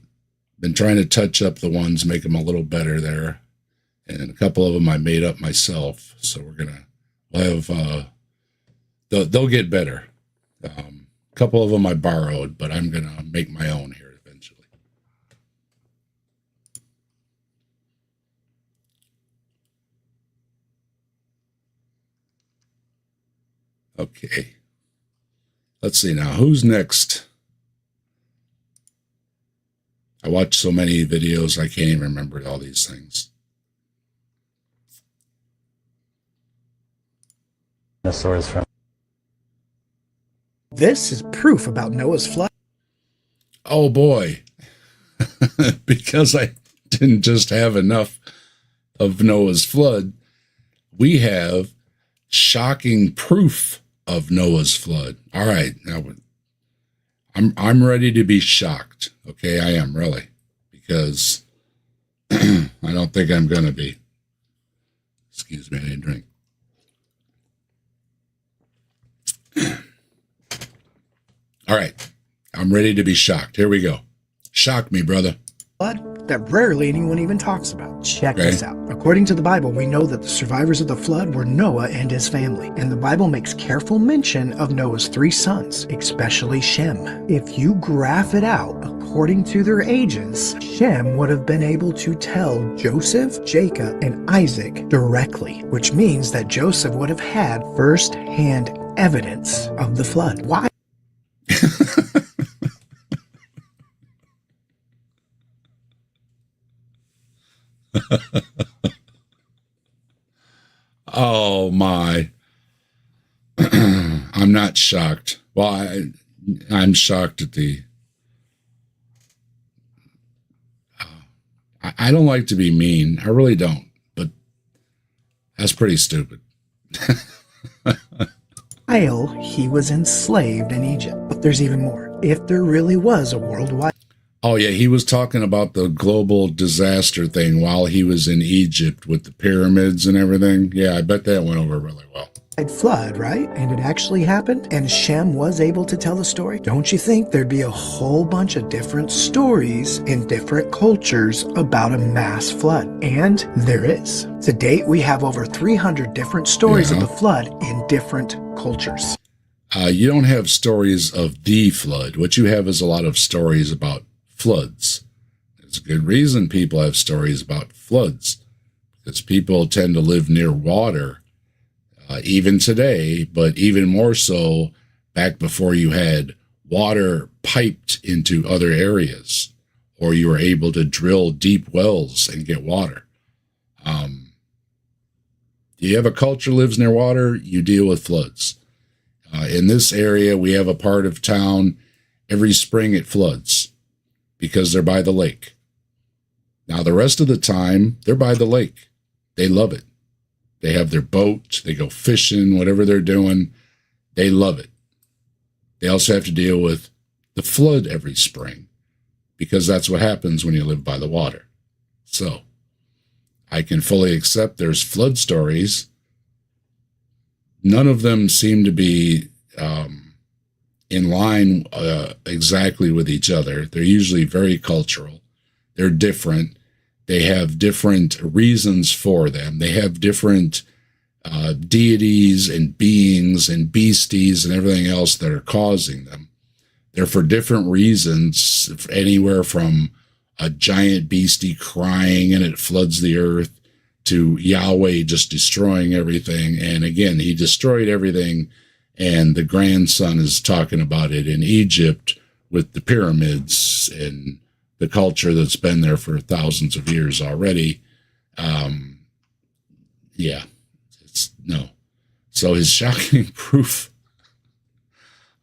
been trying to touch up the ones, make them a little better there. And a couple of them I made up myself. So we'll have, they'll get better. A couple of them I borrowed, but I'm going to make my own here eventually. Okay. Let's see now. Who's next? I watch so many videos, I can't even remember all these things. This is proof about Noah's flood. Oh boy. Because I didn't just have enough of Noah's flood, we have shocking proof of Noah's flood. All right, now I'm ready to be shocked. Okay, I am really, because I don't think I'm gonna be. Excuse me, I didn't drink. All right, I'm ready to be shocked. Here we go. Shock me, brother. Flood that rarely anyone even talks about. Check this out. According to the Bible, we know that the survivors of the flood were Noah and his family. And the Bible makes careful mention of Noah's 3 sons, especially Shem. If you graph it out according to their ages, Shem would have been able to tell Joseph, Jacob, and Isaac directly, which means that Joseph would have had first-hand evidence of the flood. Why? Oh my. I'm not shocked. Well, I'm shocked at the I don't like to be mean. I really don't, but that's pretty stupid. While he was enslaved in Egypt. But there's even more. If there really was a worldwide... Oh, yeah, he was talking about the global disaster thing while he was in Egypt with the pyramids and everything. Yeah, I bet that went over really well. Flood, right? And it actually happened, and Shem was able to tell the story. Don't you think there'd be a whole bunch of different stories in different cultures about a mass flood? And there is. To date, we have over 300 different stories of the flood in different cultures. You don't have stories of the flood. What you have is a lot of stories about floods. There's a good reason people have stories about floods, because people tend to live near water. Even today, but even more so back before you had water piped into other areas, or you were able to drill deep wells and get water. You have a culture lives near water, you deal with floods. In this area, we have a part of town, every spring it floods because they're by the lake. Now, the rest of the time, they're by the lake. They love it. They have their boat, they go fishing, whatever they're doing, they love it. They also have to deal with the flood every spring, because that's what happens when you live by the water. So, I can fully accept there's flood stories. None of them seem to be in line exactly with each other. They're usually very cultural. They're different. They have different reasons for them. They have different deities and beings and beasties and everything else that are causing them. They're for different reasons, anywhere from a giant beastie crying and it floods the earth to Yahweh just destroying everything. And again, he destroyed everything. And the grandson is talking about it in Egypt with the pyramids and the culture that's been there for thousands of years already. Yeah, it's no. So his shocking proof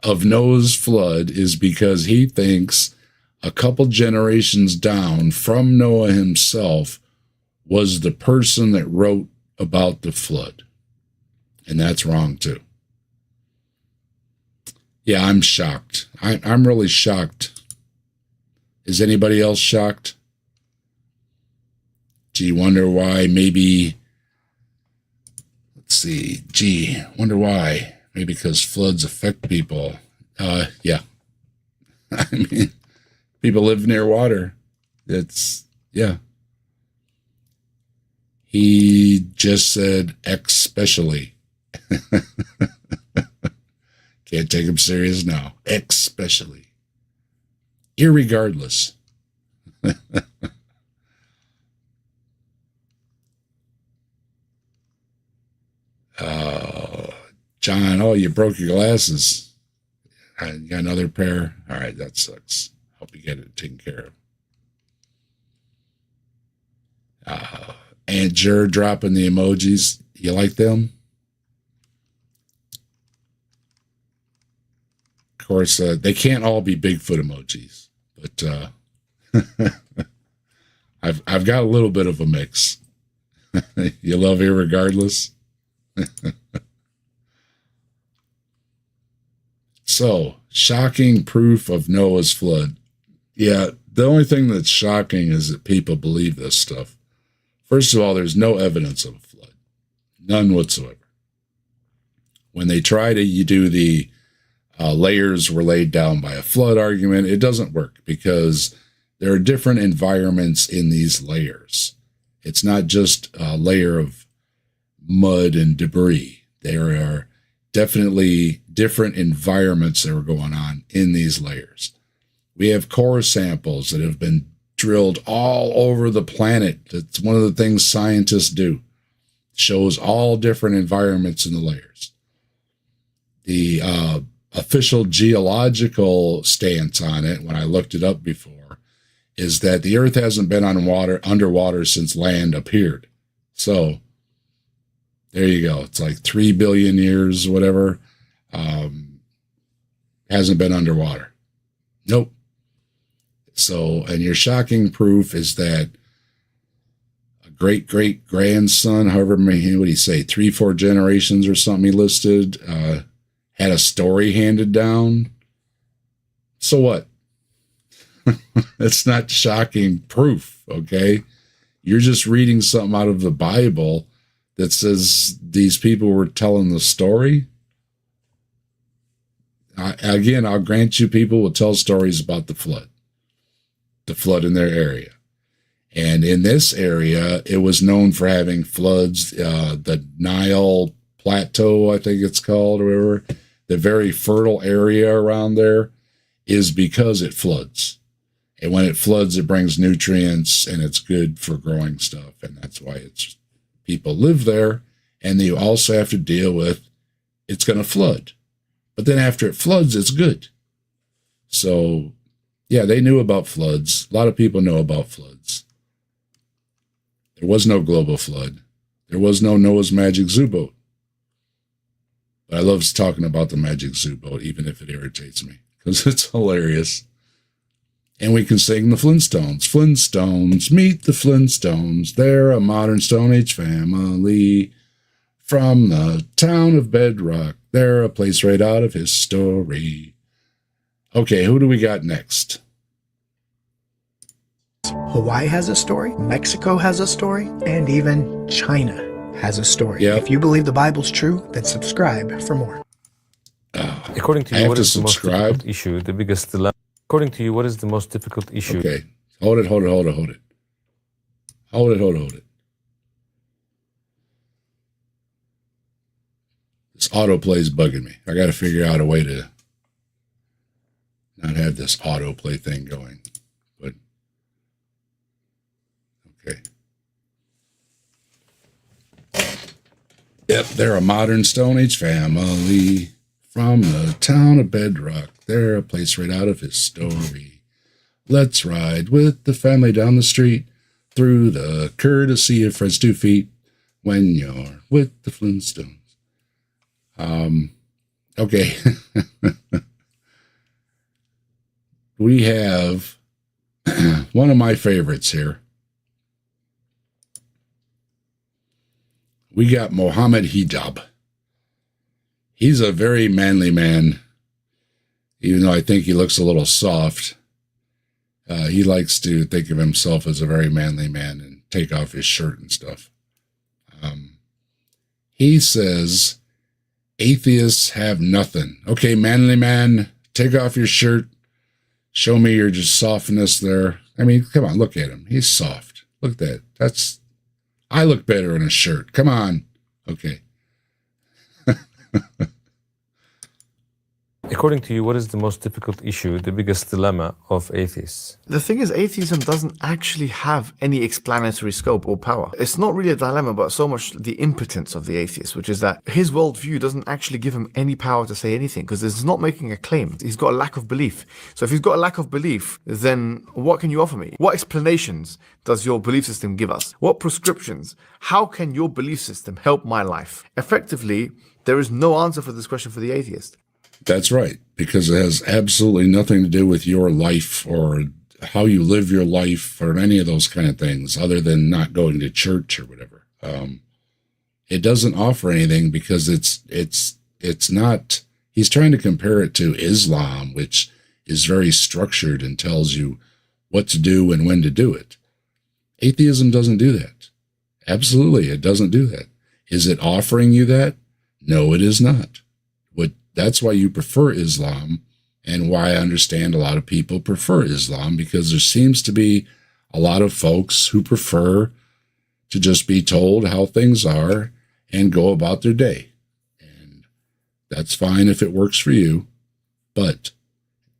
of Noah's flood is because he thinks a couple generations down from Noah himself was the person that wrote about the flood. And that's wrong too. Yeah, I'm shocked. I'm really shocked. Is anybody else shocked? Gee, wonder why maybe, let's see, wonder why. Maybe because floods affect people. Yeah. I mean, people live near water. It's, yeah. He just said especially. Can't take him serious now. Especially. Irregardless. John, oh, you broke your glasses. You got another pair? All right, that sucks. Hope you get it taken care of. Aunt Jer dropping the emojis. You like them? Of course, they can't all be Bigfoot emojis, but I've got a little bit of a mix. You love irregardless? So, shocking proof of Noah's flood. Yeah, the only thing that's shocking is that people believe this stuff. First of all, there's no evidence of a flood. None whatsoever. When they try to do the layers were laid down by a flood argument, it doesn't work because there are different environments in these layers. It's not just a layer of mud and debris. There are definitely different environments that are going on in these layers. We have core samples that have been drilled all over the planet. That's one of the things scientists do. Shows all different environments in the layers. The official geological stance on it, when I looked it up before, is that the Earth hasn't been underwater since land appeared. So there you go. It's like 3 billion years, whatever. Hasn't been underwater. Nope. So, and your shocking proof is that a great-great-grandson, however many, what do you say, 3-4 generations or something he listed, had a story handed down. So what? It's not shocking proof, okay? You're just reading something out of the Bible that says these people were telling the story. Again, I'll grant you people will tell stories about the flood in their area. And in this area, it was known for having floods. The Nile Plateau, I think it's called, or whatever, the very fertile area around there is because it floods. And when it floods, it brings nutrients and it's good for growing stuff. And that's why people live there. And you also have to deal with it's going to flood. But then after it floods, it's good. So, yeah, they knew about floods. A lot of people know about floods. There was no global flood. There was no Noah's Magic Zoo Boat. But I love talking about the Magic Zoo Boat, even if it irritates me, because it's hilarious. And we can sing the Flintstones. Flintstones, meet the Flintstones. They're a modern Stone Age family. From the town of Bedrock, they're a place right out of history. Okay, who do we got next? Hawaii has a story, Mexico has a story, and even China has a story. Yep. If you believe the Bible's true, then subscribe for more. According to you, what is the most difficult issue? The biggest dilemma? According to you, what is the most difficult issue? Okay, hold it. This autoplay's bugging me. I got to figure out a way to not have this autoplay thing going. But, okay. Yep, they're a modern Stone Age family from the town of Bedrock. They're a place right out of history. Let's ride with the family down the street through the courtesy of Fred's 2 feet when you're with the Flintstones. Okay. We have one of my favorites here. We got Mohammed Hijab. He's a very manly man, even though I think he looks a little soft. He likes to think of himself as a very manly man and take off his shirt and stuff. He says, atheists have nothing. Okay, manly man, take off your shirt. Show me your just softness there. I mean, come on, look at him. He's soft. Look at that. I look better in a shirt. Come on. Okay. According to you, what is the most difficult issue, the biggest dilemma of atheists? The thing is, atheism doesn't actually have any explanatory scope or power. It's not really a dilemma, but so much the impotence of the atheist, which is that his worldview doesn't actually give him any power to say anything because he's not making a claim. He's got a lack of belief. So if he's got a lack of belief, then what can you offer me? What explanations does your belief system give us? What prescriptions? How can your belief system help my life? Effectively, there is no answer for this question for the atheist. That's right, because it has absolutely nothing to do with your life or how you live your life or any of those kind of things other than not going to church or whatever. It doesn't offer anything because it's not, he's trying to compare it to Islam, which is very structured and tells you what to do and when to do it. Atheism doesn't do that. Absolutely, it doesn't do that. Is it offering you that? No, it is not. That's why you prefer Islam and why I understand a lot of people prefer Islam, because there seems to be a lot of folks who prefer to just be told how things are and go about their day. And that's fine if it works for you, but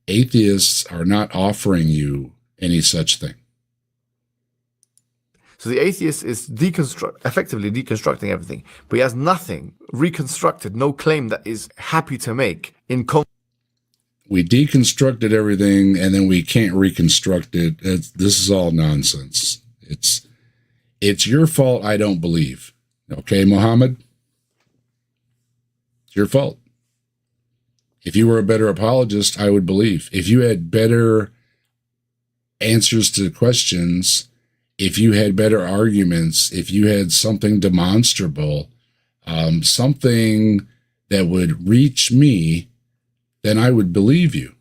atheists are not offering you any such thing. So the atheist is effectively deconstructing everything, but he has nothing reconstructed, no claim that is happy to make. We deconstructed everything, and then we can't reconstruct it. This is all nonsense. It's your fault I don't believe. Okay, Muhammad? It's your fault. If you were a better apologist, I would believe. If you had better answers to questions, if you had better arguments, if you had something demonstrable, something that would reach me, then I would believe you.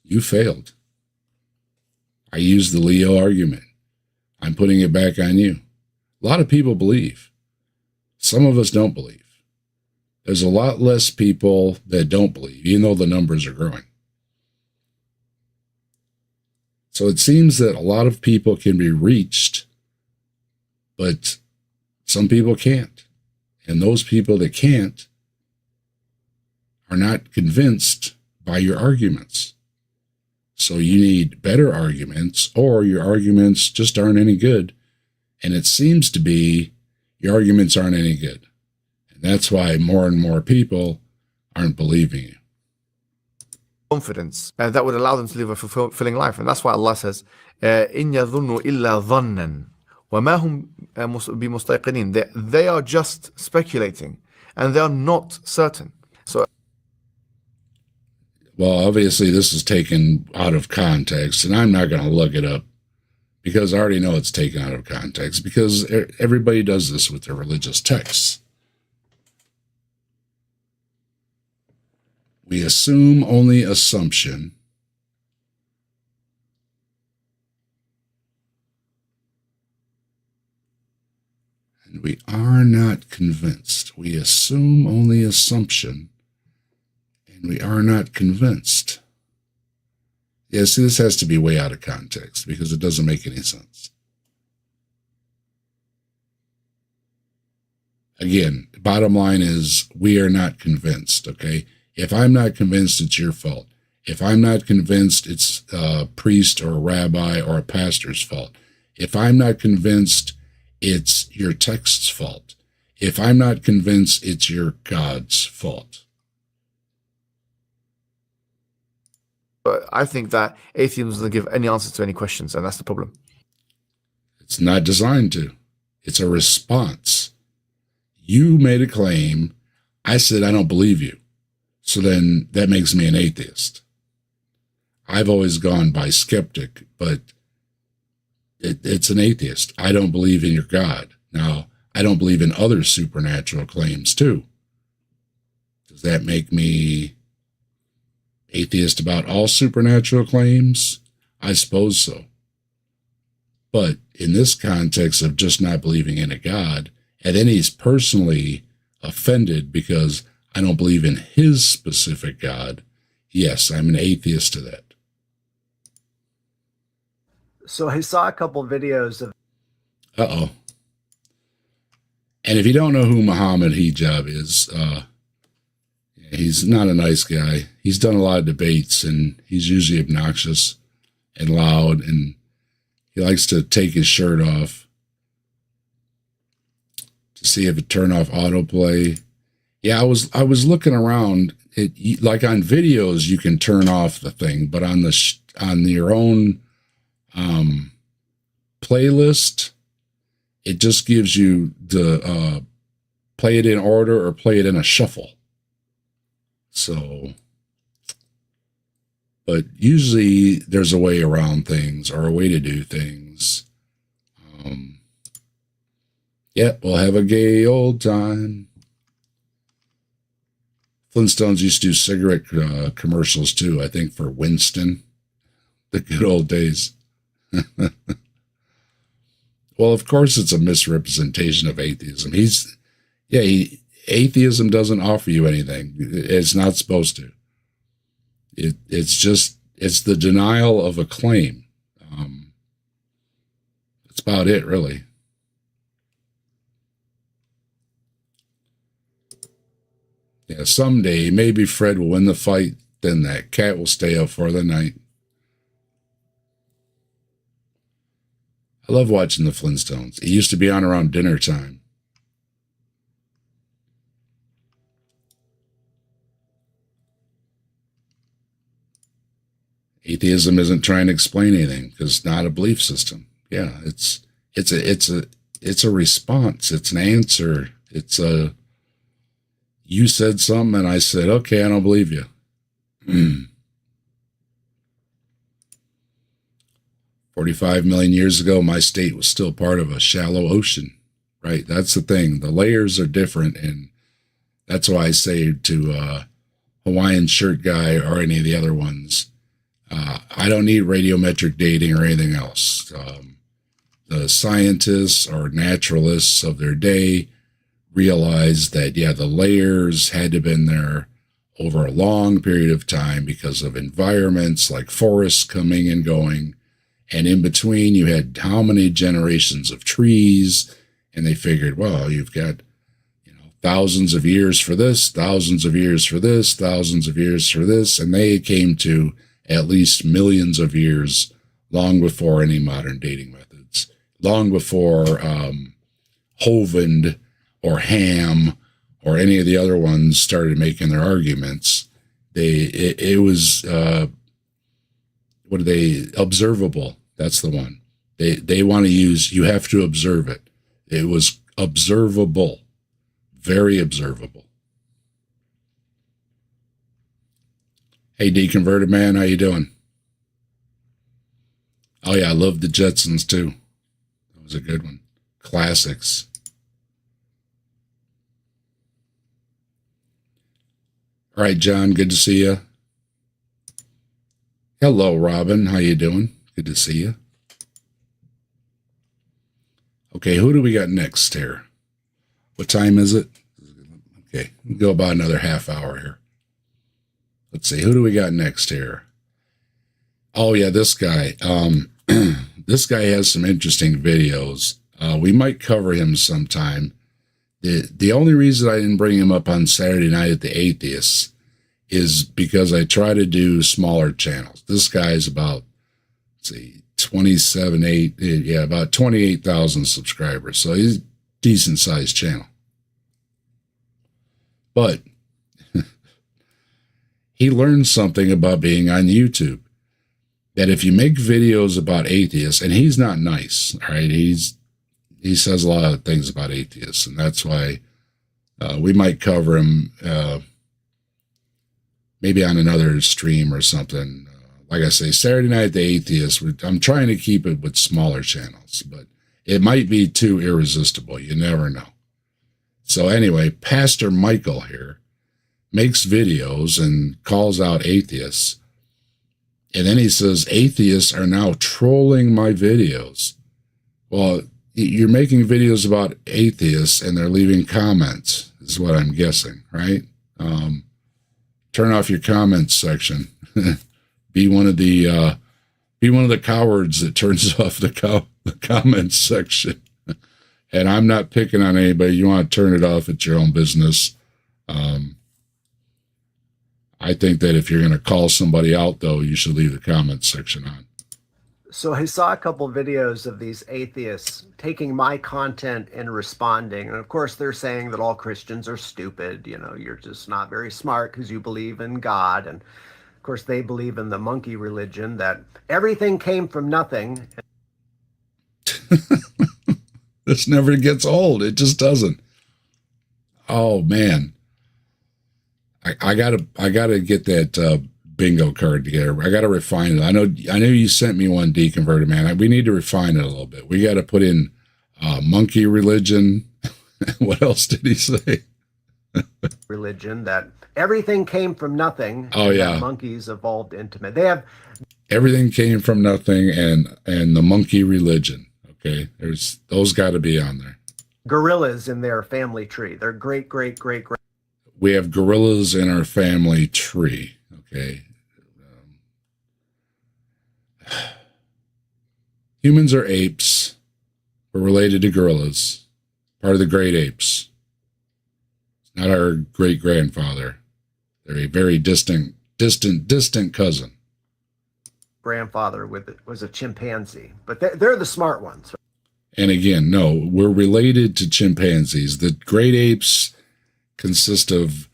You failed. I used the Leo argument. I'm putting it back on you. A lot of people believe. Some of us don't believe. There's a lot less people that don't believe, even though the numbers are growing. So it seems that a lot of people can be reached, but some people can't. And those people that can't are not convinced by your arguments. So you need better arguments, or your arguments just aren't any good. And it seems to be your arguments aren't any good. And that's why more and more people aren't believing you. Confidence that would allow them to live a fulfilling life. And that's why Allah says, إِن يَظُنُّ إِلَّا ظَنًّا وَمَا هُمْ بِمُسْتَيْقِنِينَ. They are just speculating, and they are not certain. So, well, obviously this is taken out of context, and I'm not going to look it up because I already know it's taken out of context, because everybody does this with their religious texts. We assume only assumption. And we are not convinced. We assume only assumption, and we are not convinced. Yeah, see, this has to be way out of context because it doesn't make any sense. Again, bottom line is we are not convinced, okay? If I'm not convinced, it's your fault. If I'm not convinced, it's a priest or a rabbi or a pastor's fault. If I'm not convinced, it's your text's fault. If I'm not convinced, it's your God's fault. But I think that atheism doesn't give any answers to any questions, and that's the problem. It's not designed to. It's a response. You made a claim. I said, I don't believe you. So then that makes me an atheist. I've always gone by skeptic, but it's an atheist. I don't believe in your God. Now, I don't believe in other supernatural claims too. Does that make me atheist about all supernatural claims? I suppose so. But in this context of just not believing in a God, and then he's personally offended because I don't believe in his specific God, yes, I'm an atheist to that. So I saw a couple videos of... Uh-oh. And if you don't know who Muhammad Hijab is, he's not a nice guy. He's done a lot of debates, and he's usually obnoxious and loud, and he likes to take his shirt off to see if it turned off autoplay. Yeah, I was looking around. Like on videos, you can turn off the thing, but on your own playlist, it just gives you the play it in order or play it in a shuffle. So, but usually there's a way around things or a way to do things. Yeah, we'll have a gay old time. Flintstones used to do cigarette commercials too, I think for Winston, the good old days. Well, of course, it's a misrepresentation of atheism. Atheism doesn't offer you anything. It's not supposed to. It's the denial of a claim. That's about it, really. Yeah, someday, maybe Fred will win the fight, then that cat will stay up for the night. I love watching the Flintstones. It used to be on around dinner time. Atheism isn't trying to explain anything because it's not a belief system. Yeah, it's a response. It's an answer. You said something and I said, okay, I don't believe you. 45 million years ago, my state was still part of a shallow ocean, right? That's the thing. The layers are different, and that's why I say to Hawaiian shirt guy or any of the other ones, I don't need radiometric dating or anything else. The scientists or naturalists of their day realized that, yeah, the layers had to have been there over a long period of time because of environments like forests coming and going. And in between, you had how many generations of trees, and they figured, well, you've got, thousands of years for this, thousands of years for this, thousands of years for this, and they came to at least millions of years long before any modern dating methods, long before Hovind or Ham or any of the other ones started making their arguments. It was observable. That's the one. They want to use, you have to observe it. It was observable, very observable. Hey, Deconverted Man, how you doing? Oh yeah, I love the Jetsons too. That was a good one. Classics. All right, John, good to see you. Hello, Robin, how you doing? Good to see you. Okay, who do we got next here? What time is it? Okay, we'll go about another half hour here. Let's see, who do we got next here? Oh, yeah, this guy. This guy has some interesting videos. We might cover him sometime. The only reason I didn't bring him up on Saturday night at the Atheists is because I try to do smaller channels. This guy's about, let's see, about 28,000 subscribers. So he's a decent sized channel. But he learned something about being on YouTube. That if you make videos about atheists, and he's not nice, all right? He says a lot of things about atheists, and that's why we might cover him maybe on another stream or something. Like I say, Saturday Night at the Atheist, I'm trying to keep it with smaller channels, but it might be too irresistible. You never know. So anyway, Pastor Michael here makes videos and calls out atheists. And then he says, atheists are now trolling my videos. Well, you're making videos about atheists and they're leaving comments, is what I'm guessing, right? Turn off your comments section. Be one of the cowards that turns off the comments section. And I'm not picking on anybody. You want to turn it off at your own business. I think that if you're going to call somebody out, though, you should leave the comments section on. So I saw a couple videos of these atheists taking my content and responding. And of course, they're saying that all Christians are stupid. You know, you're just not very smart because you believe in God. And of course, they believe in the monkey religion, that everything came from nothing. This never gets old. It just doesn't. Oh, man. I gotta get that bingo card together. I gotta refine it. I know you sent me one, Deconverted Man. We need to refine it a little bit. We got to put in monkey religion. What else did he say? Religion, that everything came from nothing. Oh yeah, monkeys evolved into men. They have everything came from nothing, and the monkey religion. Okay, there's those got to be on there. Gorillas in their family tree. They're great. We have gorillas in our family tree. Okay. Humans are apes. We're related to gorillas. Part of the great apes. It's not our great grandfather. They're a very distant cousin. Grandfather was a chimpanzee, but they're the smart ones. And again, no, we're related to chimpanzees. The great apes consist of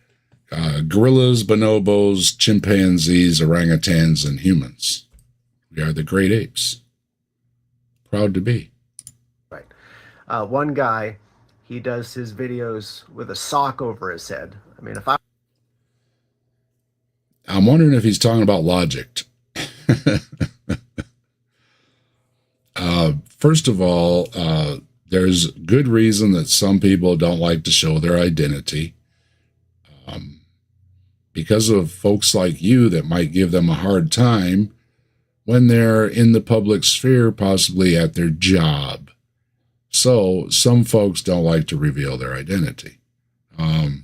gorillas, bonobos, chimpanzees, orangutans, and humans. We are the great apes. Proud to be. Right. One guy, he does his videos with a sock over his head. I mean, I'm wondering if he's talking about logic. First of all, there's good reason that some people don't like to show their identity. Because of folks like you that might give them a hard time when they're in the public sphere, possibly at their job. So some folks don't like to reveal their identity. If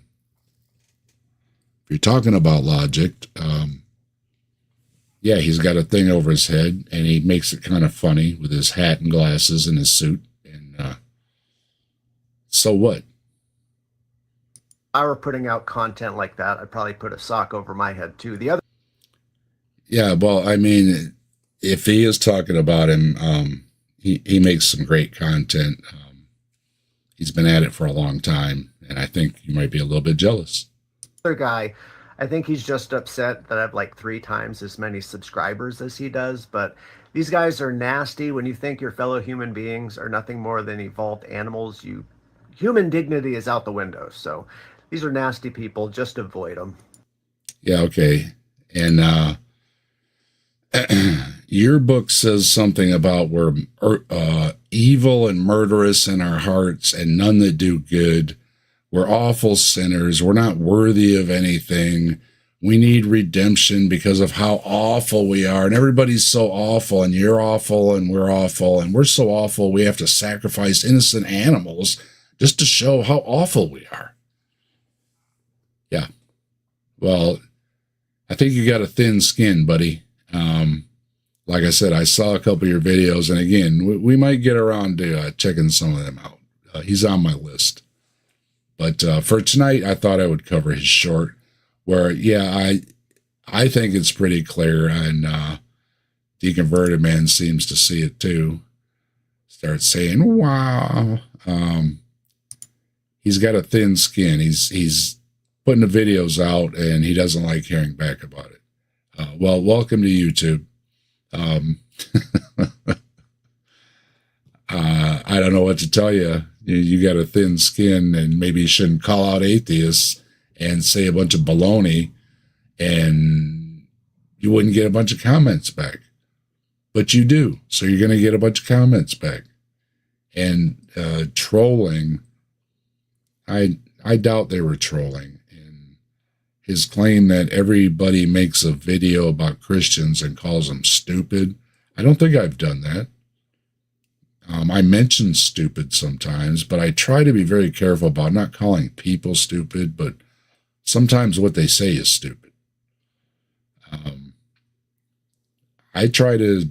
you're talking about logic, yeah, he's got a thing over his head, and he makes it kind of funny with his hat and glasses and his suit. And so what? If I were putting out content like that, I'd probably put a sock over my head too. Yeah, well, I mean, if he is talking about him, he makes some great content. He's been at it for a long time, and I think you might be a little bit jealous. Other guy, I think he's just upset that I have like 3 times as many subscribers as he does. But these guys are nasty. When you think your fellow human beings are nothing more than evolved animals, human dignity is out the window. So these are nasty people. Just avoid them. Yeah, okay. And your book says something about we're evil and murderous in our hearts and none that do good. We're awful sinners. We're not worthy of anything. We need redemption because of how awful we are. And everybody's so awful, and you're awful, and we're so awful we have to sacrifice innocent animals just to show how awful we are. Yeah. Well, I think you got a thin skin, buddy. Like I said, I saw a couple of your videos, and again, we might get around to checking some of them out. He's on my list. But for tonight, I thought I would cover his short where, yeah, I think it's pretty clear, and Deconverted Man seems to see it too. Starts saying, wow. He's got a thin skin. He's putting the videos out, and he doesn't like hearing back about it. Well, welcome to YouTube. I don't know what to tell you. You got a thin skin, and maybe you shouldn't call out atheists and say a bunch of baloney, and you wouldn't get a bunch of comments back. But you do, so you're going to get a bunch of comments back. And trolling, I doubt they were trolling. And his claim that everybody makes a video about Christians and calls them stupid, I don't think I've done that. I mention stupid sometimes, but I try to be very careful about not calling people stupid, but sometimes what they say is stupid. I try to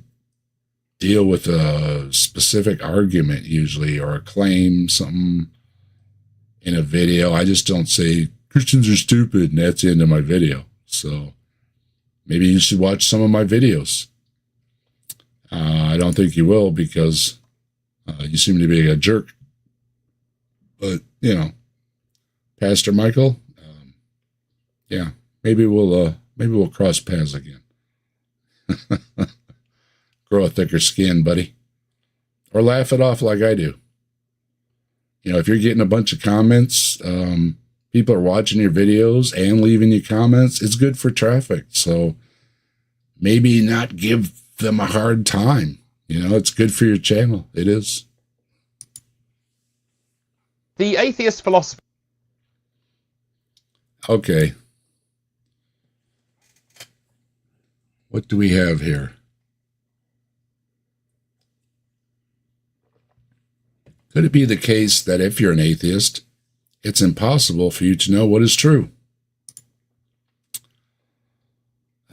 deal with a specific argument usually, or a claim, something in a video. I just don't say Christians are stupid and that's the end of my video. So maybe you should watch some of my videos. I don't think you will, because you seem to be a jerk. But, you know, Pastor Michael, yeah, maybe we'll cross paths again. Grow a thicker skin, buddy. Or laugh it off like I do. You know, if you're getting a bunch of comments, people are watching your videos and leaving you comments, it's good for traffic. So maybe not give them a hard time. You know, it's good for your channel. It is. The atheist philosophy. Okay. What do we have here? Could it be the case that if you're an atheist, it's impossible for you to know what is true?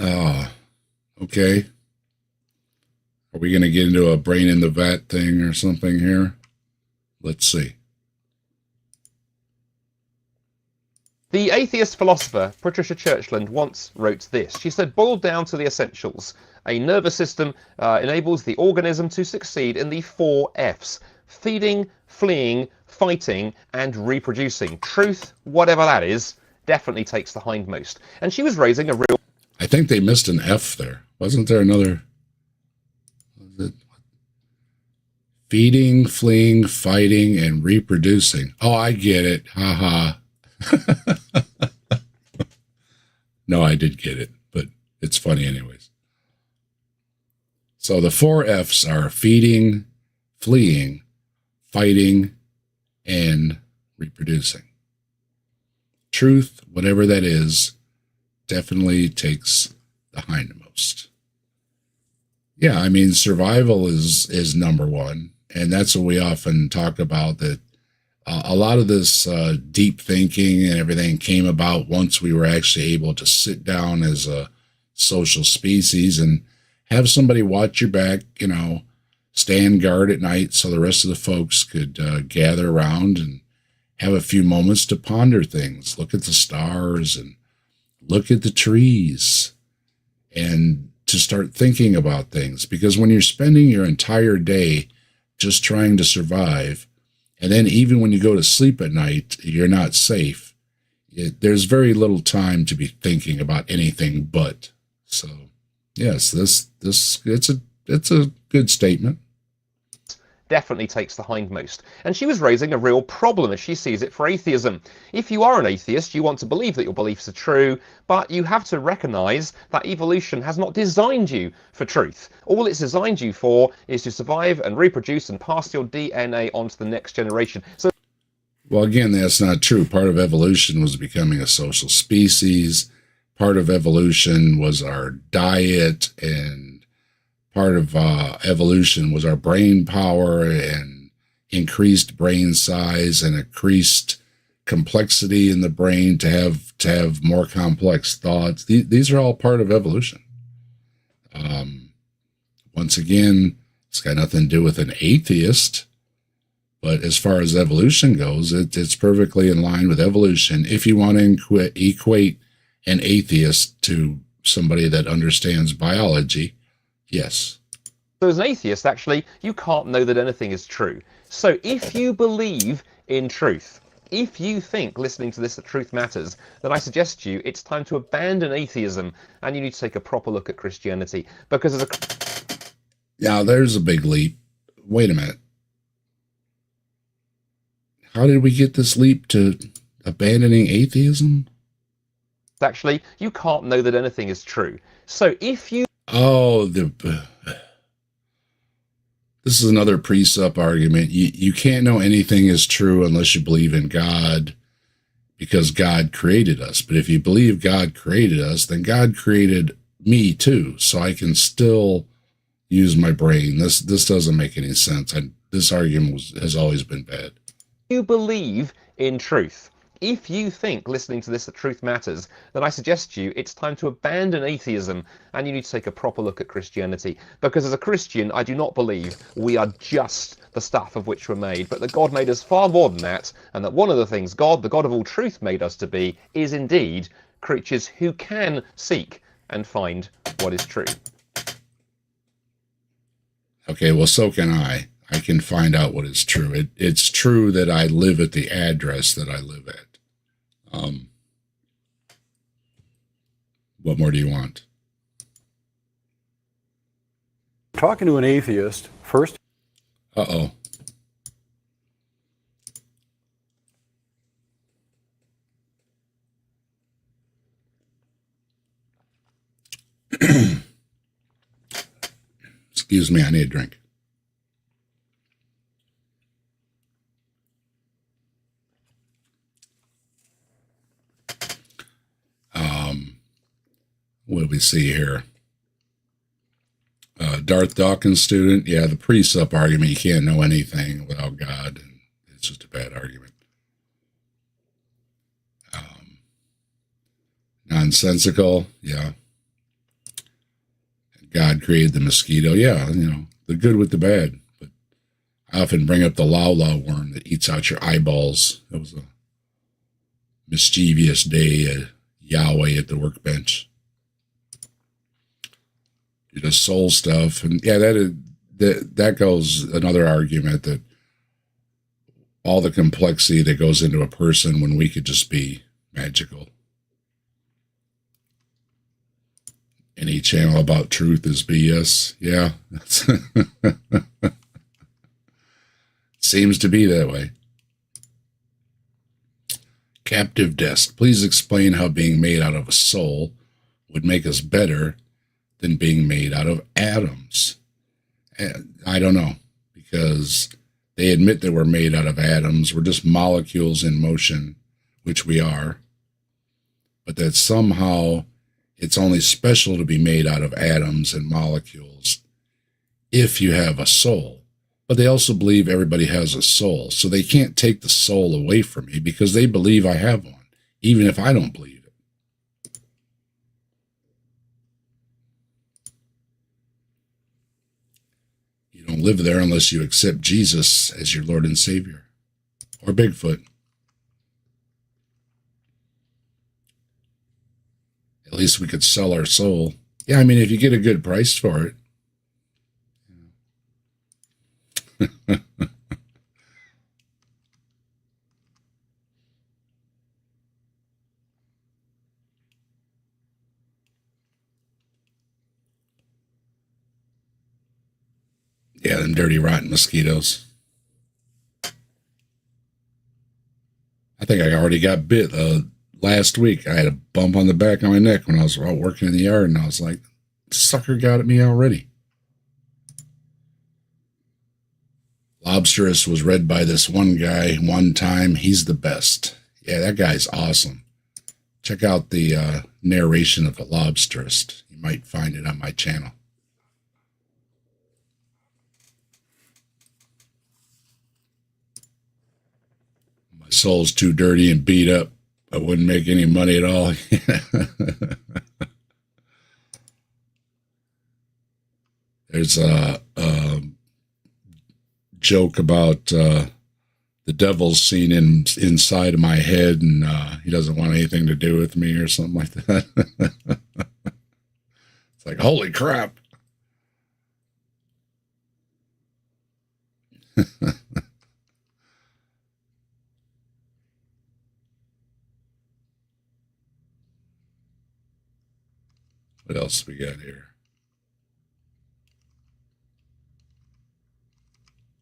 Okay. Are we going to get into a brain in the vat thing or something here? Let's see. The atheist philosopher Patricia Churchland once wrote this. She said, boiled down to the essentials, a nervous system enables the organism to succeed in the 4 Fs. Feeding, fleeing, fighting, and reproducing. Truth, whatever that is, definitely takes the hindmost. And she was raising a real... I think they missed an F there. Wasn't there another... Was it... Feeding, fleeing, fighting, and reproducing. Oh, I get it. Ha ha. No, I did get it, but it's funny anyways. So the 4 Fs are feeding, fleeing, fighting, and reproducing. Truth, whatever that is, definitely takes the hindmost. Yeah, I mean, survival is number one, and that's what we often talk about, that a lot of this deep thinking and everything came about once we were actually able to sit down as a social species and have somebody watch your back, you know, stand guard at night so the rest of the folks could gather around and have a few moments to ponder things, look at the stars and look at the trees, and to start thinking about things. Because when you're spending your entire day just trying to survive, and then even when you go to sleep at night, you're not safe, there's very little time to be thinking about anything but. So, yes, it's a good statement. Definitely takes the hindmost. And she was raising a real problem as she sees it for atheism. If you are an atheist, you want to believe that your beliefs are true, but you have to recognize that evolution has not designed you for truth. All it's designed you for is to survive and reproduce and pass your DNA on to the next generation. So, well, again, that's not true. Part of evolution was becoming a social species. Part of evolution was our diet, and part of evolution was our brain power and increased brain size and increased complexity in the brain to have more complex thoughts. These are all part of evolution. Once again, it's got nothing to do with an atheist. But as far as evolution goes, it's perfectly in line with evolution. If you want to equate an atheist to somebody that understands biology, yes. So as an atheist, actually, you can't know that anything is true. So if you believe in truth, if you think listening to this that truth matters, then I suggest to you it's time to abandon atheism and you need to take a proper look at Christianity. Because as a... Yeah, there's a big leap. Wait a minute. How did we get this leap to abandoning atheism? Actually, you can't know that anything is true. So if you... Oh, this is another precept argument. You can't know anything is true unless you believe in God, because God created us. But if you believe God created us, then God created me too. So I can still use my brain. This doesn't make any sense. This argument has always been bad. You believe in truth. If you think listening to this that truth matters, then I suggest to you it's time to abandon atheism and you need to take a proper look at Christianity. Because as a Christian, I do not believe we are just the stuff of which we're made, but that God made us far more than that, and that one of the things God, the God of all truth, made us to be is indeed creatures who can seek and find what is true. Okay, well, so can I. I can find out what is true. It's true that I live at the address that I live at. What more do you want? Talking to an atheist first. Uh-oh. Excuse me, I need a drink. What do we see here? Darth Dawkins student. Yeah, the precept argument. You can't know anything without God. And it's just a bad argument. Nonsensical. Yeah. God created the mosquito. Yeah, the good with the bad. But I often bring up the Lala worm that eats out your eyeballs. It was a mischievous day at Yahweh at the workbench. The soul stuff, and yeah, that goes another argument that all the complexity that goes into a person when we could just be magical. Any channel about truth is BS. Yeah, seems to be that way. Captive Desk, please explain how being made out of a soul would make us better than being made out of atoms. I don't know, because they admit that we're made out of atoms. We're just molecules in motion, which we are. But that somehow it's only special to be made out of atoms and molecules if you have a soul. But they also believe everybody has a soul. So they can't take the soul away from me because they believe I have one, even if I don't believe it. You don't live there unless you accept Jesus as your Lord and Savior. Or Bigfoot. At least we could sell our soul. Yeah, I mean, if you get a good price for it. Yeah, them dirty, rotten mosquitoes. I think I already got bit last week. I had a bump on the back of my neck when I was out working in the yard, and I was like, sucker got at me already. Lobsterist was read by this one guy one time. He's the best. Yeah, that guy's awesome. Check out the narration of the Lobsterist. You might find it on my channel. My soul's too dirty and beat up. I wouldn't make any money at all. There's a joke about the devil's seen inside of my head, and he doesn't want anything to do with me or something like that. It's like, holy crap. What else we got here?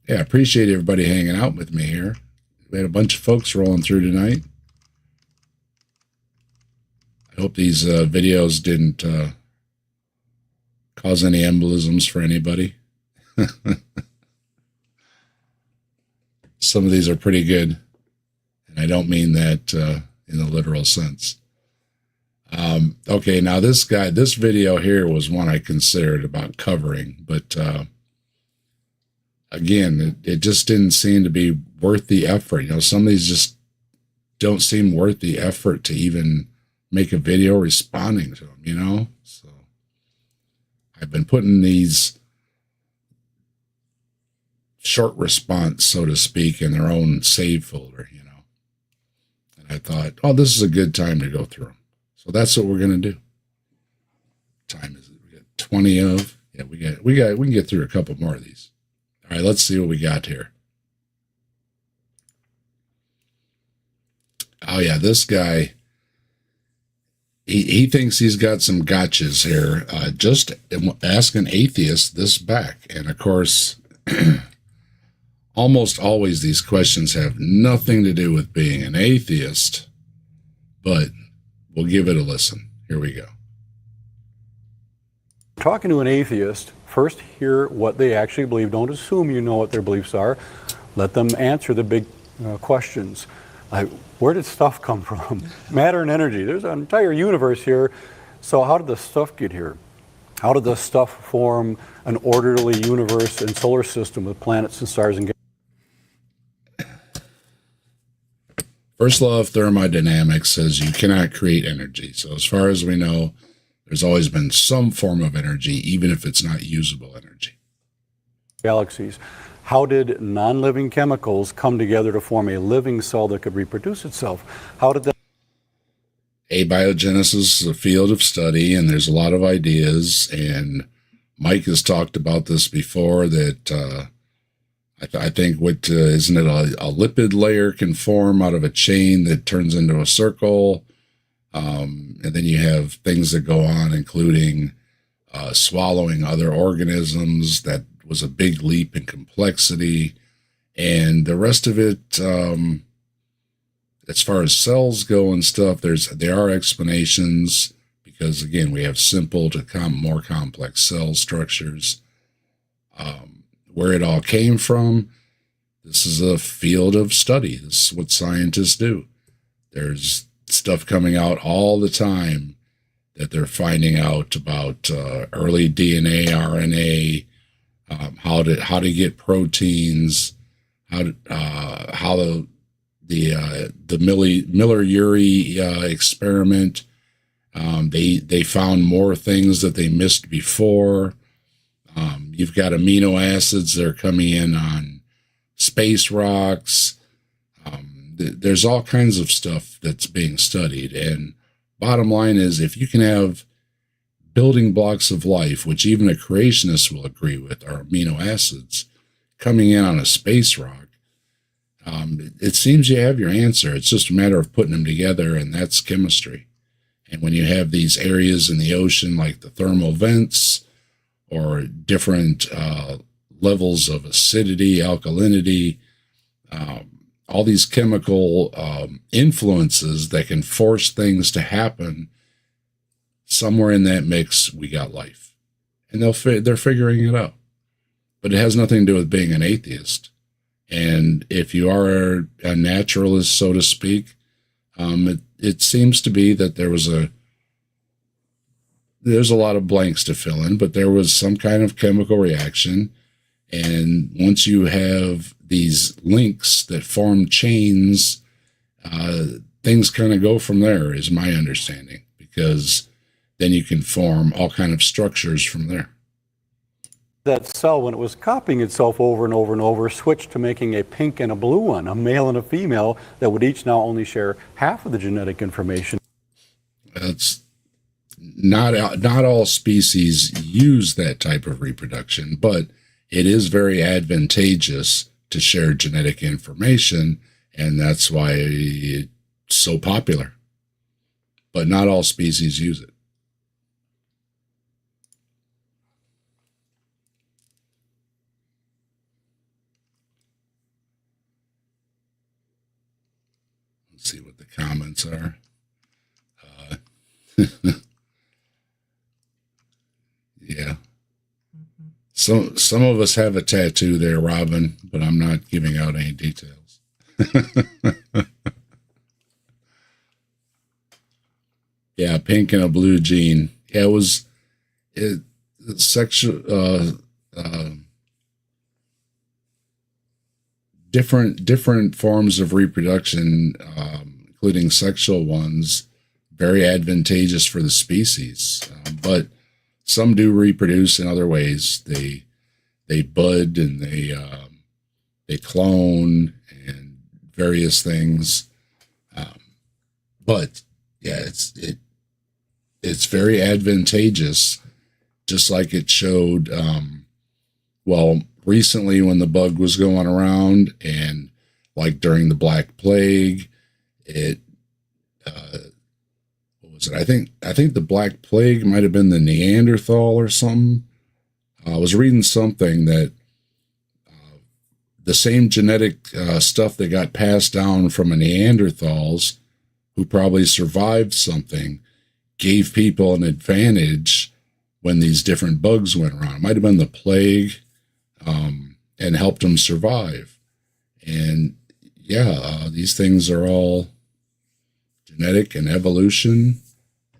Yeah, I appreciate everybody hanging out with me here. We had a bunch of folks rolling through tonight. I hope these videos didn't cause any embolisms for anybody. Some of these are pretty good, and I don't mean that in the literal sense. Okay, now this video here was one I considered about covering, but again, it just didn't seem to be worth the effort. You know, some of these just don't seem worth the effort to even make a video responding to them, you know? So I've been putting these short response, so to speak, in their own save folder, you know? And I thought, oh, this is a good time to go through them. So that's what we're going to do. Time is it? We got 20 of, yeah, we can get through a couple more of these. All right, let's see what we got here. Oh yeah, this guy, he thinks he's got some gotchas here. Just ask an atheist this back. And of course, almost always these questions have nothing to do with being an atheist, but we'll give it a listen. Here we go. Talking to an atheist, first hear what they actually believe. Don't assume you know what their beliefs are. Let them answer the big questions. Like, where did stuff come from? Matter and energy. There's an entire universe here. So how did the stuff get here? How did the stuff form an orderly universe and solar system with planets and stars and galaxies? First law of thermodynamics says you cannot create energy. So as far as we know, there's always been some form of energy, even if it's not usable energy. Galaxies. How did non-living chemicals come together to form a living cell that could reproduce itself? How did that? Abiogenesis is a field of study, and there's a lot of ideas. And Mike has talked about this before, that I think isn't it a lipid layer can form out of a chain that turns into a circle. And then you have things that go on, including swallowing other organisms. That was a big leap in complexity. And the rest of it, as far as cells go and stuff, there are explanations, because, again, we have simple to more complex cell structures. Where it all came from, this is a field of study. This is what scientists do. There's stuff coming out all the time that they're finding out about early DNA, RNA, how to get proteins, how the Miller-Urey experiment. They found more things that they missed before. You've got amino acids that are coming in on space rocks. There's all kinds of stuff that's being studied. And bottom line is, if you can have building blocks of life, which even a creationist will agree with, are amino acids, coming in on a space rock, it seems you have your answer. It's just a matter of putting them together, and that's chemistry. And when you have these areas in the ocean, like the thermal vents, or different levels of acidity, alkalinity, all these chemical influences that can force things to happen, somewhere in that mix, we got life. And they're figuring it out. But it has nothing to do with being an atheist. And if you are a naturalist, so to speak, it seems to be that there's a lot of blanks to fill in, but there was some kind of chemical reaction. And once you have these links that form chains, things kind of go from there, is my understanding, because then you can form all kind of structures from there. that cell, when it was copying itself over and over and over, switched to making a pink and a blue one, a male and a female, that would each now only share half of the genetic information. That's not all species use that type of reproduction, but it is very advantageous to share genetic information, and that's why it's so popular. But not all species use it. Let's see what the comments are. Yeah. Some of us have a tattoo there, Robin, but I'm not giving out any details. Yeah, pink and a blue gene. Yeah, it was sexual different forms of reproduction, including sexual ones, very advantageous for the species. But some do reproduce in other ways. They bud and they clone and various things. But yeah, it's very advantageous, just like it showed. Well, recently when the bug was going around, and like during the Black Plague, what was it? I think the Black Plague might have been the Neanderthal or something. I was reading something that the same genetic stuff that got passed down from a Neanderthals, who probably survived something, gave people an advantage when these different bugs went around. It might have been the plague, and helped them survive. And yeah, these things are all genetic and evolution,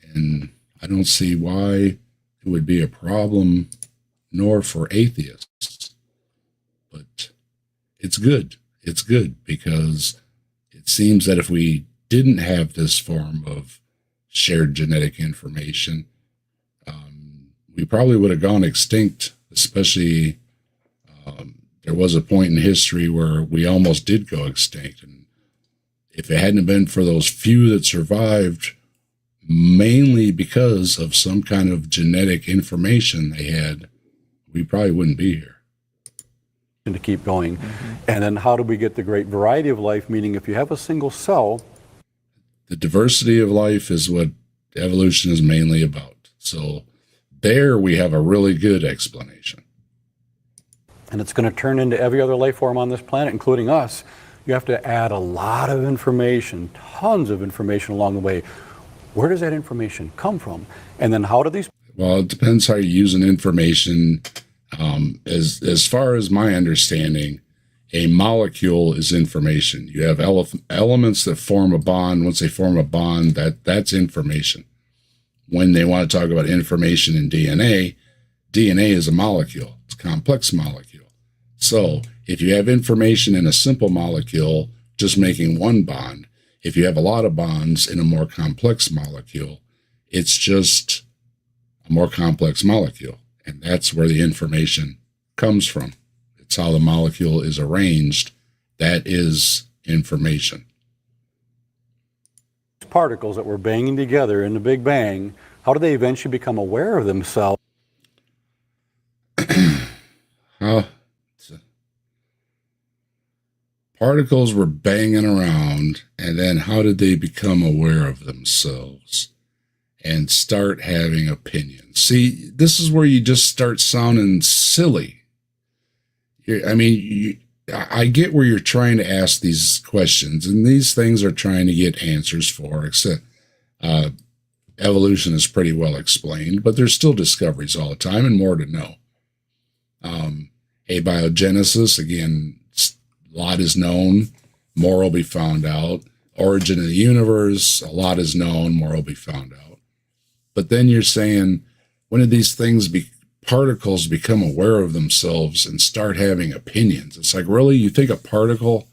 and I don't see why it would be a problem, nor for atheists. But it's good. It's good because it seems that if we didn't have this form of shared genetic information, we probably would have gone extinct, especially there was a point in history where we almost did go extinct. And if it hadn't been for those few that survived, mainly because of some kind of genetic information they had, we probably wouldn't be here. To keep going. And then how do we get the great variety of life? Meaning if you have a single cell, the diversity of life is what evolution is mainly about. So there we have a really good explanation. and it's going to turn into every other life form on this planet, including us, you have to add a lot of information, tons of information along the way. Where does that information come from? And then how do these... Well, it depends how you're using information. As far as my understanding, a molecule is information. You have elements that form a bond. Once they form a bond, that's information. When they want to talk about information in DNA, DNA is a molecule. It's a complex molecule. So if you have information in a simple molecule, just making one bond, if you have a lot of bonds in a more complex molecule, it's just a more complex molecule. And that's where the information comes from. It's how the molecule is arranged. That is information. Particles that were banging together in the Big Bang, how do they eventually become aware of themselves? Particles were banging around, and then how did they become aware of themselves and start having opinions? See, this is where you just start sounding silly. I get where you're trying to ask these questions, and these things are trying to get answers for, except evolution is pretty well explained, but there's still discoveries all the time and more to know. Abiogenesis, again, a lot is known, more will be found out. Origin of the universe, a lot is known, more will be found out. But then you're saying, when did these things particles become aware of themselves and start having opinions? It's like, really? You think a particle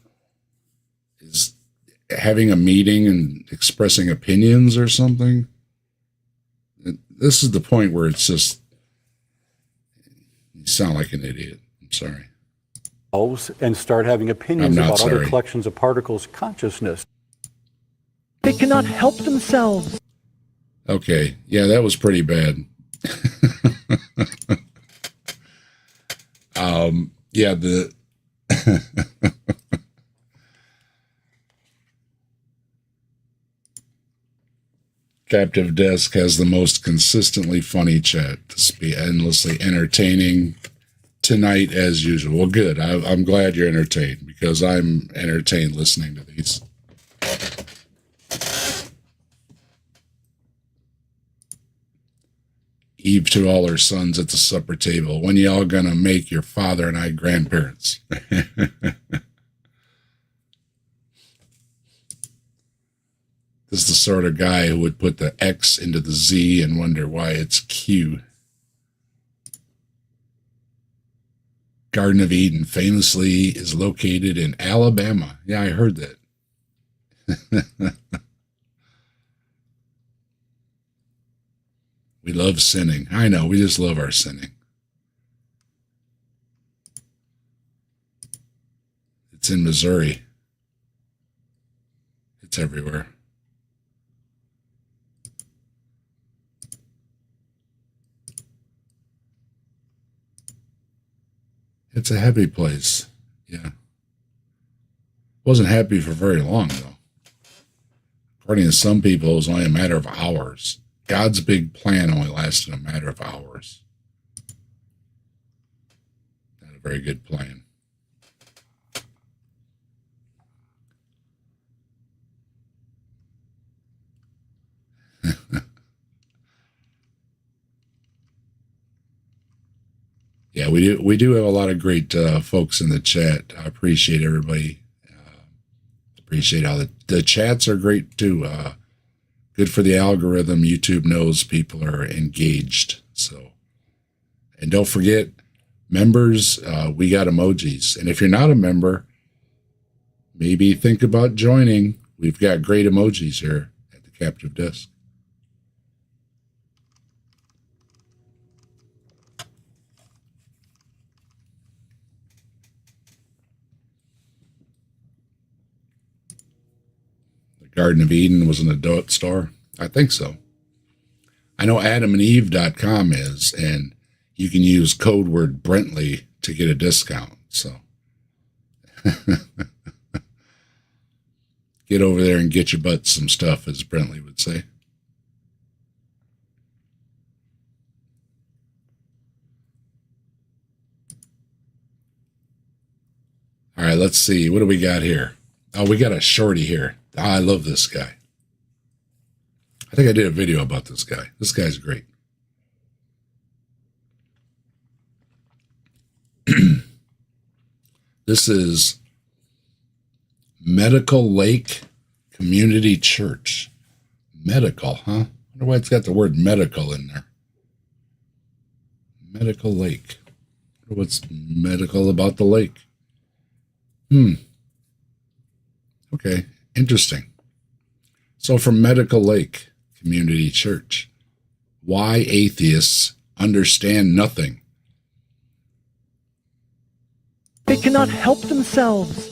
is having a meeting and expressing opinions or something? This is the point where it's just, You sound like an idiot. I'm sorry. And start having opinions I'm not about other sorry. collections of particles consciousness. They cannot help themselves. Okay. Yeah, that was pretty bad. Yeah, the Captive Desk has the most consistently funny chat. This will be endlessly entertaining tonight as usual. Well, good. I'm glad you're entertained because I'm entertained listening to these. Eve to all her sons at the supper table. When y'all gonna make your father and I grandparents? This is the sort of guy who would put the X into the Z and wonder why it's Q. Garden of Eden famously is located in Alabama. Yeah, I heard that. We love sinning. I know, we just love our sinning. It's in Missouri. It's everywhere. It's a happy place. Yeah. Wasn't happy for very long, though. According to some people, it was only a matter of hours. God's big plan only lasted a matter of hours. Not a very good plan. Yeah, we do have a lot of great folks in the chat. I appreciate everybody. Appreciate how the chats are great too. Good for the algorithm. YouTube knows people are engaged. So, and don't forget, members, we got emojis. And if you're not a member, maybe think about joining. We've got great emojis here at the Captive Desk. Garden of Eden was an adult store? I think so. I know adamandeve.com is, and you can use code word Brentley to get a discount. So get over there and get your butt some stuff, as Brentley would say. All right, let's see. What do we got here? Oh, we got a shorty here. Oh, I love this guy. I think I did a video about this guy. This guy's great. This is Medical Lake Community Church. Medical, huh? I wonder why it's got the word medical in there. Medical Lake. What's medical about the lake? Okay. Interesting. So from Medical Lake Community Church, why atheists understand nothing. They cannot help themselves.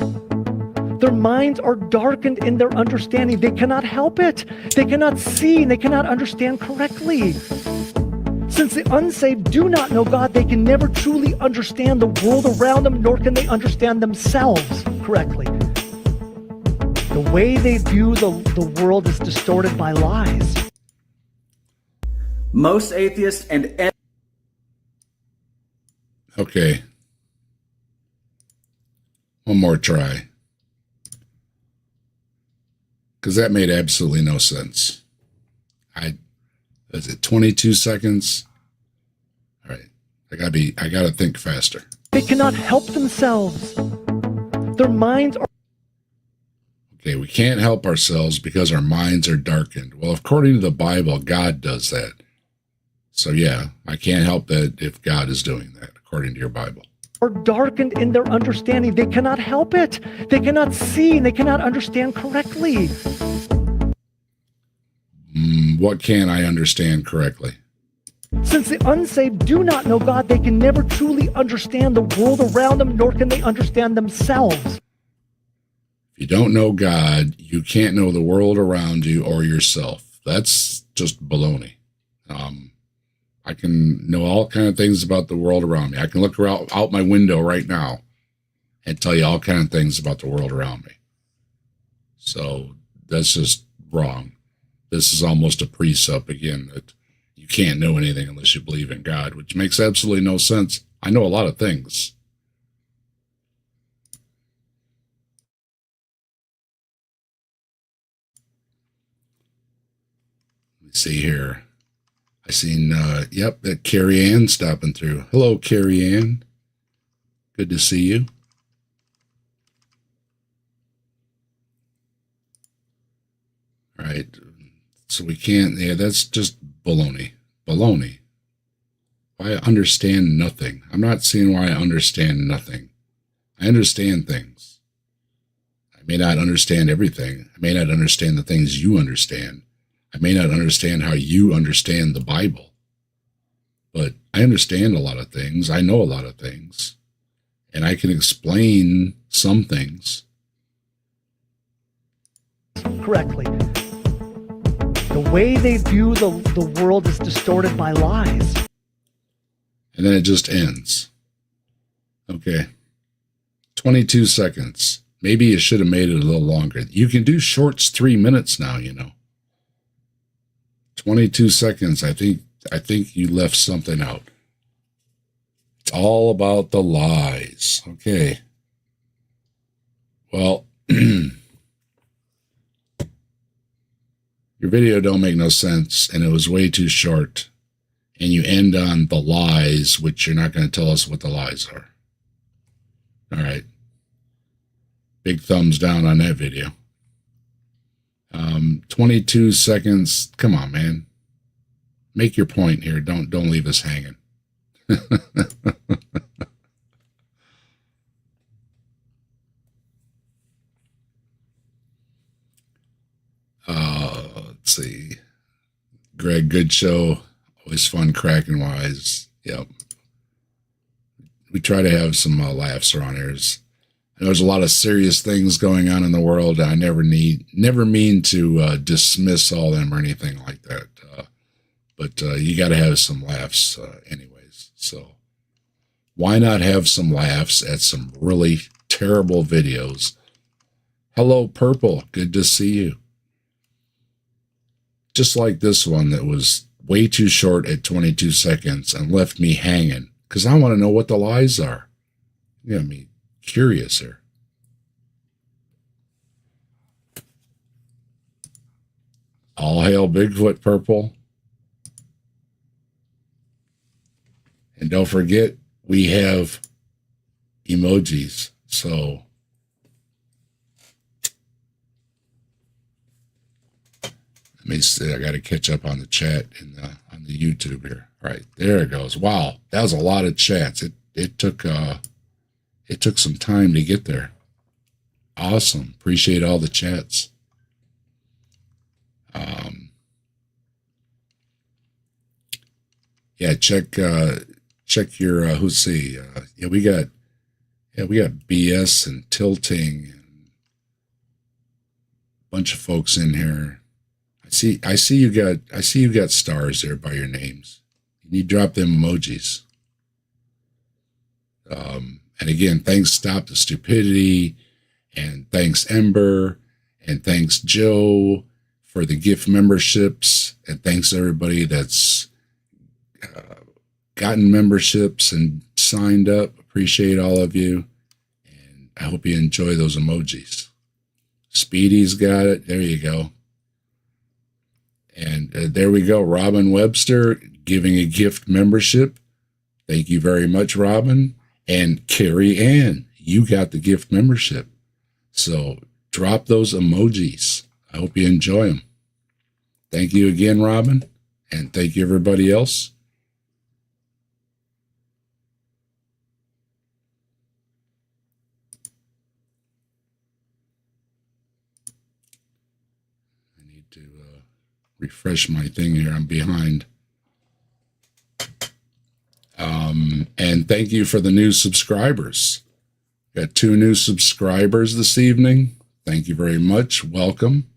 Their minds are darkened in their understanding. They cannot help it. They cannot see and they cannot understand correctly. Since the unsaved do not know God, they can never truly understand the world around them, nor can they understand themselves correctly. The way they view the world is distorted by lies. Most atheists and... Okay. One more try. Because that made absolutely no sense. Is it 22 seconds? All right. I gotta think faster. They cannot help themselves. Their minds are... Okay, we can't help ourselves because our minds are darkened. Well, according to the Bible, God does that. So yeah, I can't help that if God is doing that, according to your Bible. Are darkened in their understanding. They cannot help it. They cannot see and they cannot understand correctly. What can I understand correctly? Since the unsaved do not know God, they can never truly understand the world around them, nor can they understand themselves. If you don't know God, you can't know the world around you or yourself. That's just baloney. I can know all kind of things about the world around me. I can look out my window right now and tell you all kind of things about the world around me. So that's just wrong. This is almost a precept again that you can't know anything unless you believe in God, which makes absolutely no sense. I know a lot of things. Let me see here. I seen, that Carrie Ann stopping through. Hello, Carrie Ann. Good to see you. All right. So we can't, that's just baloney. Baloney. Why I understand nothing. I'm not seeing why I understand nothing. I understand things. I may not understand everything. I may not understand the things you understand. I may not understand how you understand the Bible, but I understand a lot of things. I know a lot of things, and I can explain some things correctly. The way they view the world is distorted by lies. And then it just ends. Okay. 22 seconds. Maybe you should have made it a little longer. You can do shorts 3 minutes now, 22 seconds. I think you left something out. It's all about the lies. Okay. Well, your video don't make no sense, and it was way too short. And you end on the lies, which you're not going to tell us what the lies are. All right. Big thumbs down on that video. 22 seconds. Come on, man. Make your point here. Don't leave us hanging. Let's see. Greg, good show. Always fun, cracking wise. Yep. We try to have some laughs around here. There's a lot of serious things going on in the world. I never mean to dismiss all them or anything like that. But you got to have some laughs anyways. So why not have some laughs at some really terrible videos? Hello, Purple. Good to see you. Just like this one that was way too short at 22 seconds and left me hanging because I want to know what the lies are. You got me curious here. All hail Bigfoot, Purple. And don't forget, we have emojis. So let me see. I got to catch up on the chat on the YouTube here. All right, there it goes. Wow, that was a lot of chats. It took some time to get there. Awesome. Appreciate all the chats. Yeah, check your who's see. We got BS and tilting and a bunch of folks in here. I see you got stars there by your names. You need to drop them emojis. And again, thanks Stop the Stupidity, and thanks Ember, and thanks Joe for the gift memberships, and thanks everybody that's gotten memberships and signed up. Appreciate all of you, and I hope you enjoy those emojis. Speedy's got it. There you go. And there we go. Robin Webster giving a gift membership. Thank you very much, Robin. And Carrie Ann, you got the gift membership. So drop those emojis. I hope you enjoy them. Thank you again, Robin. And thank you, everybody else. I need to refresh my thing here. I'm behind. And thank you for the new subscribers. Got 2 new subscribers this evening. Thank you very much. Welcome.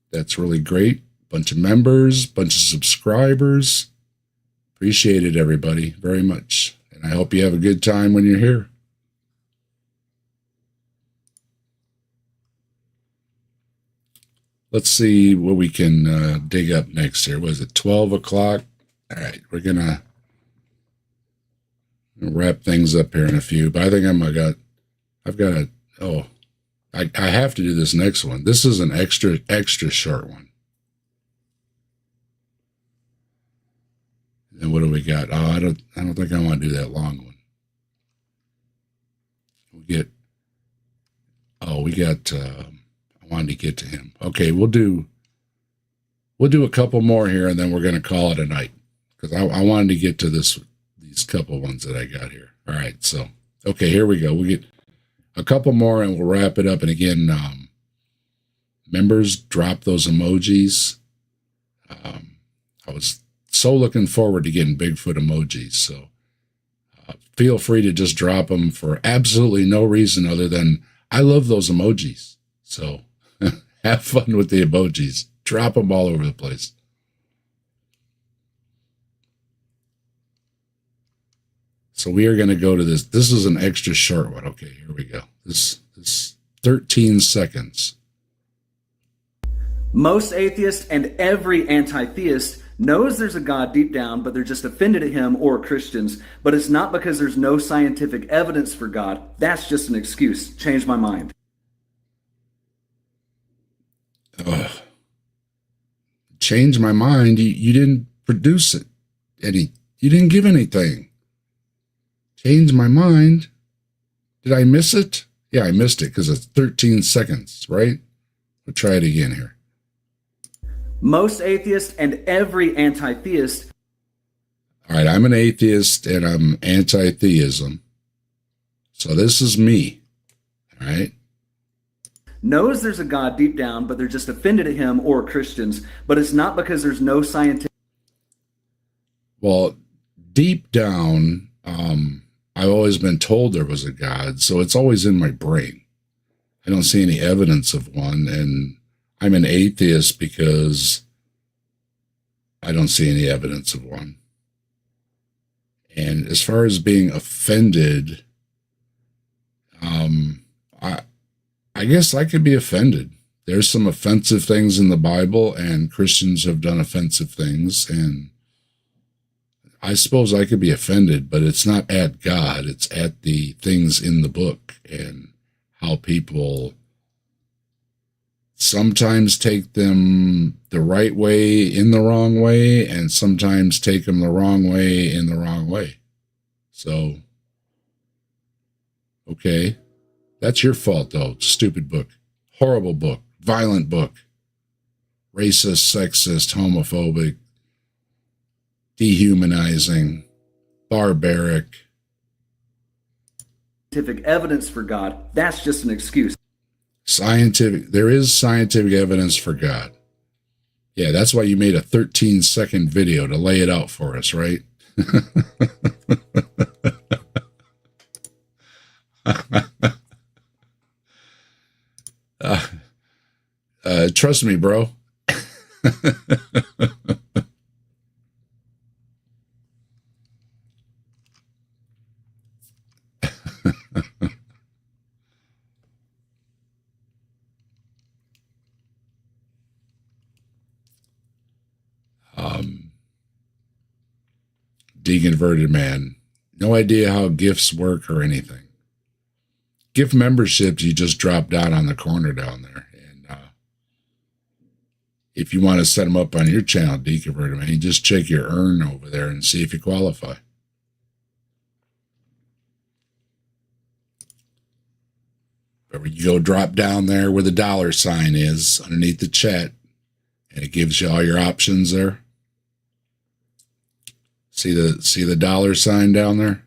That's really great. Bunch of members, bunch of subscribers. Appreciate it, everybody, very much. And I hope you have a good time when you're here. Let's see what we can dig up next here. Was it 12 o'clock? All right, we're going to wrap things up here in a few. But I think I have to do this next one. This is an extra short one. And what do we got? Oh, I don't think I want to do that long one. I wanted to get to him. Okay, we'll do a couple more here, and then we're going to call it a night, because I wanted to get to these couple ones that I got here. All right, so okay, here we go. We'll get a couple more, and we'll wrap it up. And again, members, drop those emojis. I was so looking forward to getting Bigfoot emojis, so feel free to just drop them for absolutely no reason other than I love those emojis. So have fun with the emojis. Drop them all over the place. So we are going to go to this. This is an extra short one. Okay, here we go. This 13 seconds. Most atheists and every anti-theist knows there's a God deep down, but they're just offended at him, or Christians. But it's not because there's no scientific evidence for God. That's just an excuse. Change my mind. Change my mind. You didn't produce it. You didn't give anything. Change my mind. Did I miss it? Yeah, I missed it because it's 13 seconds, right? We'll try it again here. Most atheists and every anti-theist. All right, I'm an atheist and I'm anti-theism. So this is me. All right. Knows there's a God deep down, but they're just offended at him, or Christians. But it's not because there's no scientific. Well, deep down, I've always been told there was a God, so it's always in my brain. I don't see any evidence of one, and I'm an atheist because I don't see any evidence of one. And as far as being offended, I guess I could be offended. There's some offensive things in the Bible, and Christians have done offensive things, and I suppose I could be offended, but it's not at God. It's at the things in the book and how people sometimes take them the right way in the wrong way, and sometimes take them the wrong way in the wrong way. So, okay. That's your fault, though. Stupid book. Horrible book. Violent book. Racist, sexist, homophobic, dehumanizing, barbaric. Scientific evidence for God. That's just an excuse. There is scientific evidence for God. Yeah, that's why you made a 13-second video to lay it out for us, right? Trust me, bro. Deconverted man. No idea how gifts work or anything. Gift memberships, you just drop down on the corner down there. And if you want to set them up on your channel, Deconverted man, you just check your earn over there and see if you qualify. Or you go drop down there where the dollar sign is underneath the chat, and it gives you all your options there. See the dollar sign down there?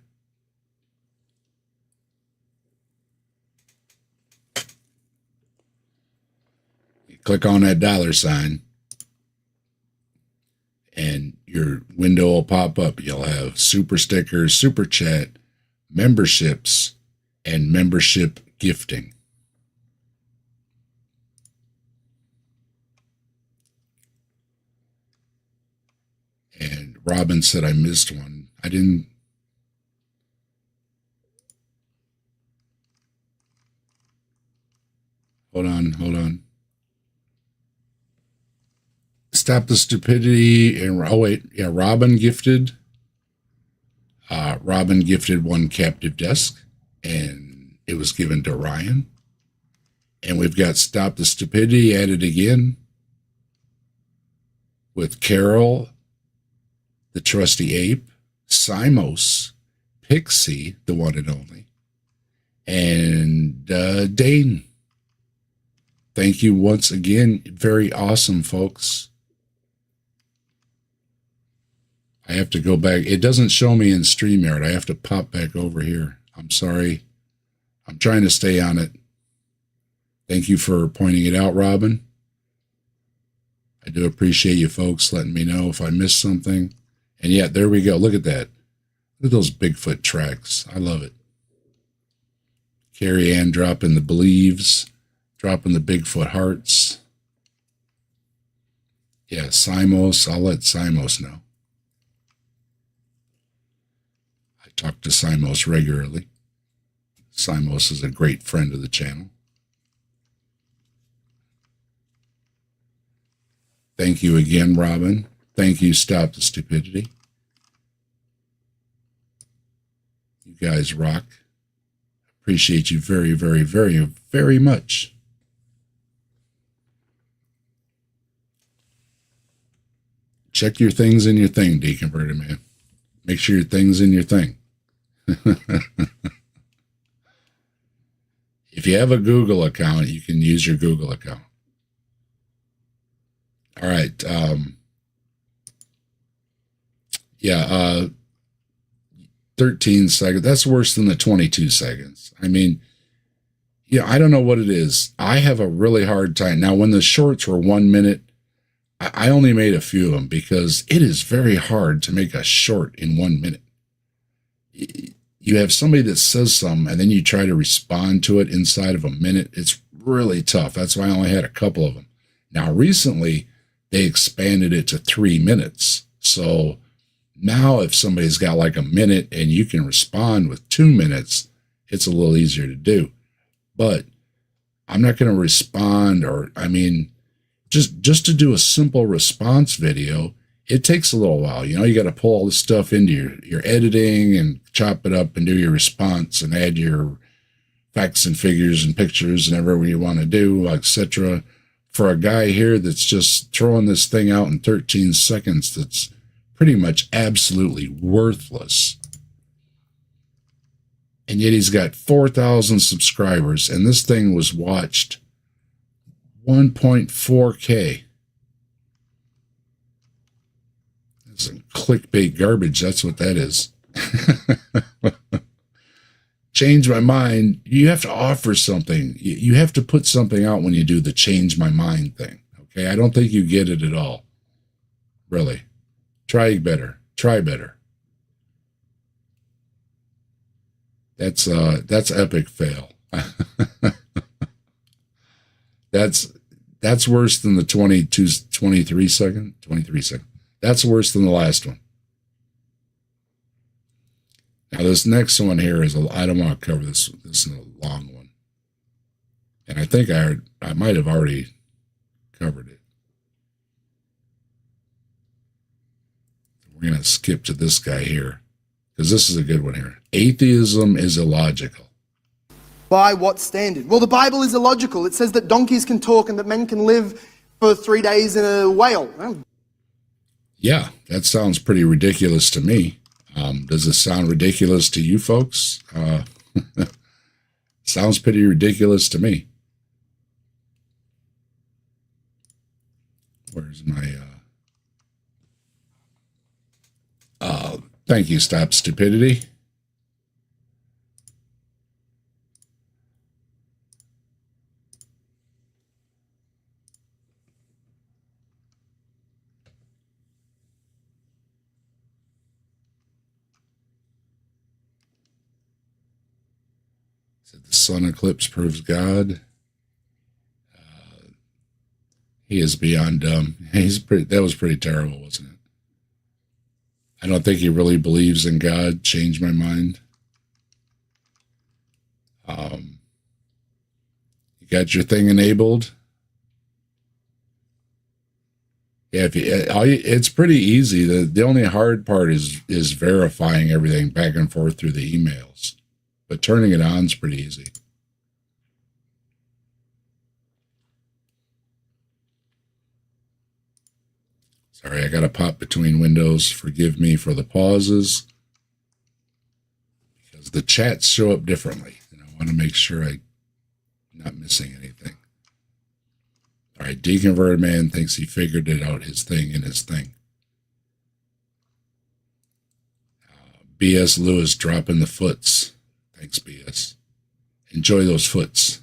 You click on that dollar sign, and your window will pop up. You'll have super stickers, super chat, memberships, and membership gifting. And Robin said I missed one. I didn't. Hold on. Stop the stupidity. And oh wait, yeah, Robin gifted one captive desk, and it was given to Ryan. And we've got Stop the Stupidity added again with Carol, the trusty ape, Simos, Pixie, the one and only, and Dane. Thank you once again. Very awesome, folks. I have to go back. It doesn't show me in StreamYard. I have to pop back over here. I'm sorry. I'm trying to stay on it. Thank you for pointing it out, Robin. I do appreciate you folks letting me know if I missed something. And yeah, there we go. Look at that. Look at those Bigfoot tracks. I love it. Carrie Ann dropping the believes, dropping the Bigfoot hearts. Yeah, Simos. I'll let Simos know. I talk to Simos regularly. Simos is a great friend of the channel. Thank you again, Robin. Thank you, Stop the Stupidity. You guys rock. Appreciate you very, very, very, very much. Check your things in your thing, Deconverted Man. Make sure your thing's in your thing. If you have a Google account, you can use your Google account. All right. 13 seconds. That's worse than the 22 seconds. I mean, I don't know what it is. I have a really hard time. Now, when the shorts were 1 minute, I only made a few of them because it is very hard to make a short in 1 minute. You have somebody that says something and then you try to respond to it inside of a minute. It's really tough. That's why I only had a couple of them. Now, recently, they expanded it to 3 minutes. So now if somebody's got like a minute and you can respond with 2 minutes, it's a little easier to do. But I'm not going to respond, or I mean, just to do a simple response video, it takes a little while. You got to pull all this stuff into your editing and chop it up and do your response and add your facts and figures and pictures and whatever you want to do, etc. For a guy here that's just throwing this thing out in 13 seconds, that's pretty much absolutely worthless. And yet he's got 4,000 subscribers, and this thing was watched 1.4K. That's some clickbait garbage. That's what that is. Change my mind. You have to offer something. You have to put something out when you do the change my mind thing. Okay. I don't think you get it at all. Really. Try better. Try better. That's epic fail. That's worse than the 23 second. That's worse than the last one. Now, this next one here is I don't want to cover this. This is a long one. And I think I might have already covered it. We're going to skip to this guy here, because this is a good one here. Atheism is illogical. By what standard? Well, the Bible is illogical. It says that donkeys can talk and that men can live for 3 days in a whale. Yeah, that sounds pretty ridiculous to me. Does it sound ridiculous to you folks? Sounds pretty ridiculous to me. Where's my... thank you, Stop Stupidity. Said the sun eclipse proves God. He is beyond dumb. That was pretty terrible, wasn't it? I don't think he really believes in God. Changed my mind. You got your thing enabled. Yeah, it's pretty easy. The only hard part is verifying everything back and forth through the emails. But turning it on is pretty easy. Sorry, I got to pop between windows. Forgive me for the pauses. Because the chats show up differently. And I want to make sure I'm not missing anything. All right, Deconverted Man thinks he figured it out, his thing in his thing. B.S. Lewis dropping the foots. Thanks, B.S. Enjoy those foots.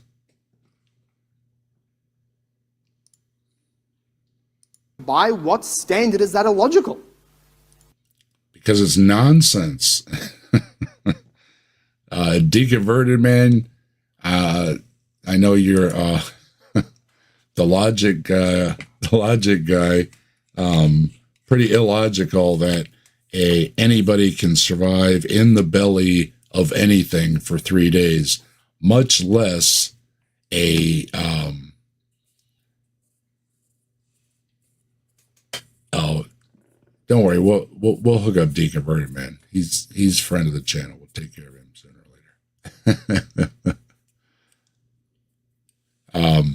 By what standard is that illogical? Because it's nonsense. Deconverted Man, I know you're the logic guy. Pretty illogical that anybody can survive in the belly of anything for 3 days, much less a don't worry, we'll hook up Deconverted Man. He's a friend of the channel. We'll take care of him sooner or later.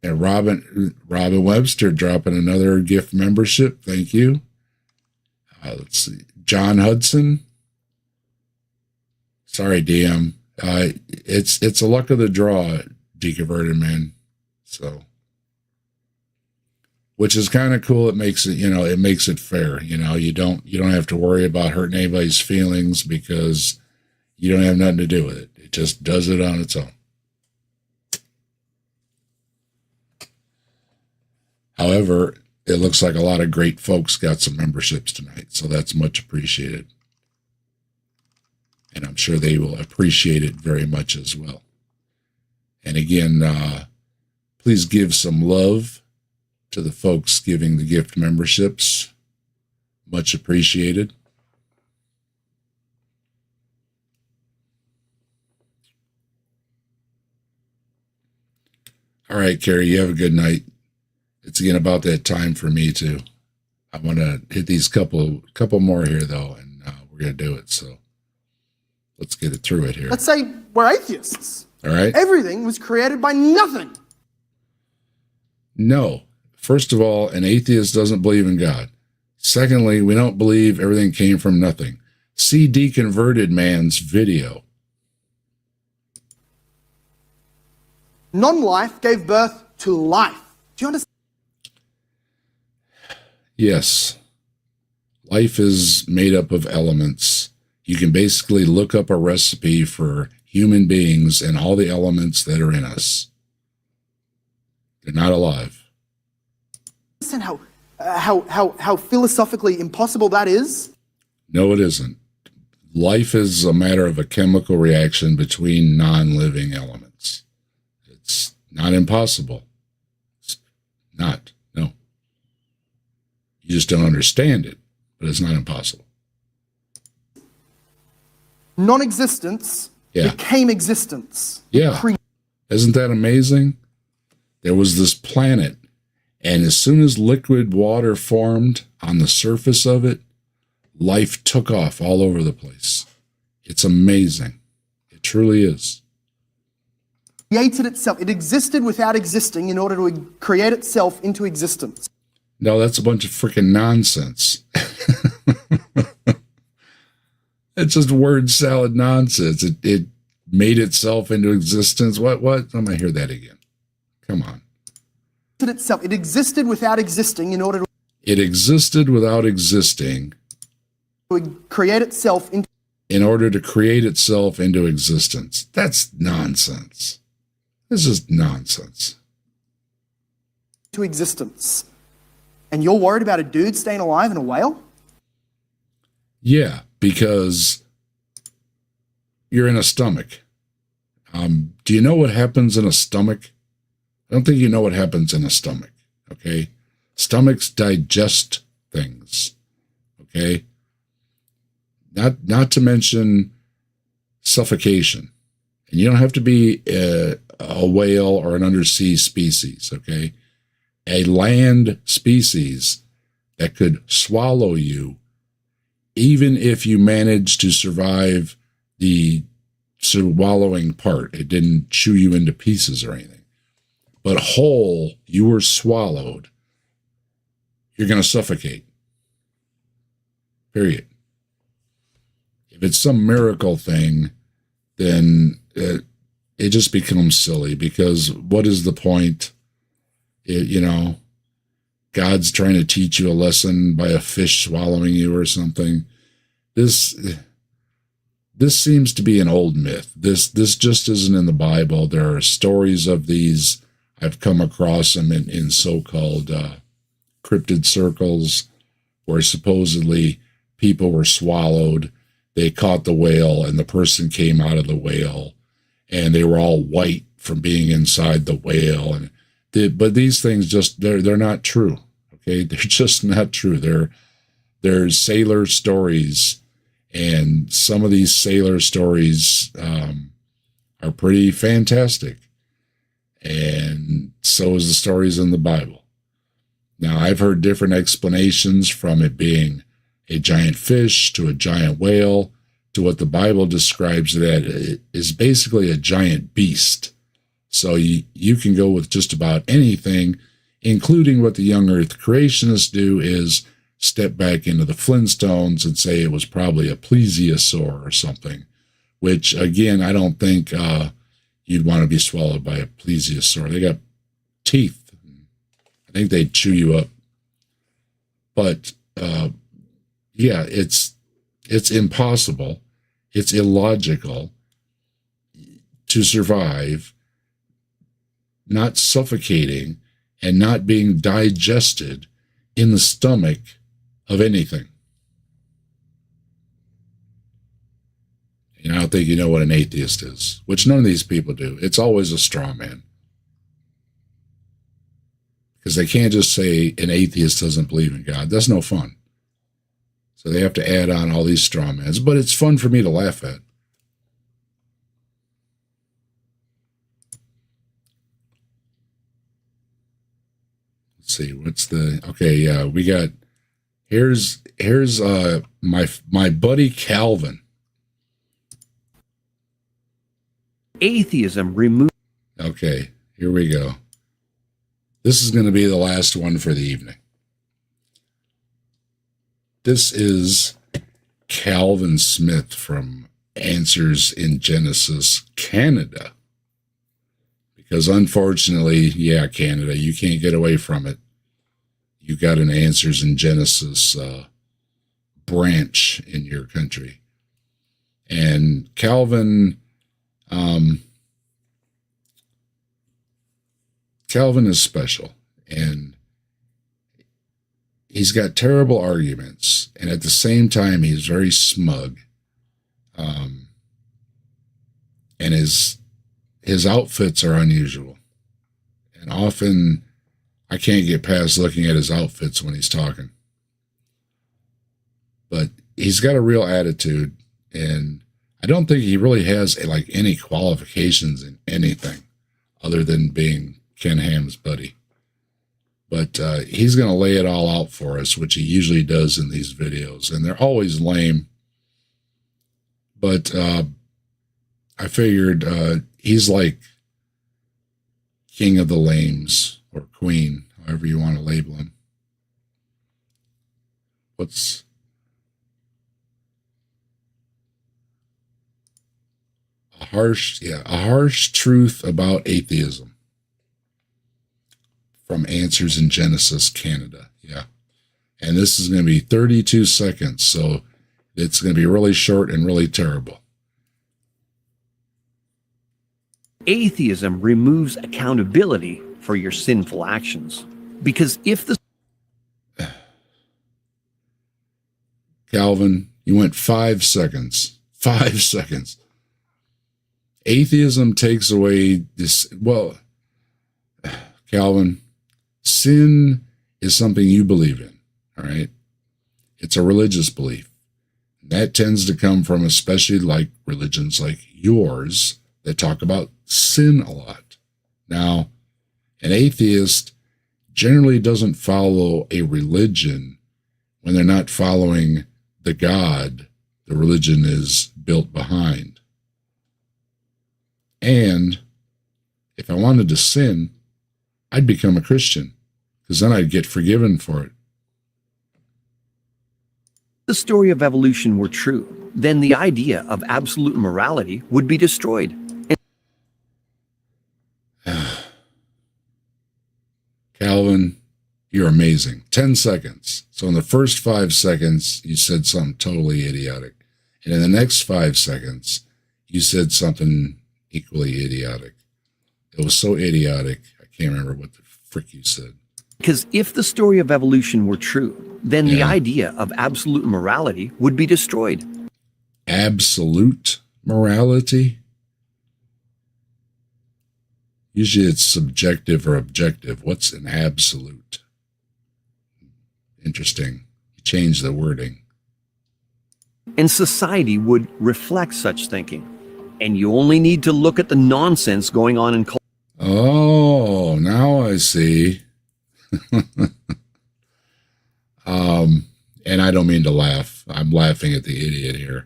And Robin Webster dropping another gift membership. Thank you. Let's see. John Hudson. Sorry, DM. It's a luck of the draw, Deconverted Man. So, which is kind of cool. It makes it fair. You don't have to worry about hurting anybody's feelings because you don't have nothing to do with it. It just does it on its own. However, it looks like a lot of great folks got some memberships tonight, so that's much appreciated. And I'm sure they will appreciate it very much as well. And again, please give some love to the folks giving the gift memberships. Much appreciated. All right, Carrie, you have a good night. It's again about that time for me too. I want to hit these couple more here though, and we're gonna do it. So let's get it through it here. Let's say we're atheists. All right. Everything was created by nothing. No. First of all, an atheist doesn't believe in God. Secondly, we don't believe everything came from nothing. See Deconverted Man's video. Non-life gave birth to life. Do you understand? Yes. Life is made up of elements. You can basically look up a recipe for human beings and all the elements that are in us. They're not alive. Understand how philosophically impossible that is? No, it isn't. Life is a matter of a chemical reaction between non-living elements. It's not impossible. It's not. No. You just don't understand it, but it's not impossible. Non-existence became existence. Yeah. Isn't that amazing? There was this planet, and as soon as liquid water formed on the surface of it, life took off all over the place. It's amazing. It truly is. Created itself. It existed without existing in order to create itself into existence. No, that's a bunch of freaking nonsense. It's just word salad nonsense. It made itself into existence. What? I'm going to hear that again. Come on. It existed without existing in order to... It existed without existing. To create itself into... In order to create itself into existence. That's nonsense. This is nonsense. To existence. And you're worried about a dude staying alive in a whale? Yeah, because you're in a stomach. Do you know what happens in a stomach? I don't think you know what happens in a stomach, okay? Stomachs digest things, okay? Not to mention suffocation. And you don't have to be a whale or an undersea species, okay? A land species that could swallow you, even if you managed to survive the swallowing part. It didn't chew you into pieces or anything. But whole, you were swallowed, you're going to suffocate. Period. If it's some miracle thing, then it just becomes silly, because what is the point? God's trying to teach you a lesson by a fish swallowing you or something. This seems to be an old myth. This just isn't in the Bible. There are stories of these. I've come across them in so-called cryptid circles, where supposedly people were swallowed. They caught the whale, and the person came out of the whale, and they were all white from being inside the whale. But these things they're not true. Okay, they're just not true. They're sailor stories, and some of these sailor stories are pretty fantastic. And so is the stories in the Bible. Now, I've heard different explanations, from it being a giant fish to a giant whale to what the Bible describes that is basically a giant beast. So you can go with just about anything, including what the young earth creationists do, is step back into the Flintstones and say it was probably a plesiosaur or something, which, again, I don't think you'd want to be swallowed by a plesiosaur. They got teeth. I think they'd chew you up. But yeah, it's impossible. It's illogical to survive not suffocating and not being digested in the stomach of anything. And I don't think you know what an atheist is, which none of these people do. It's always a straw man. Because they can't just say an atheist doesn't believe in God. That's no fun. So they have to add on all these straw mans, but it's fun for me to laugh at. Let's see, we got, here's my buddy Calvin. Atheism removes. Okay, here we go. This is going to be the last one for the evening. This is Calvin Smith from Answers in Genesis, Canada. Because unfortunately, yeah, Canada, you can't get away from it. You got an Answers in Genesis branch in your country. And Calvin is special, and he's got terrible arguments, and at the same time, he's very smug. And his outfits are unusual. And often, I can't get past looking at his outfits when he's talking. But he's got a real attitude, and I don't think he really has like any qualifications in anything other than being Ken Ham's buddy. But he's going to lay it all out for us, which he usually does in these videos. And they're always lame. But I figured he's like king of the lames, or queen, however you want to label him. What's... A harsh truth about atheism. From Answers in Genesis, Canada. Yeah. And this is going to be 32 seconds, so it's going to be really short and really terrible. Atheism removes accountability for your sinful actions. Because if the... Calvin, You went 5 seconds. 5 seconds. Atheism takes away this. Well, Calvin, sin is something you believe in, all right? It's a religious belief. That tends to come from especially like religions like yours that talk about sin a lot. Now, an atheist generally doesn't follow a religion when they're not following the God the religion is built behind. And if I wanted to sin, I'd become a Christian, because then I'd get forgiven for it. If the story of evolution were true, then the idea of absolute morality would be destroyed. Calvin, you're amazing. 10 seconds. So in the first 5 seconds, you said something totally idiotic. And in the next 5 seconds, you said something equally idiotic. It was so idiotic, I can't remember what the frick you said. Because if the story of evolution were true, then the idea of absolute morality would be destroyed. Absolute morality? Usually it's subjective or objective. What's an absolute? Interesting. You change the wording. And society would reflect such thinking. And you only need to look at the nonsense going on in culture. Oh, now I see. And I don't mean to laugh. I'm laughing at the idiot here,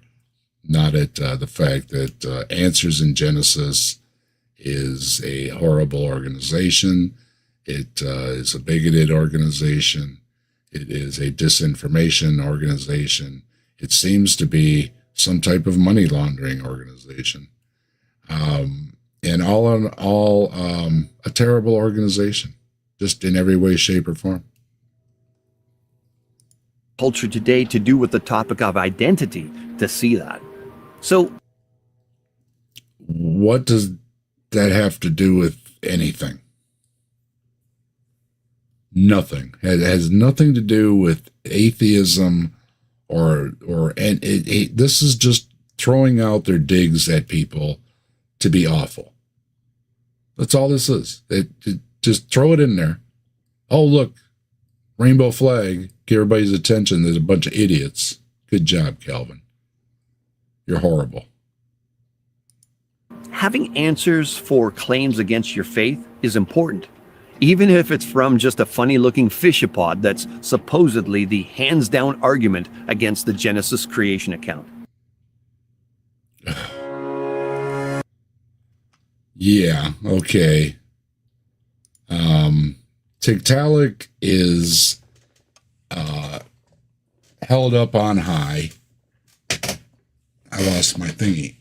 not at the fact that Answers in Genesis is a horrible organization. It is a bigoted organization. It is a disinformation organization. It seems to be some type of money laundering organization. And all in all, a terrible organization, just in every way, shape, or form. Culture today to do with the topic of identity to see that. So what does that have to do with anything? Nothing. It has nothing to do with atheism and this is just throwing out their digs at people to be awful. That's all this is. Just throw it in there. Oh, look, rainbow flag, get everybody's attention. There's a bunch of idiots. Good job, Calvin. You're horrible. having answers for claims against your faith is important, even if it's from just a funny-looking fishapod that's supposedly the hands-down argument against the Genesis creation account. Yeah, okay. Tiktaalik is held up on high. I lost my thingy.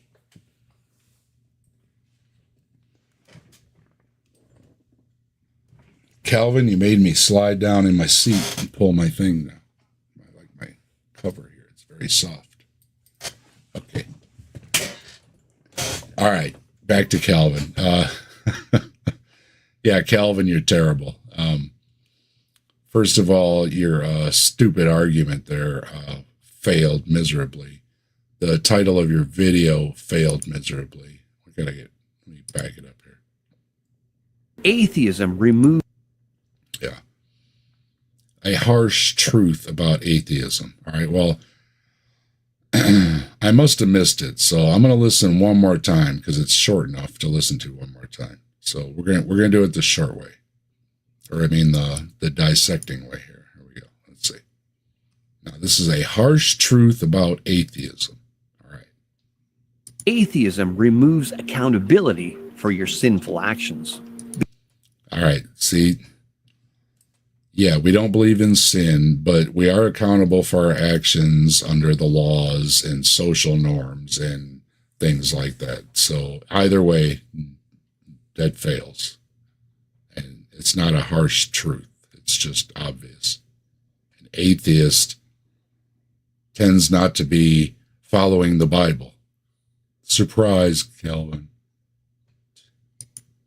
Calvin, you made me slide down in my seat and pull my thing down. I like my cover here. It's very soft. Okay. All right. Back to Calvin. Yeah, Calvin, you're terrible. First of all, your stupid argument there failed miserably. The title of your video failed miserably. Let me back it up here. Atheism removes. Yeah. A harsh truth about atheism. All right, well, I must have missed it, so I'm going to listen one more time because it's short enough to listen to one more time. So we're gonna do it the short way, or I mean the dissecting way here. Here we go. Let's see. Now this is a harsh truth about atheism. All right. Atheism removes accountability for your sinful actions. All right. See. Yeah, we don't believe in sin, but we are accountable for our actions under the laws and social norms and things like that. So either way, that fails. And it's not a harsh truth. It's just obvious. An atheist tends not to be following the Bible. Surprise, Calvin.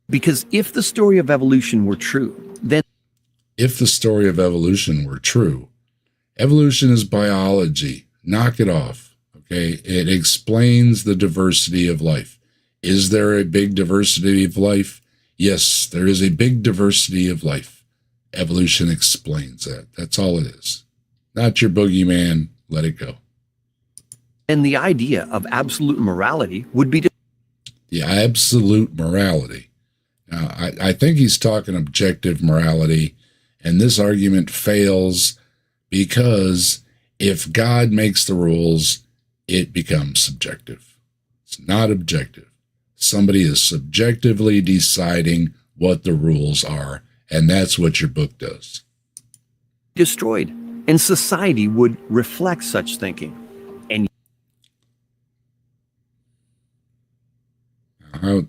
Because if the story of evolution were true, then if the story of evolution were true, evolution is biology. Knock it off. Okay, it explains the diversity of life. Is there a big diversity of life? Yes, there is a big diversity of life. Evolution explains that. That's all it is. Not your boogeyman. Let it go. And the idea of absolute morality would be the absolute morality. Now, I think he's talking objective morality, and this argument fails because if God makes the rules, it becomes subjective. It's not objective. Somebody is subjectively deciding what the rules are, and that's what your book does. Destroyed, and society would reflect such thinking. And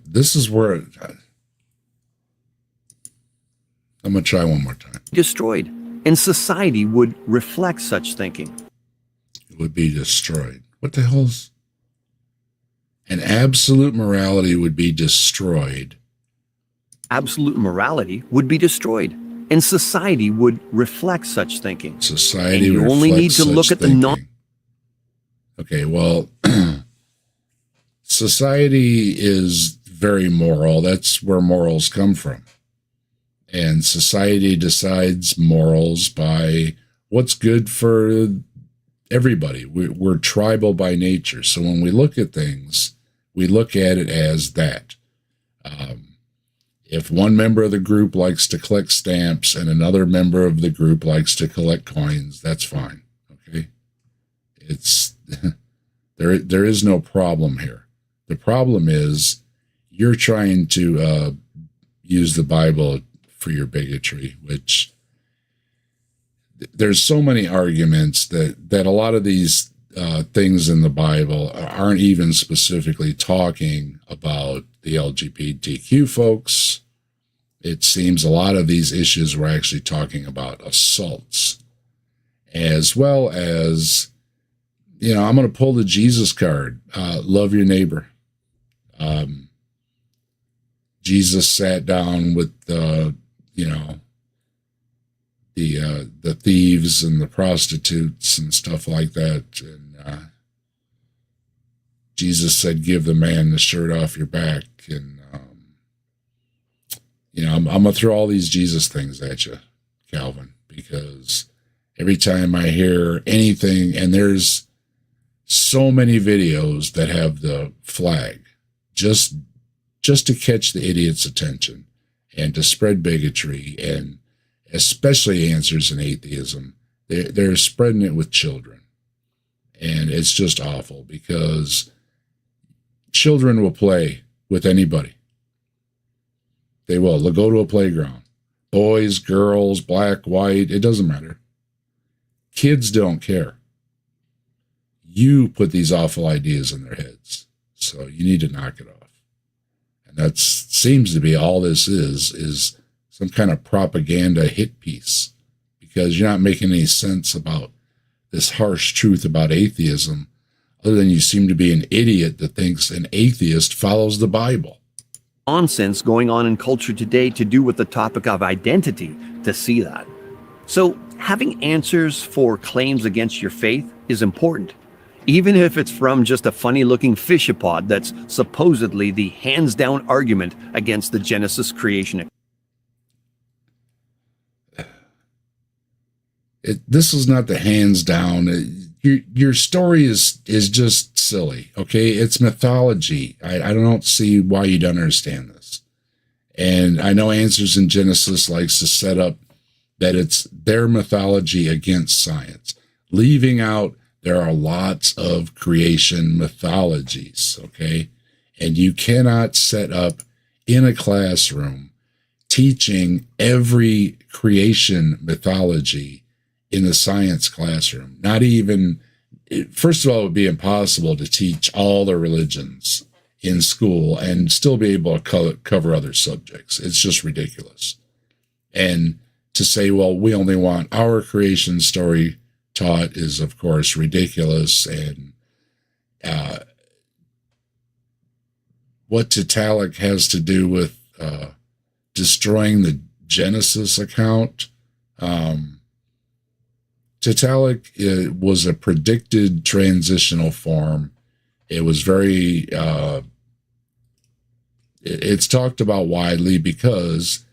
this is where I'm going to try one more time. Destroyed, and society would reflect such thinking. It would be destroyed. What the hell's... And absolute morality would be destroyed. Absolute morality would be destroyed, and society would reflect such thinking. Society and you only need to look at the non. Okay, well, society is very moral. That's where morals come from. And society decides morals by what's good for everybody. We're tribal by nature. So when we look at things, we look at it as that. If one member of the group likes to collect stamps and another member of the group likes to collect coins, that's fine. Okay? It's there is no problem here. The problem is you're trying to use the Bible for your bigotry, which there's so many arguments that a lot of these things in the Bible aren't even specifically talking about the LGBTQ folks. It seems a lot of these issues were actually talking about assaults, as well as, you know, I'm going to pull the Jesus card, love your neighbor. Jesus sat down with the thieves and the prostitutes and stuff like that. And Jesus said, give the man the shirt off your back. And, I'm going to throw all these Jesus things at you, Calvin, because every time I hear anything, and there's so many videos that have the flag, just to catch the idiot's attention and to spread bigotry, and especially answers in atheism. They're spreading it with children. And it's just awful because children will play with anybody. They will. They'll go to a playground. Boys, girls, black, white, it doesn't matter. Kids don't care. You put these awful ideas in their heads. So you need to knock it off. And that seems to be all this is some kind of propaganda hit piece, because you're not making any sense about this harsh truth about atheism, other than you seem to be an idiot that thinks an atheist follows the Bible. Nonsense going on in culture today to do with the topic of identity to see that. So having answers for claims against your faith is important, even if it's from just a funny-looking fishapod that's supposedly the hands-down argument against the Genesis creation. This is not the hands down. Your story is just silly. Okay, it's mythology. I don't see why you don't understand this. And I know Answers in Genesis likes to set up that it's their mythology against science, leaving out there are lots of creation mythologies. Okay, and you cannot set up in a classroom teaching every creation mythology in the science classroom. Not even, first of all, it would be impossible to teach all the religions in school and still be able to cover other subjects. It's just ridiculous. And to say, well, we only want our creation story taught is, of course, ridiculous. And what Tiktaalik has to do with destroying the Genesis account, Tiktaalik was a predicted transitional form. It was very, it's talked about widely because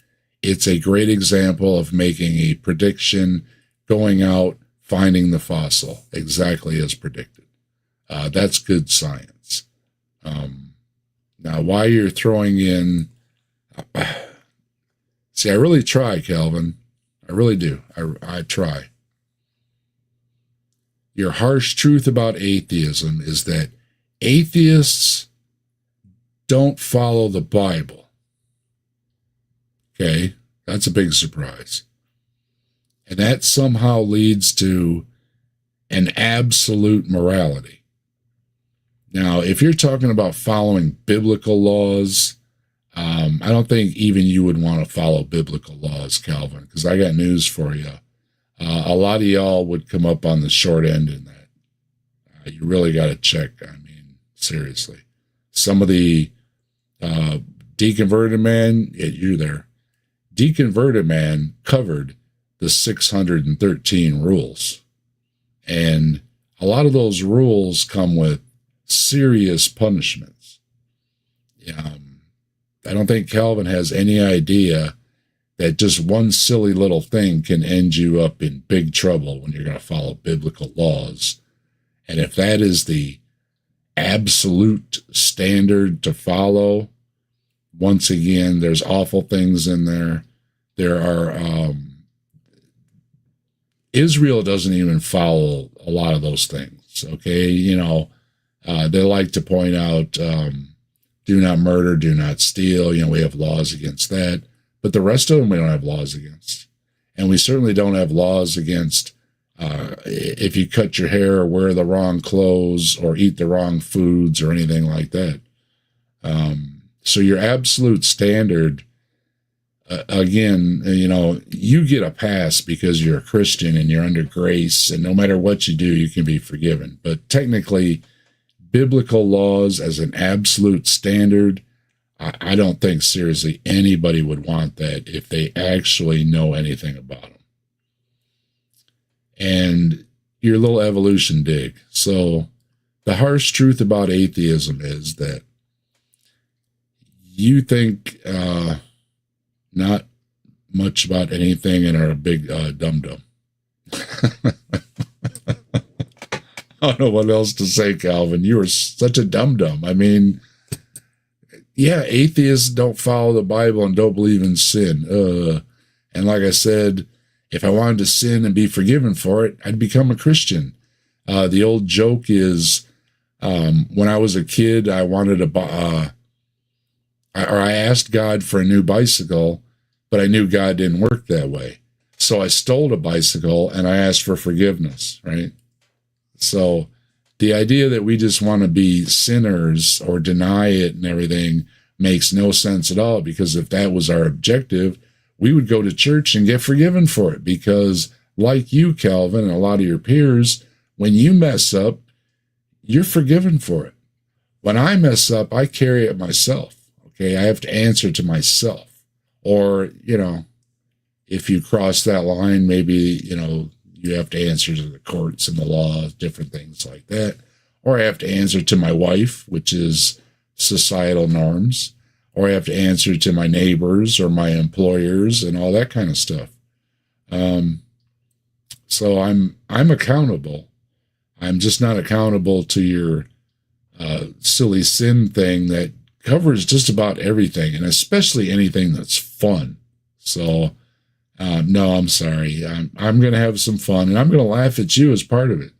it's a great example of making a prediction, going out, finding the fossil exactly as predicted. That's good science. Now, why you're throwing in, see, I really try, Calvin. I really do. I try. Your harsh truth about atheism is that atheists don't follow the Bible. Okay, that's a big surprise. And that somehow leads to an absolute morality. Now, if you're talking about following biblical laws, I don't think even you would want to follow biblical laws, Calvin, because I got news for you. A lot of y'all would come up on the short end in that. You really got to check. I mean, seriously. Some of the Deconverted Man, you're there. Deconverted Man covered the 613 rules. And a lot of those rules come with serious punishments. I don't think Calvin has any idea that just one silly little thing can end you up in big trouble when you're going to follow biblical laws. And if that is the absolute standard to follow, once again, there's awful things in there. There are, Israel doesn't even follow a lot of those things, okay? They like to point out, do not murder, do not steal. We have laws against that. But the rest of them we don't have laws against. And we certainly don't have laws against if you cut your hair or wear the wrong clothes or eat the wrong foods or anything like that. So your absolute standard, again, you get a pass because you're a Christian and you're under grace, and no matter what you do, you can be forgiven. But technically, biblical laws as an absolute standard, I don't think seriously anybody would want that if they actually know anything about them. And your little evolution dig. So the harsh truth about atheism is that you think not much about anything and are a big dum-dum. I don't know what else to say, Calvin. You are such a dum-dum. I mean, yeah, atheists don't follow the Bible and don't believe in sin. And like I said, if I wanted to sin and be forgiven for it, I'd become a Christian. The old joke is, when I was a kid, I wanted to buy, or I asked God for a new bicycle, but I knew God didn't work that way. So I stole a bicycle and I asked for forgiveness, right? So the idea that we just want to be sinners or deny it and everything makes no sense at all, because if that was our objective, we would go to church and get forgiven for it, because like you, Calvin, and a lot of your peers, when you mess up, you're forgiven for it. When I mess up, I carry it myself. Okay, I have to answer to myself. Or, if you cross that line, maybe, you have to answer to the courts and the law, different things like that. Or I have to answer to my wife, which is societal norms. Or I have to answer to my neighbors or my employers and all that kind of stuff. So I'm accountable. I'm just not accountable to your silly sin thing that covers just about everything, and especially anything that's fun. So, no, I'm sorry. I'm going to have some fun, and I'm going to laugh at you as part of it.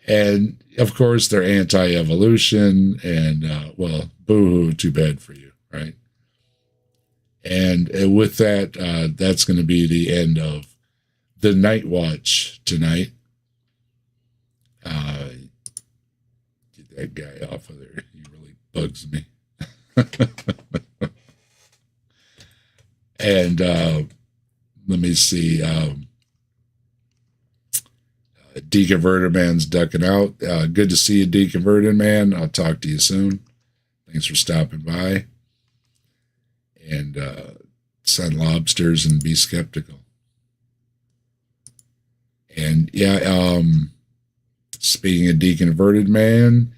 And, of course, they're anti-evolution, and, well, boo-hoo, too bad for you, right? And with that, that's going to be the end of the Night Watch tonight. Get that guy off of there. He really bugs me. And let me see. Deconverted Man's ducking out. Good to see you, Deconverted Man. I'll talk to you soon. Thanks for stopping by. And send lobsters and be skeptical. And yeah, speaking of deconverted man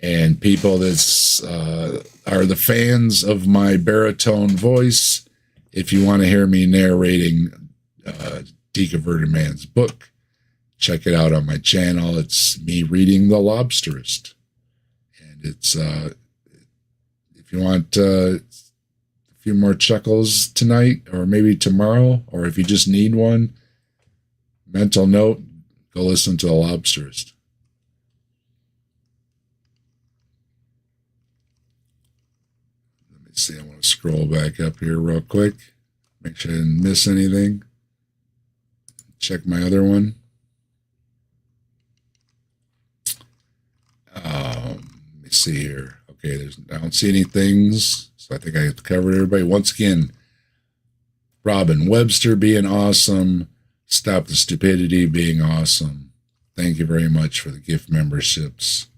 and people that are the fans of my baritone voice, if you want to hear me narrating Deconverted Man's book, check it out on my channel. It's me reading The Lobsterist. And it's, if you want a few more chuckles tonight or maybe tomorrow, or if you just need one, mental note, go listen to The Lobsterist. Let me see, I want to scroll back up here real quick. Make sure I didn't miss anything. Check my other one. Let me see here. Okay, I don't see any things, so I think I covered everybody. Once again, Robin Webster being awesome. Stop the Stupidity being awesome. Thank you very much for the gift memberships.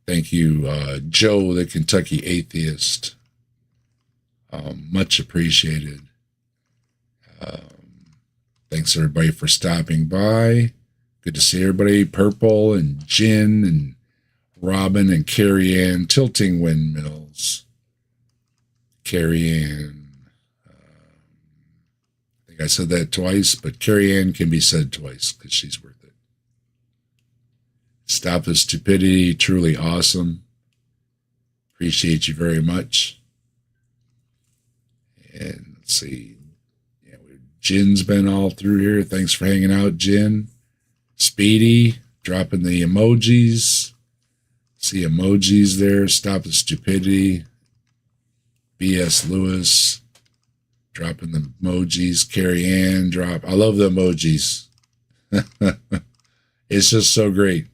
Thank you, Joe, the Kentucky Atheist. Much appreciated. Thanks everybody for stopping by. Good to see everybody. Purple and Jen and Robin and Carrie Ann, Tilting Windmills. Carrie Ann. I think I said that twice, but Carrie Ann can be said twice because she's worth it. Stop the Stupidity, truly awesome. Appreciate you very much. And let's see. Yeah, Jen's been all through here. Thanks for hanging out, Jen. Speedy, dropping the emojis. See emojis there. Stop the Stupidity. B.S. Lewis, dropping the emojis. Carrie Ann, drop. I love the emojis. It's just so great.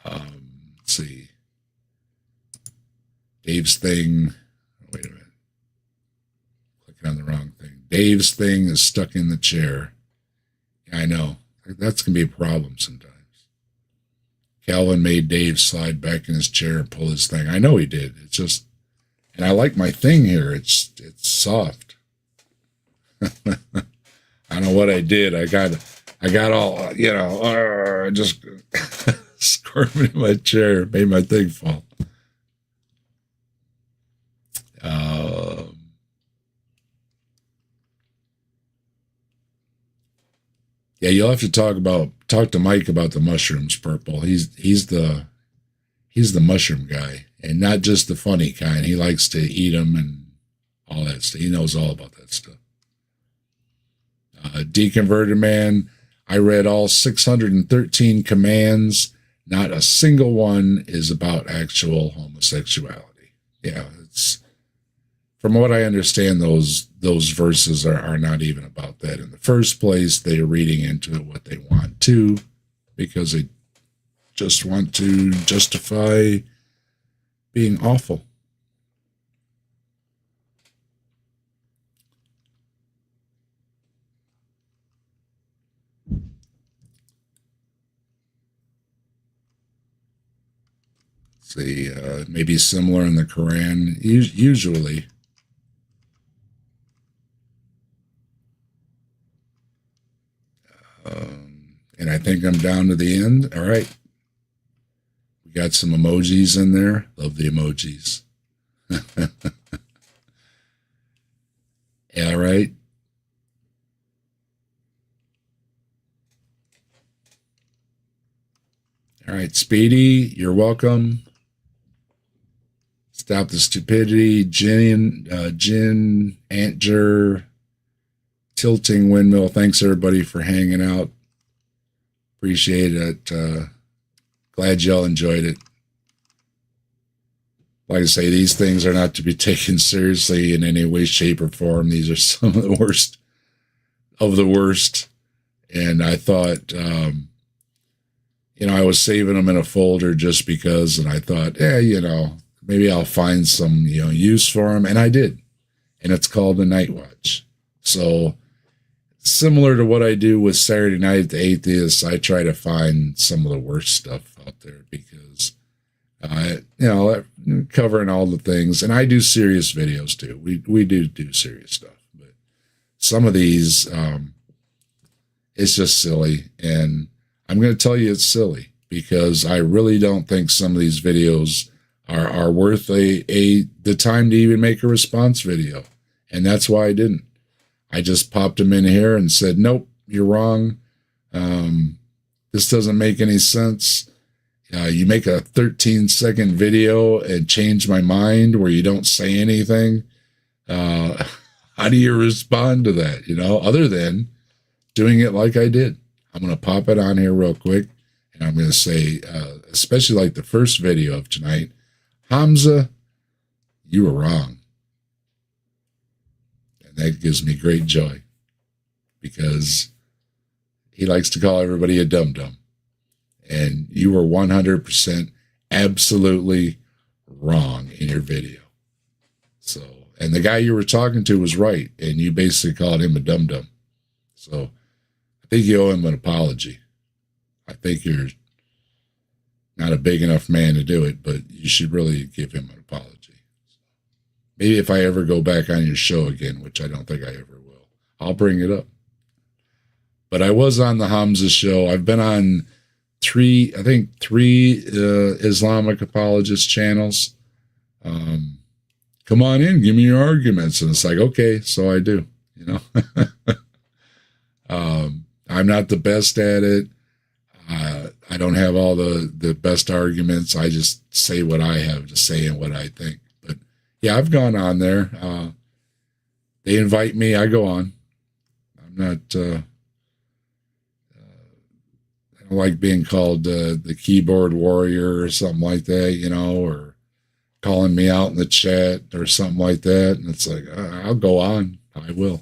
Let's see. Dave's thing. Wait a minute. Clicking on the wrong thing. Dave's thing is stuck in the chair. Yeah, I know. That's going to be a problem sometimes. Calvin made Dave slide back in his chair and pull his thing. I know he did. It's just, and I like my thing here. It's soft. I don't know what I did. I got all, I just squirming in my chair, made my thing fall. Yeah, you'll have to talk to Mike about the mushrooms, Purple. He's the mushroom guy, and not just the funny kind. He likes to eat them and all that stuff. He knows all about that stuff. Deconverted Man, I read all 613 commands. Not a single one is about actual homosexuality. Yeah, it's, from what I understand, those verses are not even about that in the first place. They're reading into it what they want to, because they just want to justify being awful. See, maybe similar in the Quran, usually. And I think I'm down to the end. All right. We got some emojis in there. Love the emojis. All right. All right, Speedy, you're welcome. Stop the Stupidity, Jen, Antjer, Tilting Windmill. Thanks everybody for hanging out. Appreciate it. Glad y'all enjoyed it. Like I say, these things are not to be taken seriously in any way, shape, or form. These are some of the worst of the worst. And I thought, I was saving them in a folder just because, and I thought, maybe I'll find some, use for them. And I did. And it's called the Night Watch. So similar to what I do with Saturday Night at the Atheist, I try to find some of the worst stuff out there because, covering all the things. And I do serious videos too. We do serious stuff. But some of these, it's just silly. And I'm going to tell you it's silly because I really don't think some of these videos are worth the time to even make a response video. And that's why I didn't. I just popped them in here and said, nope, you're wrong. This doesn't make any sense. You make a 13-second video and change my mind where you don't say anything. How do you respond to that? Other than doing it like I did. I'm going to pop it on here real quick. And I'm going to say, especially like the first video of tonight, Hamza, you were wrong. And that gives me great joy because he likes to call everybody a dum-dum. And you were 100% absolutely wrong in your video. So, and the guy you were talking to was right, and you basically called him a dum-dum. So I think you owe him an apology. I think you're not a big enough man to do it, but you should really give him an apology. Maybe if I ever go back on your show again, which I don't think I ever will, I'll bring it up. But I was on the Hamza show. I've been on three Islamic apologist channels. Come on in, give me your arguments. And it's like, okay, so I do, I'm not the best at it. I don't have all the best arguments. I just say what I have to say and what I think. But yeah, I've gone on there. They invite me, I go on. I'm not, I don't like being called the keyboard warrior or something like that, or calling me out in the chat or something like that. And it's like, I'll go on. I will.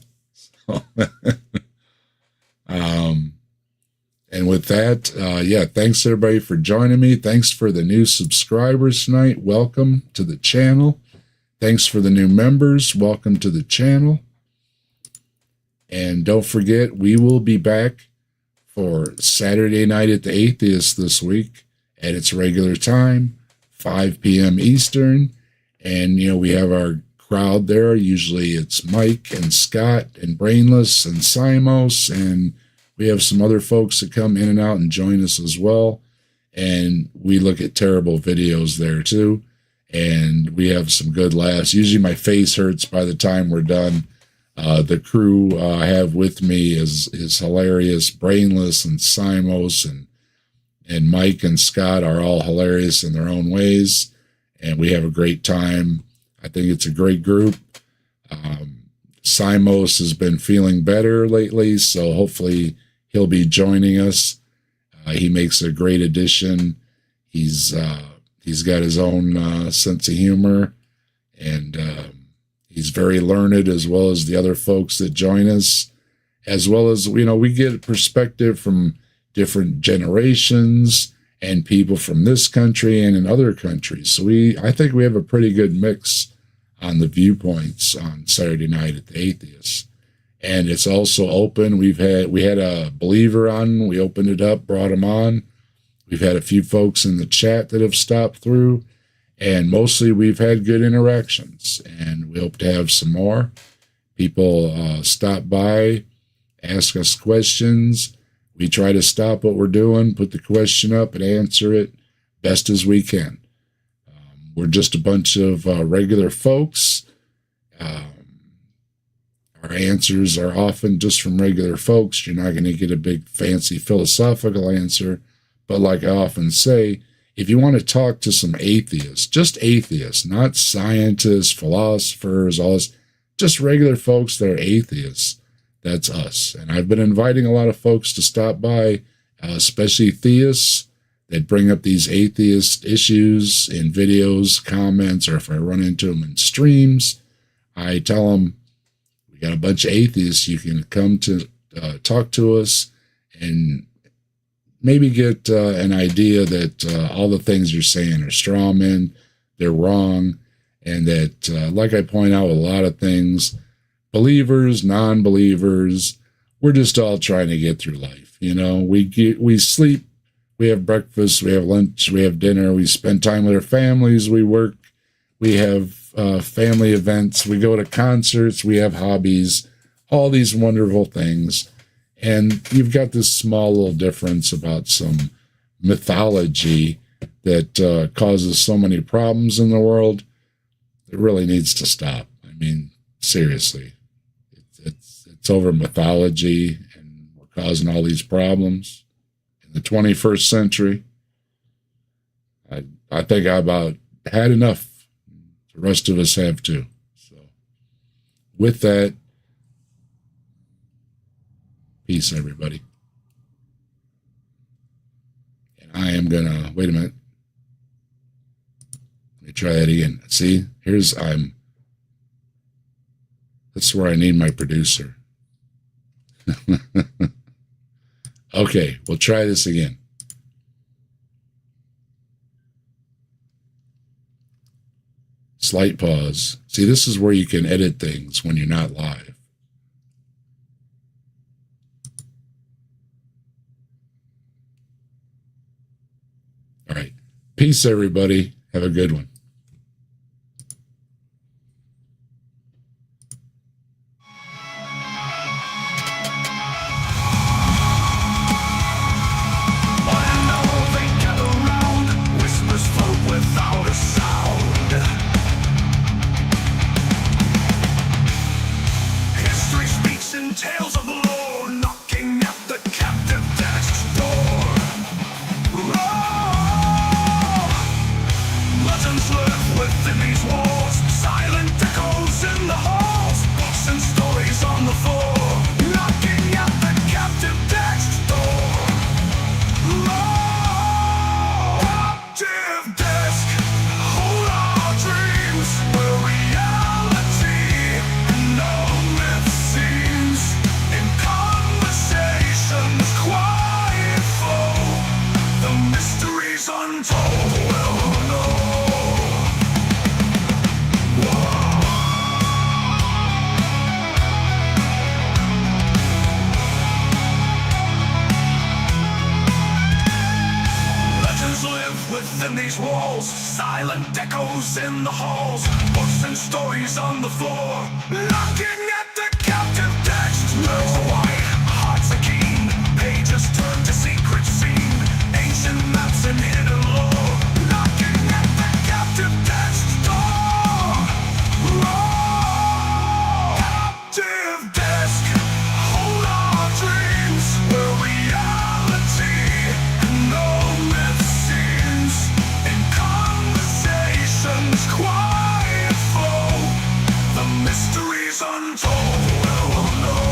And with that, thanks everybody for joining me. Thanks for the new subscribers tonight. Welcome to the channel. Thanks for the new members. Welcome to the channel. And don't forget, we will be back for Saturday Night at the Atheist this week at its regular time, 5 p.m. Eastern. And, we have our crowd there. Usually it's Mike and Scott and Brainless and Simos, and we have some other folks that come in and out and join us as well. And we look at terrible videos there too. And we have some good laughs. Usually my face hurts by the time we're done. The crew I have with me is hilarious. Brainless and Simos and Mike and Scott are all hilarious in their own ways. And we have a great time. I think it's a great group. Simos has been feeling better lately, so hopefully he'll be joining us. He makes a great addition. He's got his own sense of humor, and he's very learned, as well as the other folks that join us, as well as, we get perspective from different generations and people from this country and in other countries. So I think we have a pretty good mix on the viewpoints on Saturday Night at the Atheist. And it's also open. We had a believer on, we opened it up, brought him on. We've had a few folks in the chat that have stopped through, and mostly we've had good interactions, and we hope to have some more. People stop by, ask us questions. We try to stop what we're doing, put the question up, and answer it best as we can. We're just a bunch of regular folks. Our answers are often just from regular folks. You're not going to get a big fancy philosophical answer. But like I often say, if you want to talk to some atheists, just atheists, not scientists, philosophers, all this, just regular folks that are atheists, that's us. And I've been inviting a lot of folks to stop by, especially theists that bring up these atheist issues in videos, comments, or if I run into them in streams, I tell them, we got a bunch of atheists. You can come to talk to us and maybe get an idea that all the things you're saying are straw men, they're wrong, and that, like I point out, a lot of things, believers, non-believers, we're just all trying to get through life. We sleep, we have breakfast, we have lunch, we have dinner, we spend time with our families, we work, we have family events, we go to concerts, we have hobbies. all these wonderful things. And you've got this small little difference about some mythology that causes so many problems in the world. It really needs to stop. I mean, seriously, it's over mythology, and we're causing all these problems in the 21st century. I think I about had enough. The rest of us have too. So with that, peace, everybody. And I am gonna wait a minute. Let me try that again. See, that's where I need my producer. Okay, we'll try this again. Slight pause. See, this is where you can edit things when you're not live. All right. Peace, everybody. Have a good one. Tales of lore knocking at the captive dash's door. Oh, legends live within these walls, silent echoes in the halls, books and stories on the floor, knocking at the captive dash's door. Oh, captive desk, hold our dreams, where reality and no myth seems. In conversations quiet flow, the mysteries untold will know. Legends live within these walls, silent echoes in the halls, books and stories on the floor, knocking at the captive text. Nerves are wide, hearts are keen, pages turn to secret scene, ancient maps and hidden lore, knocking at the captive text door. Oh, captive desk, hold our dreams, where reality and no myth seems. In conversations quiet flow, the mysteries untold will know.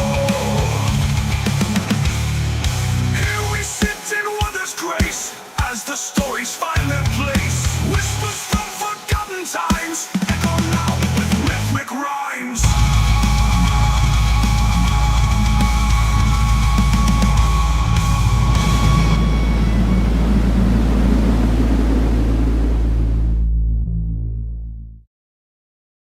Here we sit in wondrous grace, as the stories find their place. Whispers